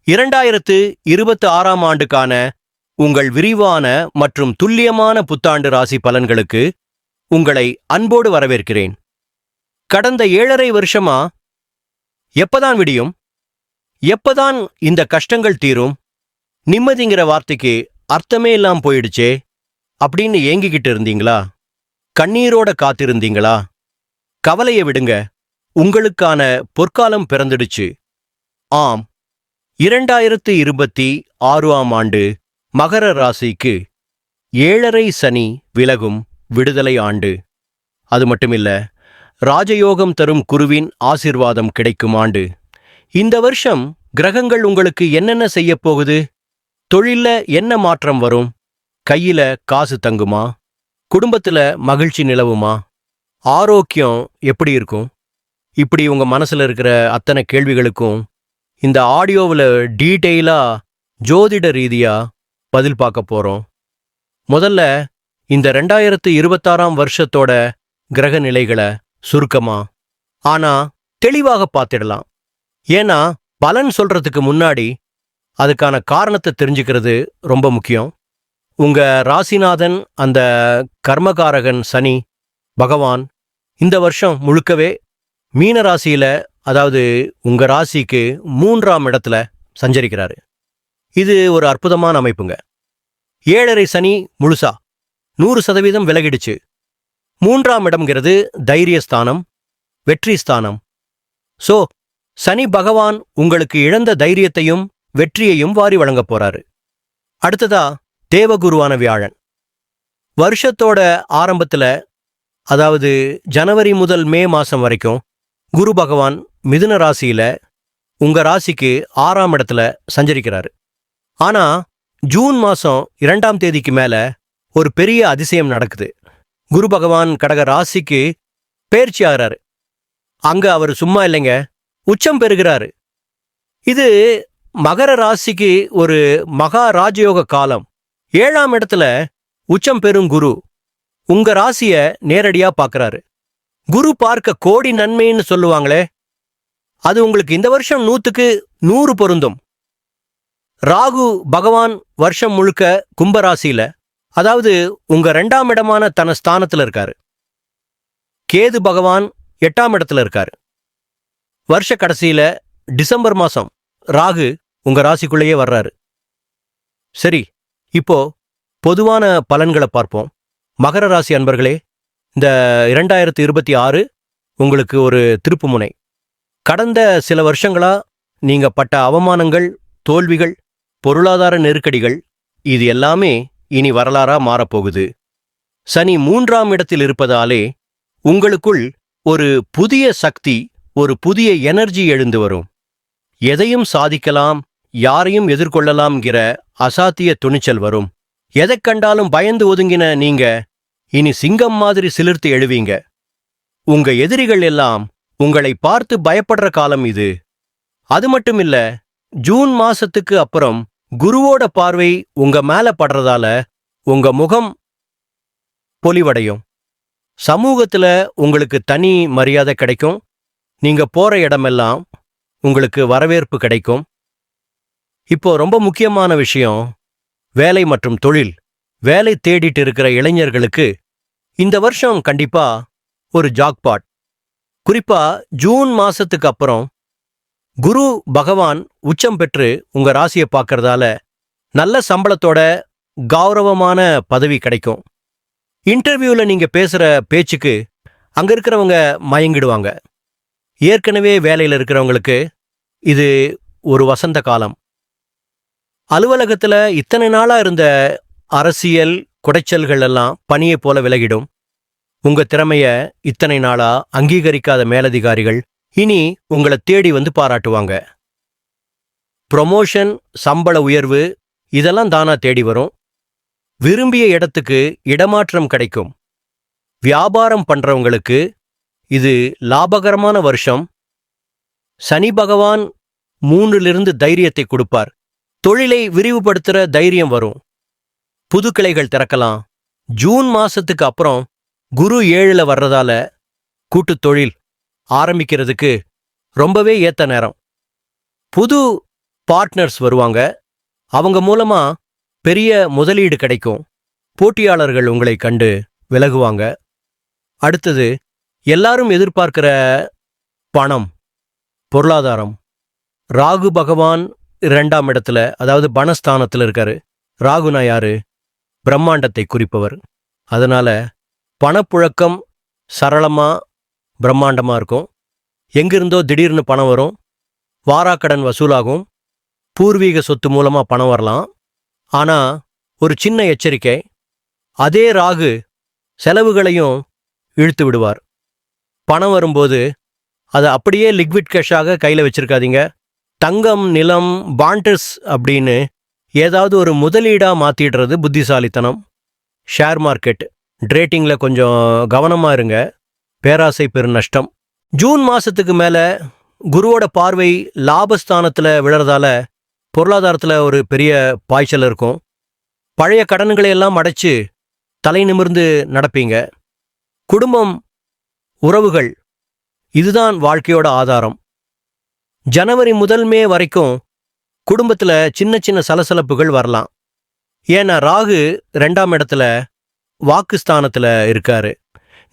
2026ஆம் ஆண்டுக்கான உங்கள் விரிவான மற்றும் துல்லியமான புத்தாண்டு ராசி பலன்களுக்கு உங்களை அன்போடு வரவேற்கிறேன். கடந்த 7.5 வருஷமா எப்பதான் விடியும், எப்பதான் இந்த கஷ்டங்கள் தீரும், நிம்மதிங்கிற வார்த்தைக்கு அர்த்தமே இல்லாம போயிடுச்சே அப்படின்னு ஏங்கிக்கிட்டு இருந்தீங்களா? கண்ணீரோட காத்திருந்தீங்களா? கவலையை விடுங்க, உங்களுக்கான பொற்காலம் பிறந்துடுச்சு. ஆம், 2026ஆம் ஆண்டு மகர ராசிக்கு 7.5 சனி விலகும் விடுதலை ஆண்டு. அது மட்டுமில்ல, ராஜயோகம் தரும் குருவின் ஆசீர்வாதம் கிடைக்கும் ஆண்டு. இந்த வருஷம் கிரகங்கள் உங்களுக்கு என்னென்ன செய்யப் போகுது? தொழில்ல என்ன மாற்றம் வரும்? கையில காசு தங்குமா? குடும்பத்துல மகிழ்ச்சி நிலவுமா? ஆரோக்கியம் எப்படி இருக்கும்? இப்படி உங்க மனசுல இருக்கிற அத்தனை கேள்விகளுக்கும் இந்த ஆடியோவில் டீட்டெயிலா ஜோதிட ரீதியா பதில் பார்க்க போறோம். முதல்ல இந்த 2026ஆம் வருஷத்தோட கிரக நிலைகளை சுருக்கமா ஆனா தெளிவாக பார்த்திடலாம். ஏன்னா பலன் சொல்றதுக்கு முன்னாடி அதுக்கான காரணத்தை தெரிஞ்சுக்கிறது ரொம்ப முக்கியம். உங்க ராசிநாதன், அந்த கர்மகாரகன் சனி பகவான் இந்த வருஷம் முழுக்கவே மீன ராசியில அதாவது உங்க ராசிக்கு 3ஆம் இடத்துல சஞ்சரிக்கிறாரு. இது ஒரு அற்புதமான அமைப்புங்க. 7.5 சனி முழுசா 100% விலகிடுச்சு. 3ஆம் இடம்ங்கிறது தைரியஸ்தானம், வெற்றி ஸ்தானம். சோ சனி பகவான் உங்களுக்கு இழந்த தைரியத்தையும் வெற்றியையும் வாரி வழங்கப் போறாரு. அடுத்ததா தேவகுருவான வியாழன். வருஷத்தோட ஆரம்பத்துல, அதாவது ஜனவரி முதல் மே மாசம் வரைக்கும் குரு பகவான் மிதுன ராசியில உங்க ராசிக்கு 6ஆம் இடத்துல சஞ்சரிக்கிறாரு. ஆனா ஜூன் மாசம் 2ஆம் தேதிக்கு மேல ஒரு பெரிய அதிசயம் நடக்குது. குரு பகவான் கடக ராசிக்கு பெயர்ச்சி ஆகிறாரு. அங்க அவர் சும்மா இல்லைங்க, உச்சம் பெறுகிறாரு. இது மகர ராசிக்கு ஒரு மகா ராஜயோக காலம். 7ஆம் இடத்துல உச்சம் பெறும் குரு உங்க ராசிய நேரடியா பார்க்கறாரு. குரு பார்க்க கோடி நன்மைன்னு சொல்லுவாங்களே, அது உங்களுக்கு இந்த வருஷம் 100க்கு 100 பொருந்தும். ராகு பகவான் வருஷம் முழுக்க கும்பராசியில, அதாவது உங்க 2ஆம் இடமான தன ஸ்தானத்துல இருக்காரு. கேது பகவான் 8ஆம் இடத்துல இருக்காரு. வருஷ கடைசியில டிசம்பர் மாசம் ராகு உங்க ராசிக்குள்ளேயே வர்றாரு. சரி, இப்போ பொதுவான பலன்களை பார்ப்போம். மகர ராசி அன்பர்களே, இந்த 2026 உங்களுக்கு ஒரு திருப்புமுனை. கடந்த சில வருஷங்களா நீங்க பட்ட அவமானங்கள், தோல்விகள், பொருளாதார நெருக்கடிகள், இது எல்லாமே இனி வரலாறா மாறப்போகுது. சனி 3ஆம் இடத்தில் இருப்பதாலே உங்களுக்குள் ஒரு புதிய சக்தி, ஒரு புதிய எனர்ஜி எழுந்து வரும். எதையும் சாதிக்கலாம், யாரையும் எதிர்கொள்ளலாம்ங்கிற அசாத்திய துணிச்சல் வரும். எதைக் கண்டாலும் பயந்து ஒதுங்கின நீங்க இனி சிங்கம் மாதிரி சிலிர்த்து எழுவீங்க. உங்க எதிரிகள் எல்லாம் உங்களை பார்த்து பயப்படுற காலம் இது. அது மட்டுமில்ல, ஜூன் மாசத்துக்கு அப்புறம் குருவோட பார்வை உங்க மேல படுறதால உங்க முகம் பொலிவடையும். சமூகத்துல உங்களுக்கு தனி மரியாதை கிடைக்கும். நீங்க போற இடமெல்லாம் உங்களுக்கு வரவேற்பு கிடைக்கும். இப்போ ரொம்ப முக்கியமான விஷயம், வேலை மற்றும் தொழில். வேலை தேடிட்டு இருக்கிற இளைஞர்களுக்கு இந்த வருஷம் கண்டிப்பா ஒரு ஜாக்பாட். குறிப்பா ஜூன் மாசத்துக்கு அப்புறம் குரு பகவான் உச்சம் பெற்று உங்க ராசியை பார்க்கறதால நல்ல சம்பளத்தோட கௌரவமான பதவி கிடைக்கும். இன்டர்வியூல நீங்க பேசுற பேச்சுக்கு அங்க இருக்கிறவங்க மயங்கிடுவாங்க. ஏற்கனவே வேலையில் இருக்கிறவங்களுக்கு இது ஒரு வசந்த காலம். அலுவலகத்துல இத்தனை நாளா இருந்த அரசியல் குடைச்சல்கள் எல்லாம் பனியை போல விலகிடும். உங்க திறமைய இத்தனை நாளா அங்கீகரிக்காத மேலதிகாரிகள் இனி உங்களை தேடி வந்து பாராட்டுவாங்க. ப்ரொமோஷன், சம்பள உயர்வு இதெல்லாம் தானா தேடி வரும். விரும்பிய இடத்துக்கு இடமாற்றம் கிடைக்கும். வியாபாரம் பண்றவங்களுக்கு இது லாபகரமான வருஷம். சனி பகவான் 3லிருந்து தைரியத்தை கொடுப்பார். தொழிலை விரிவுபடுத்துற தைரியம் வரும். புது கிளைகள் திறக்கலாம். ஜூன் மாசத்துக்கு அப்புறம் குரு 7ல வர்றதால கூட்டுத் தொழில் ஆரம்பிக்கிறதுக்கு ரொம்பவே ஏத்த நேரம். புது பார்ட்னர்ஸ் வருவாங்க. அவங்க மூலமா பெரிய முதலீடு கிடைக்கும். போட்டியாளர்கள் உங்களை கண்டு விலகுவாங்க. அடுத்தது, எல்லாரும் எதிர்பார்க்கிற பணம், பொருளாதாரம். ராகு பகவான் 2ஆம் இடத்துல, அதாவது பணஸ்தானத்தில் இருக்காரு. ராகுனா யாரு? பிரம்மாண்டத்தை குறிப்பவர். அதனால பணப்புழக்கம் சரளமா பிரம்மாண்டமா இருக்கும். எங்கிருந்தோ திடீர்னு பணம் வரும். வாராக்கடன் வசூலாகும். பூர்வீக சொத்து மூலமா பணம் வரலாம். ஆனா ஒரு சின்ன எச்சரிக்கை, அதே ராகு செலவுகளையும் இழுத்து விடுவார். பணம் வரும்போது அதை அப்படியே லிக்விட் கேஷாக கையில் வச்சிருக்காதீங்க. தங்கம், நிலம், பாண்டர்ஸ் அப்படின்னு ஏதாவது ஒரு முதலீடா மாத்திடுறது புத்திசாலித்தனம். ஷேர் மார்க்கெட், ட்ரேட்டிங்ல கொஞ்சம் கவனமா இருங்க. பேராசை பெரு நஷ்டம். ஜூன் மாசத்துக்கு மேல குருவோட பார்வை லாபஸ்தானத்துல விழறதால பொருளாதாரத்துல ஒரு பெரிய பாய்ச்சல் இருக்கும். பழைய கடன்களை எல்லாம் அடைச்சு தலை நிமிர்ந்து நடப்பீங்க. குடும்பம், உறவுகள், இதுதான் வாழ்க்கையோட ஆதாரம். ஜனவரி முதல் மே வரைக்கும் குடும்பத்துல சின்ன சின்ன சலசலப்புகள் வரலாம். ஏன்னா ராகு 2ஆம் இடத்துல வாக்குஸ்தானத்துல இருக்காரு.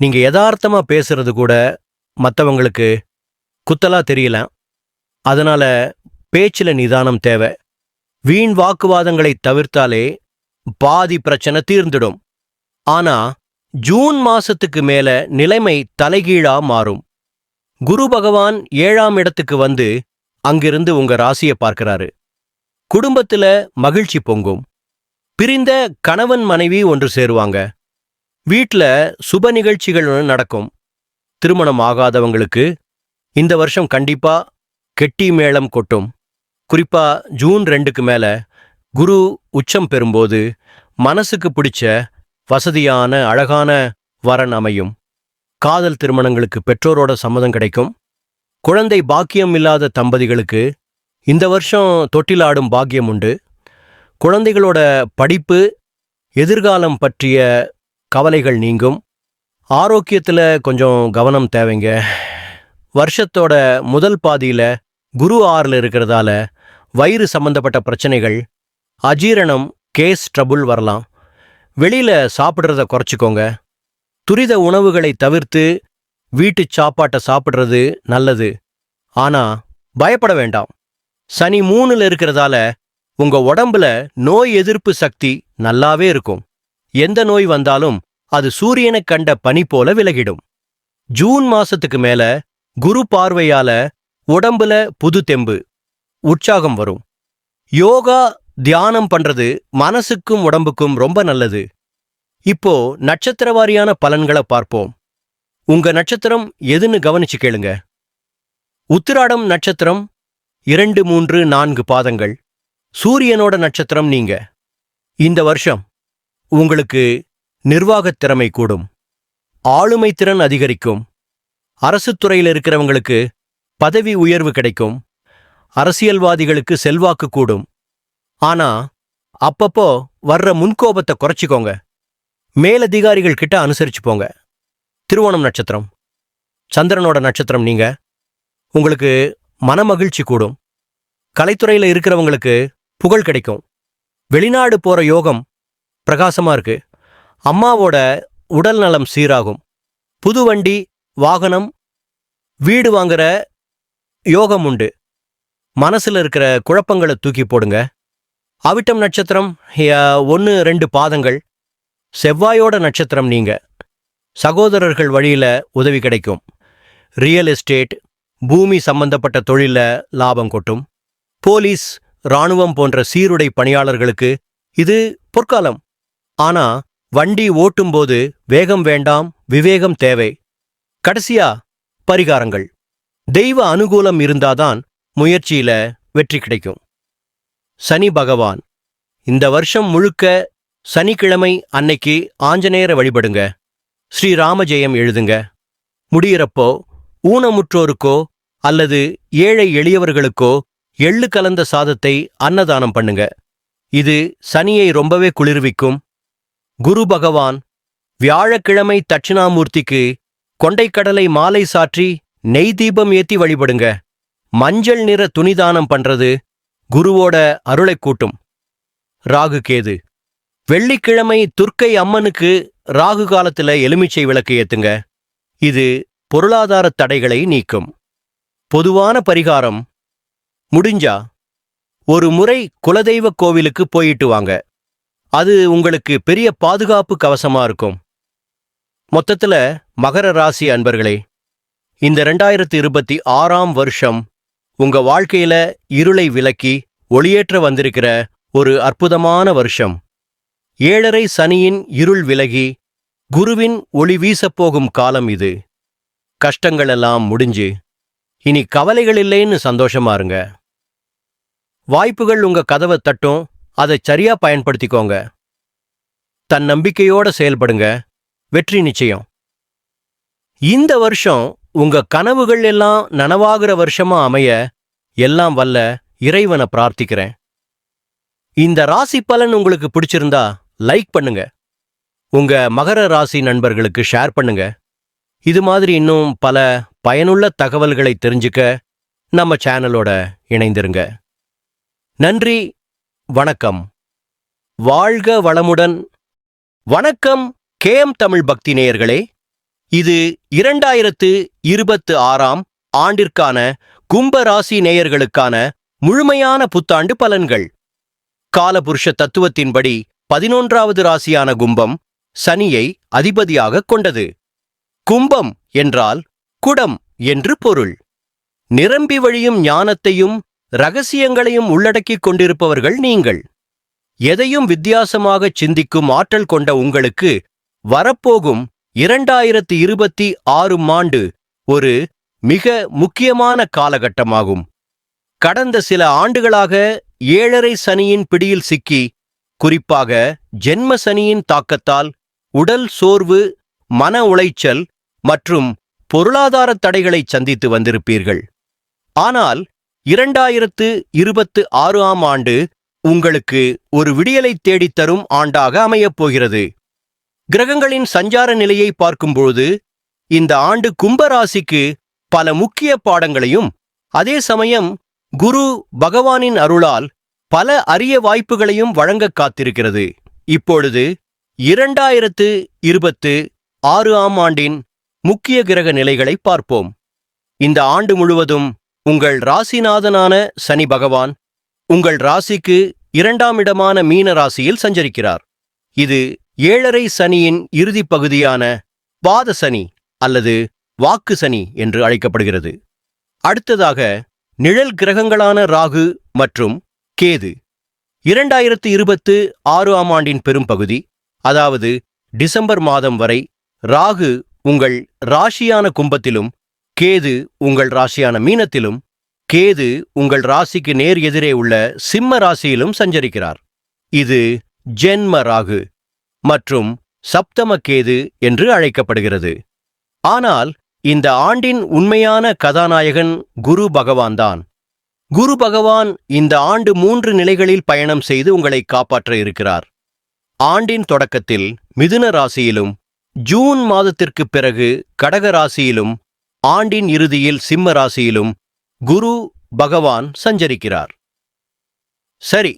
நீங்க யதார்த்தமா பேசுறது கூட மற்றவங்களுக்கு குத்தலா தெரியல. அதனால பேச்சுல நிதானம் தேவை. வீண் வாக்குவாதங்களை தவிர்த்தாலே பாதி பிரச்சனை தீர்ந்துடும். ஆனா ஜூன் மாசத்துக்கு மேல நிலைமை தலைகீழா மாறும். குரு பகவான் 7ஆம் இடத்துக்கு வந்து அங்கிருந்து உங்க ராசியை பார்க்கிறாரு. குடும்பத்துல மகிழ்ச்சி பொங்கும். பிரிந்த கணவன் மனைவி ஒன்று சேருவாங்க. வீட்ல சுப நிகழ்ச்சிகள் நடக்கும். திருமணம் ஆகாதவங்களுக்கு இந்த வருஷம் கண்டிப்பா கெட்டி மேளம் கொட்டும். குறிப்பா ஜூன் 2க்கு மேல குரு உச்சம் பெறும்போது மனசுக்கு பிடிச்ச வசதியான அழகான வரன் அமையும். காதல் திருமணங்களுக்கு பெற்றோரோட சம்மதம் கிடைக்கும். குழந்தை பாக்கியம் இல்லாத தம்பதிகளுக்கு இந்த வருஷம் தொட்டிலாடும் பாக்கியம் உண்டு. குழந்தைகளோட படிப்பு எதிர்காலம் பற்றிய கவலைகள் நீங்கும். ஆரோக்கியத்தில் கொஞ்சம் கவனம் தேவைங்க. வருஷத்தோட முதல் பாதியில குரு 6ல் இருக்கிறதால வயிறு சம்பந்தப்பட்ட பிரச்சனைகள், அஜீரணம், கேஸ் ட்ரபுள் வரலாம். வெளியில சாப்பிட்றத குறைச்சிக்கோங்க. துரித உணவுகளை தவிர்த்து வீட்டு சாப்பாட்டை சாப்பிட்றது நல்லது. ஆனா பயப்பட வேண்டாம். சனி 3ல் இருக்கிறதால உங்க உடம்புல நோய் எதிர்ப்பு சக்தி நல்லாவே இருக்கும். எந்த நோய் வந்தாலும் அது சூரியனை கண்ட பனி போல விலகிடும். ஜூன் மாசத்துக்கு மேல குரு பார்வையால உடம்புல புது தெம்பு, உற்சாகம் வரும். யோகா, தியானம் பண்றது மனசுக்கும் உடம்புக்கும் ரொம்ப நல்லது. இப்போ நட்சத்திர வாரியான பலன்களை பார்ப்போம். உங்க நட்சத்திரம் எதுன்னு கவனிச்சு கேளுங்க. உத்திராடம் நட்சத்திரம் 2, 3, 4 பாதங்கள். சூரியனோட நட்சத்திரம் நீங்க. இந்த வருஷம் உங்களுக்கு நிர்வாகத் திறமை கூடும். ஆளுமை திறன் அதிகரிக்கும். அரசுத் துறையில் இருக்கிறவங்களுக்கு பதவி உயர்வு கிடைக்கும். அரசியல்வாதிகளுக்கு செல்வாக்கு கூடும். ஆனா அப்பப்போ வர்ற முன்கோபத்தை குறைச்சிக்கோங்க. மேலதிகாரிகள் கிட்ட அனுசரிச்சு போங்க. திருவோணம் நட்சத்திரம் சந்திரனோட நட்சத்திரம் நீங்க. உங்களுக்கு மனமகிழ்ச்சி கூடும். கலைத்துறையில் இருக்கிறவங்களுக்கு புகழ் கிடைக்கும். வெளிநாடு போற யோகம் பிரகாசமா இருக்கு. அம்மாவோட உடல் நலம் சீராகும். புது வண்டி, வாகனம், வீடு வாங்குற யோகம் உண்டு. மனசுல இருக்கிற குழப்பங்களை தூக்கி போடுங்க. அவிட்டம் நட்சத்திரம் 1, 2 பாதங்கள். செவ்வாயோட நட்சத்திரம் நீங்க. சகோதரர்கள் வழியில உதவி கிடைக்கும். ரியல் எஸ்டேட், பூமி சம்பந்தப்பட்ட தொழில லாபம் கொட்டும். போலீஸ், இராணுவம் போன்ற சீருடை பணியாளர்களுக்கு இது பொற்காலம். ஆனா வண்டி ஓட்டும்போது வேகம் வேண்டாம், விவேகம் தேவை. கடைசியா பரிகாரங்கள். தெய்வ அனுகூலம் இருந்தாதான் முயற்சியில வெற்றி கிடைக்கும். சனி பகவான் இந்த வருஷம் முழுக்க சனிக்கிழமை அன்னைக்கு ஆஞ்சநேயரை வழிபடுங்க. ஸ்ரீராம ஜெயம் எழுதுங்க. முடியிறப்போ ஊனமுற்றோருக்கோ அல்லது ஏழை எளியவர்களுக்கோ எள்ளு கலந்த சாதத்தை அன்னதானம் பண்ணுங்க. இது சனியை ரொம்பவே குளிர்விக்கும். குரு பகவான் வியாழக்கிழமை தட்சிணாமூர்த்திக்கு கொண்டைக்கடலை மாலை சாற்றி நெய் தீபம் ஏத்தி வழிபடுங்க. மஞ்சள் நிற துணிதானம் பண்றது குருவோட அருளைக் கூட்டும். ராகு கேது வெள்ளிக்கிழமை துர்க்கை அம்மனுக்கு ராகு காலத்துல எலுமிச்சை விளக்கு ஏத்துங்க. இது பொருளாதார தடைகளை நீக்கும். பொதுவான பரிகாரம், முடிஞ்சா ஒரு முறை குலதெய்வ கோவிலுக்கு போயிட்டு வாங்க. அது உங்களுக்கு பெரிய பாதுகாப்பு கவசமா இருக்கும். மொத்தத்துல மகர ராசி அன்பர்களே, இந்த 2026ஆம் வருஷம் உங்க வாழ்க்கையில இருளை விலக்கி ஒளியேற்ற வந்திருக்கிற ஒரு அற்புதமான வருஷம். 7.5 சனியின் இருள் விலகி குருவின் ஒளி வீசப்போகும் காலம் இது. கஷ்டங்களெல்லாம் முடிஞ்சு இனி கவலைகள் இல்லைன்னு சந்தோஷமா இருங்க. வாய்ப்புகள் உங்க கதவை தட்டும், அதை சரியா பயன்படுத்திக்கோங்க. தன்னம்பிக்கையோட செயல்படுங்க, வெற்றி நிச்சயம். இந்த வருஷம் உங்க கனவுகள் எல்லாம் நனவாகிற வருஷமா அமைய எல்லாம் வல்ல இறைவனை பிரார்த்திக்கிறேன். இந்த ராசி பலன் உங்களுக்கு பிடிச்சிருந்தா லைக் பண்ணுங்க. உங்க மகர ராசி நண்பர்களுக்கு ஷேர் பண்ணுங்க. இது மாதிரி இன்னும் பல பயனுள்ள தகவல்களை தெரிஞ்சுக்க நம்ம சேனலோட இணைந்திருங்க. நன்றி, வணக்கம். வாழ்க வளமுடன். வணக்கம் KM தமிழ் பக்தி நேயர்களே. இது 2026ஆம் ஆண்டிற்கான கும்ப ராசி நேயர்களுக்கான முழுமையான புத்தாண்டு பலன்கள். காலபுருஷ தத்துவத்தின்படி 11வது ராசியான கும்பம் சனியை அதிபதியாகக் கொண்டது. கும்பம் என்றால் குடம் என்று பொருள். நிரம்பி வழியும் ஞானத்தையும் ரகசியங்களையும் உள்ளடக்கிக் கொண்டிருப்பவர்கள் நீங்கள். எதையும் வித்தியாசமாகச் சிந்திக்கும் ஆற்றல் கொண்ட உங்களுக்கு வரப்போகும் 2026 ஆண்டு ஒரு மிக முக்கியமான காலகட்டமாகும். கடந்த சில ஆண்டுகளாக 7.5 சனியின் பிடியில் சிக்கி, குறிப்பாக ஜென்ம சனியின் தாக்கத்தால் உடல் சோர்வு, மன உளைச்சல் மற்றும் பொருளாதார தடைகளை சந்தித்து வந்திருப்பீர்கள். ஆனால் 2026 ஆண்டு உங்களுக்கு ஒரு விடியலை தேடித்தரும் ஆண்டாக அமையப் போகிறது. கிரகங்களின் சஞ்சார நிலையை பார்க்கும்போது இந்த ஆண்டு கும்பராசிக்கு பல முக்கிய பாடங்களையும், அதே சமயம் குரு பகவானின் அருளால் பல அரிய வாய்ப்புகளையும் வழங்க காத்திருக்கிறது. இப்பொழுது 2026 ஆண்டின் முக்கிய கிரக நிலைகளை பார்ப்போம். இந்த ஆண்டு முழுவதும் உங்கள் ராசிநாதனான சனி பகவான் உங்கள் ராசிக்கு 2ஆம் இடமான மீன ராசியில் சஞ்சரிக்கிறார். இது 7.5 சனியின் இறுதிப் பகுதியான பாத சனி அல்லது வாக்கு சனி என்று அழைக்கப்படுகிறது. அடுத்ததாக நிழல் கிரகங்களான ராகு மற்றும் கேது 2026 ஆண்டின் பெரும்பகுதி, அதாவது டிசம்பர் மாதம் வரை ராகு உங்கள் ராசியான கும்பத்திலும், கேது உங்கள் ராசியான மீனத்திலும், கேது உங்கள் ராசிக்கு நேர் எதிரே உள்ள சிம்ம ராசியிலும் சஞ்சரிக்கிறார். இது ஜென்ம ராகு மற்றும் சப்தம கேது என்று அழைக்கப்படுகிறது. ஆனால் இந்த ஆண்டின் உண்மையான கதாநாயகன் குரு பகவான்தான். குரு பகவான் இந்த ஆண்டு 3 நிலைகளில் பயணம் செய்து உங்களை காப்பாற்ற இருக்கிறார். ஆண்டின் தொடக்கத்தில் மிதுன ராசியிலும், ஜூன் மாதத்திற்குப் பிறகு கடக ராசியிலும், ஆண்டின் இறுதியில் சிம்ம ராசியிலும் குரு பகவான் சஞ்சரிக்கிறார். சரி,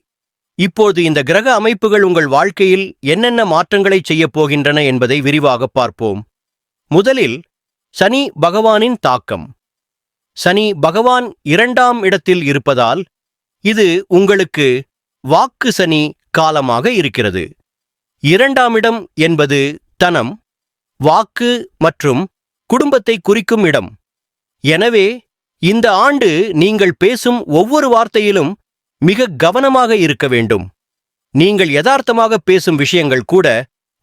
இப்போது இந்த கிரக அமைப்புகள் உங்கள் வாழ்க்கையில் என்னென்ன மாற்றங்களை செய்யப் போகின்றன என்பதை விரிவாக பார்ப்போம். முதலில் சனி பகவானின் தாக்கம். சனி பகவான் 2ஆம் இடத்தில் இருப்பதால் இது உங்களுக்கு வாக்கு சனி காலமாக இருக்கிறது. 2ஆம் இடம் என்பது தனம், வாக்கு மற்றும் குடும்பத்தை குறிக்கும் இடம். எனவே இந்த ஆண்டு நீங்கள் பேசும் ஒவ்வொரு வார்த்தையிலும் மிக கவனமாக இருக்க வேண்டும். நீங்கள் யதார்த்தமாக பேசும் விஷயங்கள் கூட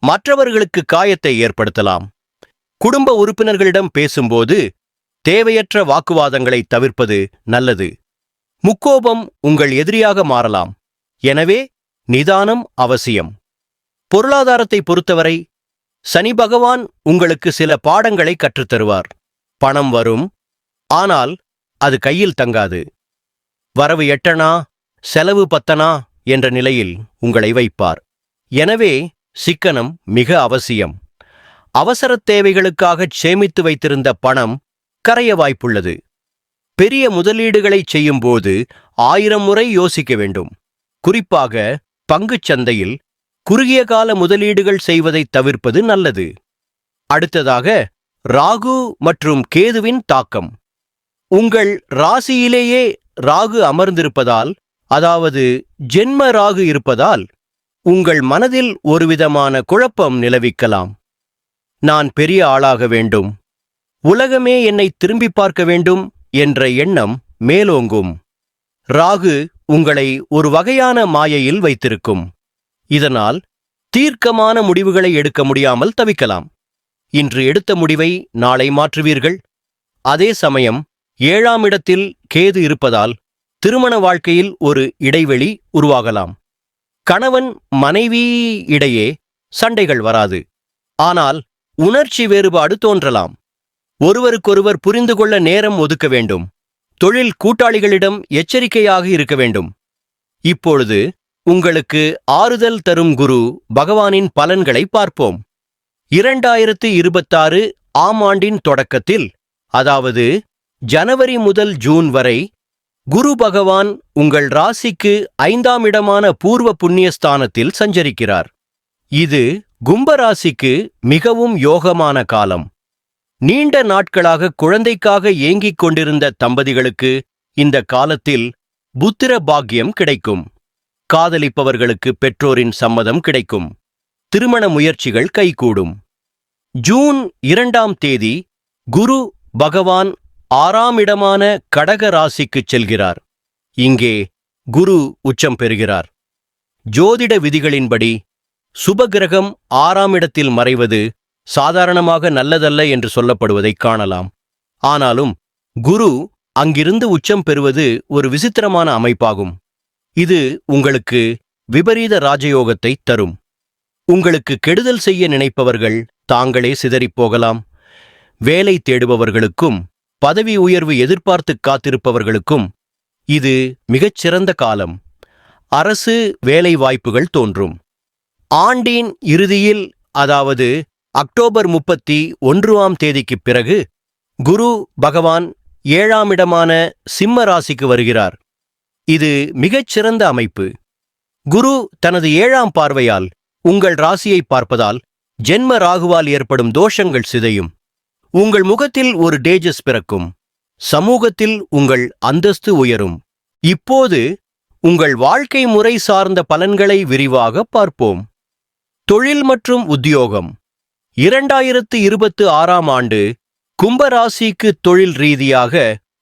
மற்றவர்களுக்கு காயத்தை ஏற்படுத்தலாம். குடும்ப உறுப்பினர்களிடம் பேசும்போது தேவையற்ற வாக்குவாதங்களை தவிர்ப்பது நல்லது. முக்கோபம் உங்கள் எதிரியாக மாறலாம். எனவே நிதானம் அவசியம். பொருளாதாரத்தை பொறுத்தவரை சனி பகவான் உங்களுக்கு சில பாடங்களை கற்றுத்தருவார். பணம் வரும், ஆனால் அது கையில் தங்காது. வரவு 8 செலவு 10 என்ற நிலையில் உங்களை வைப்பார். எனவே சிக்கனம் மிக அவசியம். அவசரத் தேவைகளுக்காகச் சேமித்து வைத்திருந்த பணம் கரைய வாய்ப்புள்ளது. பெரிய முதலீடுகளை செய்யும்போது 1000 முறை யோசிக்க வேண்டும். குறிப்பாக பங்குச் சந்தையில் குறுகிய கால முதலீடுகள் செய்வதை தவிர்ப்பது நல்லது. அடுத்ததாக ராகு மற்றும் கேதுவின் தாக்கம். உங்கள் ராசியிலேயே ராகு அமர்ந்திருப்பதால், அதாவது ஜென்ம ராகு இருப்பதால், உங்கள் மனதில் ஒருவிதமான குழப்பம் நிலவிக்கலாம். நான் பெரிய ஆளாக வேண்டும், உலகமே என்னை திரும்பி பார்க்க வேண்டும் என்ற எண்ணம் மேலோங்கும். ராகு உங்களை ஒரு வகையான மாயையில் வைத்திருக்கும். இதனால் தீர்க்கமான முடிவுகளை எடுக்க முடியாமல் தவிக்கலாம். இன்று எடுத்த முடிவை நாளை மாற்றுவீர்கள். அதே சமயம் 7ஆம் இடத்தில் கேது இருப்பதால் திருமண வாழ்க்கையில் ஒரு இடைவெளி உருவாகலாம். கணவன் மனைவி இடையே சண்டைகள் வராது, ஆனால் உணர்ச்சி வேறுபாடு தோன்றலாம். ஒருவருக்கொருவர் புரிந்து கொள்ள நேரம் ஒதுக்க வேண்டும். தொழில் கூட்டாளிகளிடம் எச்சரிக்கையாக இருக்க வேண்டும். இப்பொழுது உங்களுக்கு ஆறுதல் தரும் குரு பகவானின் பலன்களை பார்ப்போம். 2026 ஆண்டின் தொடக்கத்தில், அதாவது ஜனவரி முதல் ஜூன் வரை, குரு பகவான் உங்கள் ராசிக்கு 5ஆம் இடமான பூர்வ புண்ணியஸ்தானத்தில் சஞ்சரிக்கிறார். இது கும்பராசிக்கு மிகவும் யோகமான காலம். நீண்ட நாட்களாக குழந்தைக்காக ஏங்கிக் கொண்டிருந்த தம்பதிகளுக்கு இந்த காலத்தில் புத்திர பாக்கியம் கிடைக்கும். காதலிப்பவர்களுக்கு பெற்றோரின் சம்மதம் கிடைக்கும். திருமண முயற்சிகள் கைகூடும். ஜூன் 2ஆம் தேதி குரு பகவான் 6ஆம் இடமான கடக ராசிக்குச் செல்கிறார். இங்கே குரு உச்சம் பெறுகிறார். ஜோதிட விதிகளின்படி சுபகிரகம் 6ஆம் இடத்தில் மறைவது சாதாரணமாக நல்லதல்ல என்று சொல்லப்படுவதைக் காணலாம். ஆனாலும் குரு அங்கிருந்து உச்சம் பெறுவது ஒரு விசித்திரமான அமைப்பாகும். இது உங்களுக்கு விபரீத ராஜயோகத்தை தரும். உங்களுக்கு கெடுதல் செய்ய நினைப்பவர்கள் தாங்களே சிதறிப்போகலாம். வேலை தேடுபவர்களுக்கும் பதவி உயர்வு எதிர்பார்த்து காத்திருப்பவர்களுக்கும் இது மிகச்சிறந்த காலம். அரசு வேலை வாய்ப்புகள் தோன்றும். ஆண்டின் இறுதியில், அதாவது அக்டோபர் 31ஆம் தேதிக்குப் பிறகு குரு பகவான் 7ஆம் இடமான சிம்ம ராசிக்கு வருகிறார். இது மிகச்சிறந்த அமைப்பு. குரு தனது 7ஆம் பார்வையால் உங்கள் ராசியை பார்ப்பதால் ஜென்ம ராகுவால் ஏற்படும் தோஷங்கள் சிதையும். உங்கள் முகத்தில் ஒரு தேஜஸ் பிறக்கும். சமூகத்தில் உங்கள் அந்தஸ்து உயரும். இப்போது உங்கள் வாழ்க்கை முறை சார்ந்த பலன்களை விரிவாக பார்ப்போம். தொழில் மற்றும் உத்தியோகம். 2026ஆம் ஆண்டு கும்பராசிக்கு தொழில் ரீதியாக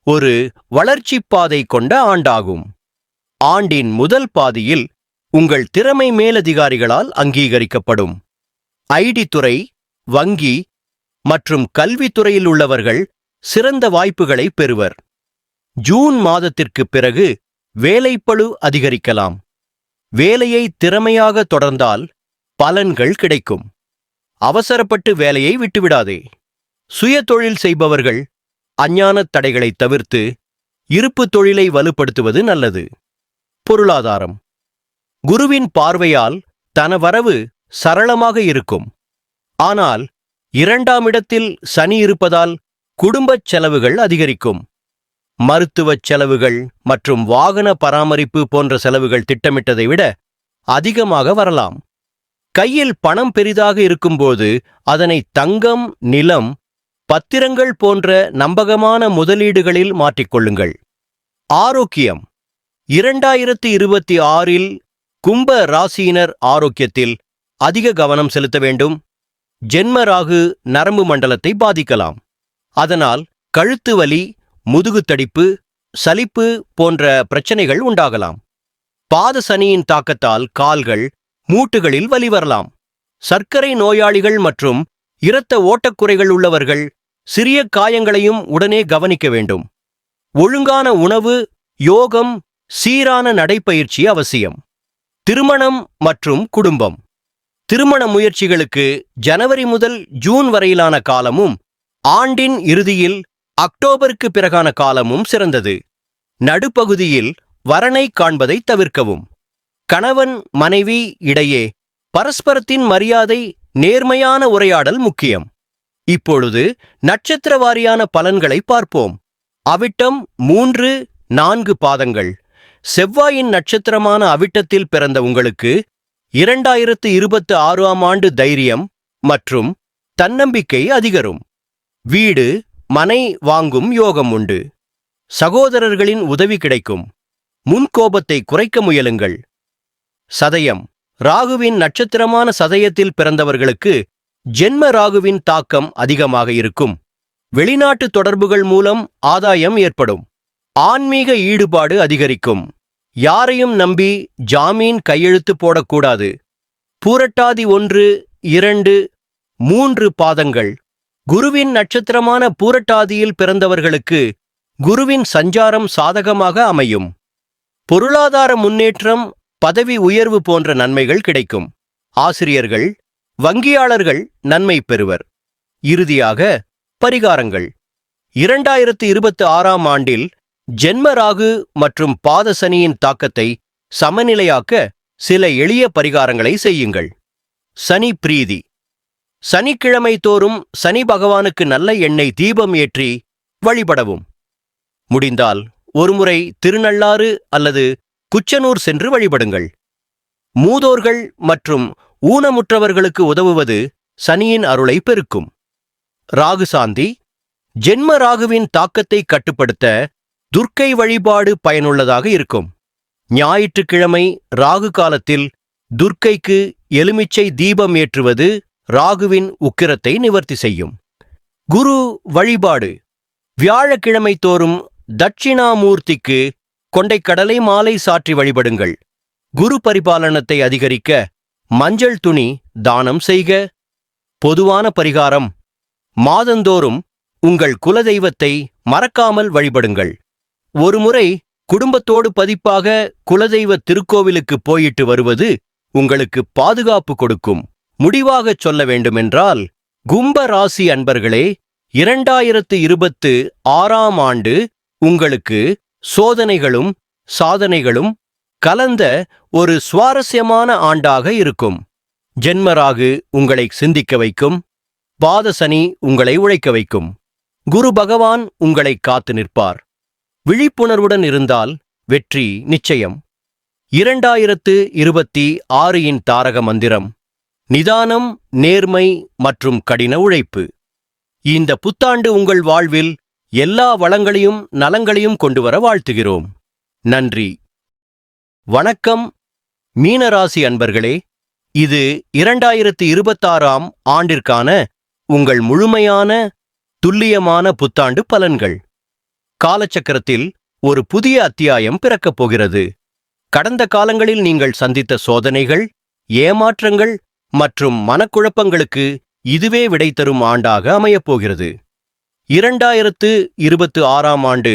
ஒரு வளர்ச்சிப் பாதை கொண்ட ஆண்டாகும். ஆண்டின் முதல் பாதியில் உங்கள் திறமை மேலதிகாரிகளால் அங்கீகரிக்கப்படும். ஐடி துறை, வங்கி மற்றும் கல்வித்துறையில் உள்ளவர்கள் சிறந்த வாய்ப்புகளை பெறுவர். ஜூன் மாதத்திற்குப் பிறகு வேலைப்பளு அதிகரிக்கலாம். வேலையை திறமையாக தொடர்ந்தால் பலன்கள் கிடைக்கும். அவசரப்பட்டு வேலையை விட்டுவிடாதே. சுய தொழில் செய்பவர்கள் அஞ்ஞானத் தடைகளை தவிர்த்து இருப்பு தொழிலை வலுப்படுத்துவது நல்லது. பொருளாதாரம். குருவின் பார்வையால் தனவரவு சரளமாக இருக்கும். ஆனால் 2ஆம் இடத்தில் சனி இருப்பதால் குடும்பச் செலவுகள் அதிகரிக்கும். மருத்துவச் செலவுகள் மற்றும் வாகன பராமரிப்பு போன்ற செலவுகள் திட்டமிட்டதை விட அதிகமாக வரலாம். கையில் பணம் பெரிதாக இருக்கும்போது அதனை தங்கம், நிலம், பத்திரங்கள் போன்ற நம்பகமான முதலீடுகளில் மாற்றிக்கொள்ளுங்கள். ஆரோக்கியம். 2026இல் கும்ப ராசியினர் ஆரோக்கியத்தில் அதிக கவனம் செலுத்த வேண்டும். ஜென்ம ராகு நரம்பு மண்டலத்தை பாதிக்கலாம். அதனால் கழுத்து வலி, முதுகுத்தடிப்பு, சலிப்பு போன்ற பிரச்சனைகள் உண்டாகலாம். பாத சனியின் தாக்கத்தால் கால்கள், மூட்டுகளில் வலி வரலாம். சர்க்கரை நோயாளிகள் மற்றும் இரத்த ஓட்டக்குறைகள் உள்ளவர்கள் சிறிய காயங்களையும் உடனே கவனிக்க வேண்டும். ஒழுங்கான உணவு, யோகம், சீரான நடைப்பயிற்சி அவசியம். திருமணம் மற்றும் குடும்பம். திருமண முயற்சிகளுக்கு ஜனவரி முதல் ஜூன் வரையிலான காலமும் ஆண்டின் இறுதியில் அக்டோபருக்கு பிறகான காலமும் சிறந்தது. நடுப்பகுதியில் வரனை காண்பதை தவிர்க்கவும். கணவன் மனைவி இடையே பரஸ்பரத்தின் மரியாதை, நேர்மையான உரையாடல் முக்கியம். இப்பொழுது நட்சத்திர வாரியான பலன்களை பார்ப்போம். அவிட்டம் 3, 4 பாதங்கள். செவ்வாயின் நட்சத்திரமான அவிட்டத்தில் பிறந்த உங்களுக்கு 2026ஆம் ஆண்டு தைரியம் மற்றும் தன்னம்பிக்கை அதிகரும். வீடு, மனை வாங்கும் யோகம் உண்டு. சகோதரர்களின் உதவி கிடைக்கும். முன்கோபத்தை குறைக்க முயலுங்கள். சதயம். ராகுவின் நட்சத்திரமான சதயத்தில் பிறந்தவர்களுக்கு ஜென்ம ராகுவின் தாக்கம் அதிகமாக இருக்கும். வெளிநாட்டு தொடர்புகள் மூலம் ஆதாயம் ஏற்படும். ஆன்மீக ஈடுபாடு அதிகரிக்கும். யாரையும் நம்பி ஜாமீன் கையெழுத்து போடக்கூடாது. பூரட்டாதி 1, 2, 3 பாதங்கள். குருவின் நட்சத்திரமான பூரட்டாதியில் பிறந்தவர்களுக்கு குருவின் சஞ்சாரம் சாதகமாக அமையும். பொருளாதார முன்னேற்றம், பதவி உயர்வு போன்ற நன்மைகள் கிடைக்கும். ஆசிரியர்கள், வங்கியாளர்கள் நன்மை பெறுவர். இறுதியாக பரிகாரங்கள். 2026ஆம் ஆண்டில் ஜென்ம ராகு மற்றும் பாத சனியின் தாக்கத்தை சமநிலையாக்க சில எளிய பரிகாரங்களை செய்யுங்கள். சனி பிரீதி. சனிக்கிழமை தோறும் சனி பகவானுக்கு நல்ல எண்ணெய் தீபம் ஏற்றி வழிபடவும். முடிந்தால் ஒருமுறை திருநள்ளாறு அல்லது குச்சனூர் சென்று வழிபடுங்கள். மூதோர்கள் மற்றும் ஊனமுற்றவர்களுக்கு உதவுவது சனியின் அருளை பெருக்கும். ராகு சாந்தி. ஜென்ம ராகுவின் தாக்கத்தை கட்டுப்படுத்த துர்க்கை வழிபாடு பயனுள்ளதாக இருக்கும். ஞாயிற்றுக்கிழமை ராகு காலத்தில் துர்க்கைக்கு எலுமிச்சை தீபம் ஏற்றுவது ராகுவின் உக்கிரத்தை நிவர்த்தி செய்யும். குரு வழிபாடு. வியாழக்கிழமை தோறும் தட்சிணாமூர்த்திக்கு கொண்டைக்கடலை மாலை சாற்றி வழிபடுங்கள். குரு பரிபாலனத்தை அதிகரிக்க மஞ்சள் துணி தானம் செய்க. பொதுவான பரிகாரம்: மாதந்தோறும் உங்கள் குலதெய்வத்தை மறக்காமல் வழிபடுங்கள். ஒருமுறை குடும்பத்தோடு பதிப்பாக குலதெய்வ திருக்கோவிலுக்கு போயிட்டு வருவது உங்களுக்கு பாதுகாப்பு கொடுக்கும். முடிவாகச் சொல்ல வேண்டுமென்றால், கும்ப ராசி அன்பர்களே, 2026ஆம் ஆண்டு உங்களுக்கு சோதனைகளும் சாதனைகளும் கலந்த ஒரு சுவாரஸ்யமான ஆண்டாக இருக்கும். ஜென்மராகு உங்களை சிந்திக்க வைக்கும். பாதசனி உங்களை உழைக்க வைக்கும். குரு பகவான் உங்களை காத்து நிற்பார். விழிப்புணர்வுடன் இருந்தால் வெற்றி நிச்சயம். 2026இன் தாரக மந்திரம்: நிதானம், நேர்மை மற்றும் கடின உழைப்பு. இந்த புத்தாண்டு உங்கள் வாழ்வில் எல்லா வளங்களையும் நலங்களையும் கொண்டுவர வாழ்த்துகிறோம். நன்றி. வணக்கம் மீனராசி அன்பர்களே, இது 2026ஆம் ஆண்டிற்கான உங்கள் முழுமையான துல்லியமான புத்தாண்டு பலன்கள். காலச்சக்கரத்தில் ஒரு புதிய அத்தியாயம் பிறக்கப் போகிறது. கடந்த காலங்களில் நீங்கள் சந்தித்த சோதனைகள், ஏமாற்றங்கள் மற்றும் மனக்குழப்பங்களுக்கு இதுவே விடை தரும் ஆண்டாக அமையப்போகிறது. 2026ஆம் ஆண்டு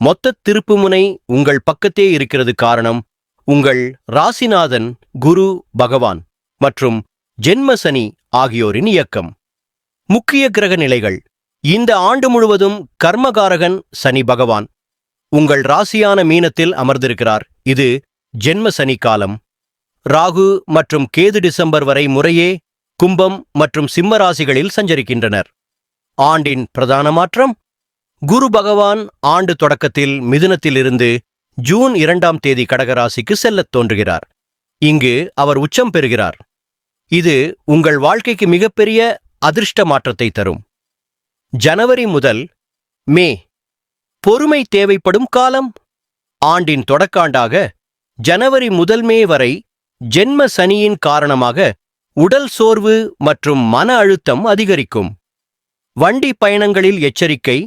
மொத்த திருப்புமுனை உங்கள் பக்கத்தே இருக்கிறது. காரணம், உங்கள் ராசிநாதன் குரு பகவான் மற்றும் ஜென்மசனி ஆகியோரின் இயக்கம். முக்கிய கிரக நிலைகள். இந்த ஆண்டு முழுவதும் கர்மகாரகன் சனி பகவான் உங்கள் ராசியான மீனத்தில் அமர்ந்திருக்கிறார். இது ஜென்ம சனி காலம். ராகு மற்றும் கேது டிசம்பர் வரை முறையே கும்பம் மற்றும் சிம்ம ராசிகளில் சஞ்சரிக்கின்றனர். ஆண்டின் பிரதான மாற்றம்: குரு பகவான் ஆண்டு தொடக்கத்தில் மிதுனத்திலிருந்து ஜூன் 2ஆம் தேதி கடகராசிக்கு செல்லத் தோன்றுகிறார். இங்கு அவர் உச்சம் பெறுகிறார். இது உங்கள் வாழ்க்கைக்கு மிகப்பெரிய அதிர்ஷ்ட மாற்றத்தை தரும். ஜனவரி முதல் மே பொறுமை தேவைப்படும் காலம். ஆண்டின் தொடக்காண்டாக ஜனவரி முதல் மே வரை ஜென்ம சனியின் காரணமாக உடல் சோர்வு மற்றும் மன அழுத்தம் அதிகரிக்கும். வண்டி பயணங்களில் எச்சரிக்கை.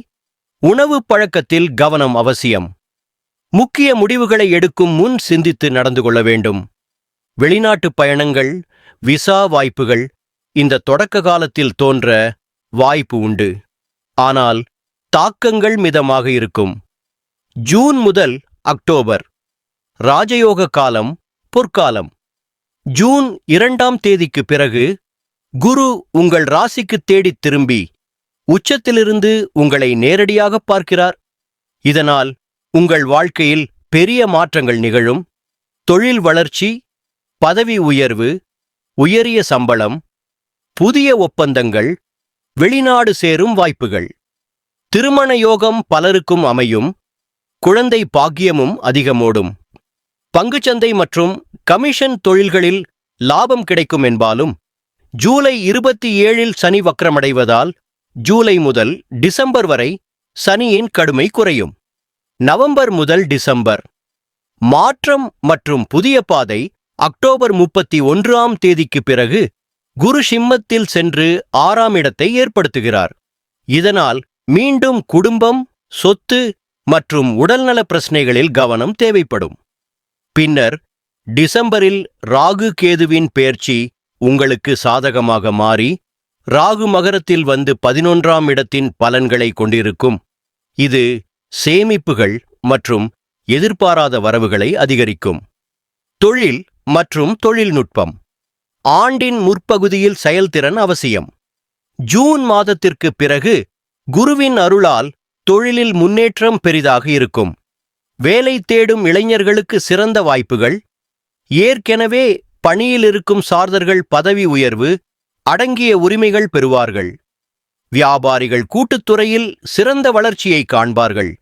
உணவு பழக்கத்தில் கவனம் அவசியம். முக்கிய முடிவுகளை எடுக்கும் முன் சிந்தித்து நடந்து கொள்ள வேண்டும். வெளிநாட்டு பயணங்கள், விசா வாய்ப்புகள் இந்த தொடக்க காலத்தில் தோன்ற வாய்ப்பு உண்டு. ஆனால் தாக்கங்கள் மிதமாக இருக்கும். ஜூன் முதல் அக்டோபர் ராஜயோக காலம், பொற்காலம். ஜூன் 2ஆம் தேதிக்கு பிறகு குரு உங்கள் ராசிக்கு தேடித் திரும்பி உச்சத்திலிருந்து உங்களை நேரடியாக பார்க்கிறார். இதனால் உங்கள் வாழ்க்கையில் பெரிய மாற்றங்கள் நிகழும். தொழில் வளர்ச்சி, பதவி உயர்வு, உயரிய சம்பளம், புதிய ஒப்பந்தங்கள், வெளிநாடு சேரும் வாய்ப்புகள். திருமண யோகம் பலருக்கும் அமையும். குழந்தை பாக்கியமும் அதிகமோடும். பங்குச்சந்தை மற்றும் கமிஷன் தொழில்களில் லாபம் கிடைக்கும் என்பாலும், ஜூலை 27இல் சனி வக்ரமடைவதால் ஜூலை முதல் டிசம்பர் வரை சனியின் கடுமை குறையும். நவம்பர் முதல் டிசம்பர் மாற்றம் மற்றும் புதிய பாதை. அக்டோபர் 31ஆம் தேதிக்கு பிறகு குரு சிம்மத்தில் சென்று 6ஆம் இடத்தை ஏற்படுத்துகிறார். இதனால் மீண்டும் குடும்பம், சொத்து மற்றும் உடல்நல பிரச்சனைகளில் கவனம் தேவைப்படும். பின்னர் டிசம்பரில் ராகு கேதுவின் பெயர்ச்சி உங்களுக்கு சாதகமாக மாறி ராகு மகரத்தில் வந்து 11ஆம் இடத்தின் பலன்களை கொண்டிருக்கும். இது சேமிப்புகள் மற்றும் எதிர்பாராத வரவுகளை அதிகரிக்கும். தொழில் மற்றும் தொழில்நுட்பம். ஆண்டின் முற்பகுதியில் செயல்திறன் அவசியம். ஜூன் மாதத்திற்கு பிறகு குருவின் அருளால் தொழிலில் முன்னேற்றம் பெரிதாக இருக்கும். வேலை தேடும் இளைஞர்களுக்கு சிறந்த வாய்ப்புகள். ஏற்கெனவே பணியில் இருக்கும் சார்தர்கள் பதவி உயர்வு, அடங்கிய உரிமைகள் பெறுவார்கள். வியாபாரிகள் கூட்டுத்துறையில் சிறந்த வளர்ச்சியை காண்பார்கள்.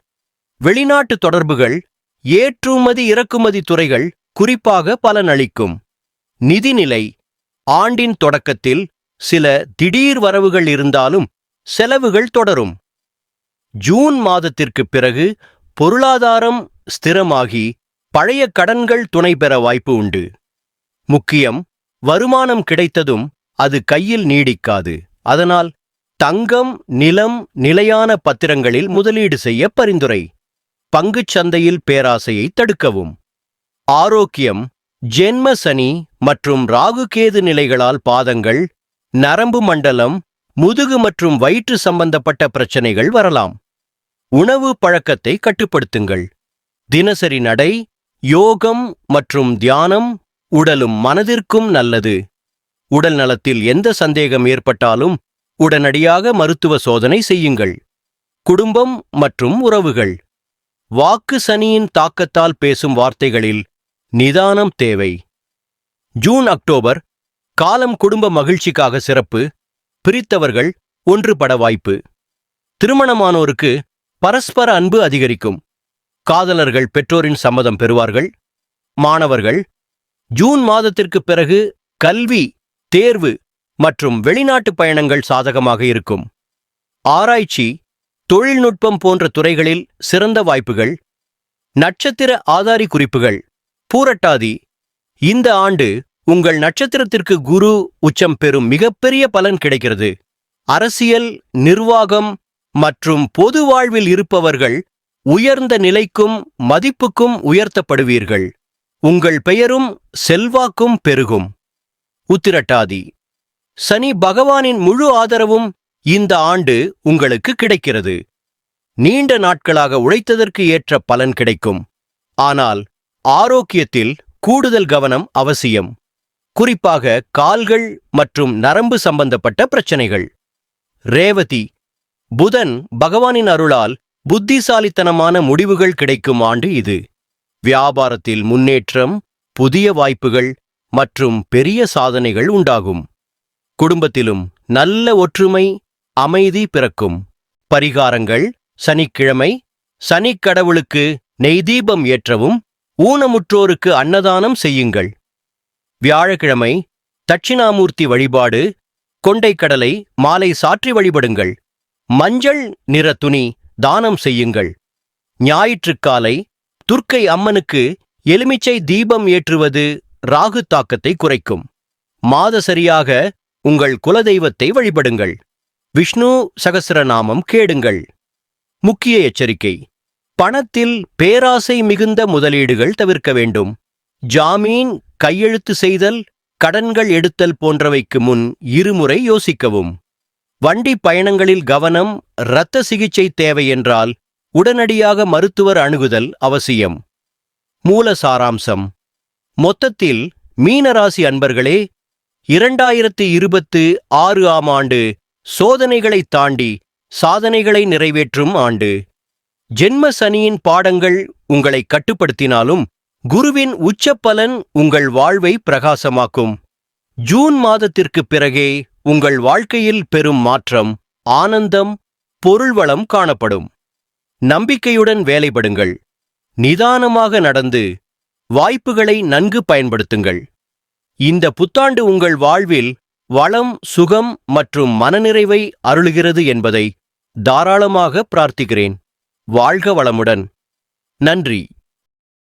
வெளிநாட்டு தொடர்புகள், ஏற்றுமதி இறக்குமதி துறைகள் குறிப்பாக பலனளிக்கும். நிதிநிலை. ஆண்டின் தொடக்கத்தில் சில திடீர் வரவுகள் இருந்தாலும் செலவுகள் தொடரும். ஜூன் மாதத்திற்குப் பிறகு பொருளாதாரம் ஸ்திரமாகி பழைய கடன்கள் துணை பெற வாய்ப்பு உண்டு. முக்கியம், வருமானம் கிடைத்ததும் அது கையில் நீடிக்காது. அதனால் தங்கம், நிலம், நிலையான பத்திரங்களில் முதலீடு செய்ய பரிந்துரை. பங்குச் சந்தையில் பேராசையை தடுக்கவும். ஆரோக்கியம், ஜென்ம சனி மற்றும் ராகுகேது நிலைகளால் பாதங்கள், நரம்பு மண்டலம், முதுகு மற்றும் வயிற்று சம்பந்தப்பட்ட பிரச்சனைகள் வரலாம். உணவு பழக்கத்தை கட்டுப்படுத்துங்கள். தினசரி நடை, யோகம் மற்றும் தியானம் உடலும் மனதிற்கும் நல்லது. உடல் நலத்தில் எந்த சந்தேகம் ஏற்பட்டாலும் உடனடியாக மருத்துவ சோதனை செய்யுங்கள். குடும்பம் மற்றும் உறவுகள். வாக்கு சனியின் தாக்கத்தால் பேசும் வார்த்தைகளில் நிதானம் தேவை. ஜூன் அக்டோபர் காலம் குடும்ப மகிழ்ச்சிக்காக சிறப்பு. பிரித்தவர்கள் ஒன்றுபட வாய்ப்பு. திருமணமானோருக்கு பரஸ்பர அன்பு அதிகரிக்கும். காதலர்கள் பெற்றோரின் சம்மதம் பெறுவார்கள். மாணவர்கள், ஜூன் மாதத்திற்கு பிறகு கல்வி, தேர்வு மற்றும் வெளிநாட்டு பயணங்கள் சாதகமாக இருக்கும். ஆராய்ச்சி, தொழில்நுட்பம் போன்ற துறைகளில் சிறந்த வாய்ப்புகள். நட்சத்திர ஆதாரி குறிப்புகள். பூரட்டாதி, இந்த ஆண்டு உங்கள் நட்சத்திரத்திற்கு குரு உச்சம் பெறும் மிகப்பெரிய பலன் கிடைக்கிறது. அரசியல், நிர்வாகம் மற்றும் பொது வாழ்வில் இருப்பவர்கள் உயர்ந்த நிலைக்கும் மதிப்புக்கும் உயர்த்தப்படுவீர்கள். உங்கள் பெயரும் செல்வாக்கும் பெருகும். உத்திரட்டாதி, சனி பகவானின் முழு ஆதரவும் இந்த ஆண்டு உங்களுக்கு கிடைக்கிறது. நீண்ட நாட்களாக உழைத்ததற்கு ஏற்ற பலன் கிடைக்கும். ஆனால் ஆரோக்கியத்தில் கூடுதல் கவனம் அவசியம். குறிப்பாக கால்கள் மற்றும் நரம்பு சம்பந்தப்பட்ட பிரச்சனைகள். ரேவதி, புதன் பகவானின் அருளால் புத்திசாலித்தனமான முடிவுகள் கிடைக்கும் ஆண்டு இது. வியாபாரத்தில் முன்னேற்றம், புதிய வாய்ப்புகள் மற்றும் பெரிய சாதனைகள் உண்டாகும். குடும்பத்திலும் நல்ல ஒற்றுமை, அமைதி பிறக்கும். பரிகாரங்கள். சனிக்கிழமை சனிக்கடவுளுக்கு நெய்தீபம் ஏற்றவும், ஊனமுற்றோருக்கு அன்னதானம் செய்யுங்கள். வியாழக்கிழமை தட்சிணாமூர்த்தி வழிபாடு. கொண்டைக்கடலை மாலை சாற்றி வழிபடுங்கள். மஞ்சள் நிற துணி தானம் செய்யுங்கள். ஞாயிற்றுக்காலை துர்க்கை அம்மனுக்கு எலுமிச்சை தீபம் ஏற்றுவது ராகு தாக்கத்தை குறைக்கும். மாதசரியாக உங்கள் குலதெய்வத்தை வழிபடுங்கள். விஷ்ணு சகஸ்ரநாமம் கேடுங்கள். முக்கிய எச்சரிக்கை: பணத்தில் பேராசை மிகுந்த முதலீடுகள் தவிர்க்க வேண்டும். ஜாமீன், கையெழுத்து செய்தல், கடன்கள் எடுத்தல் போன்றவைக்கு முன் இருமுறை யோசிக்கவும். வண்டி பயணங்களில் கவனம். இரத்த சிகிச்சை தேவை என்றால் உடனடியாக மருத்துவர் அணுகுதல் அவசியம். மூல சாராம்சம். மொத்தத்தில் மீனராசி அன்பர்களே, 2026 ஆம் ஆண்டு சோதனைகளை தாண்டி சாதனைகளை நிறைவேற்றும் ஆண்டு. ஜென்ம சனியின் பாடங்கள் உங்களை கட்டுப்படுத்தினாலும் குருவின் உச்சப்பலன் உங்கள் வாழ்வை பிரகாசமாக்கும். ஜூன் மாதத்திற்குப் பிறகே உங்கள் வாழ்க்கையில் பெரும் மாற்றம், ஆனந்தம், பொருள்வளம் காணப்படும். நம்பிக்கையுடன் வேலைப்படுங்கள். நிதானமாக நடந்து வாய்ப்புகளை நன்கு பயன்படுத்துங்கள். இந்த புத்தாண்டு உங்கள் வாழ்வில் வளம், சுகம் மற்றும் மனநிறைவை அருளுகிறது என்பதை தாராளமாக பிரார்த்திக்கிறேன். வாழ்க வளமுடன். நன்றி.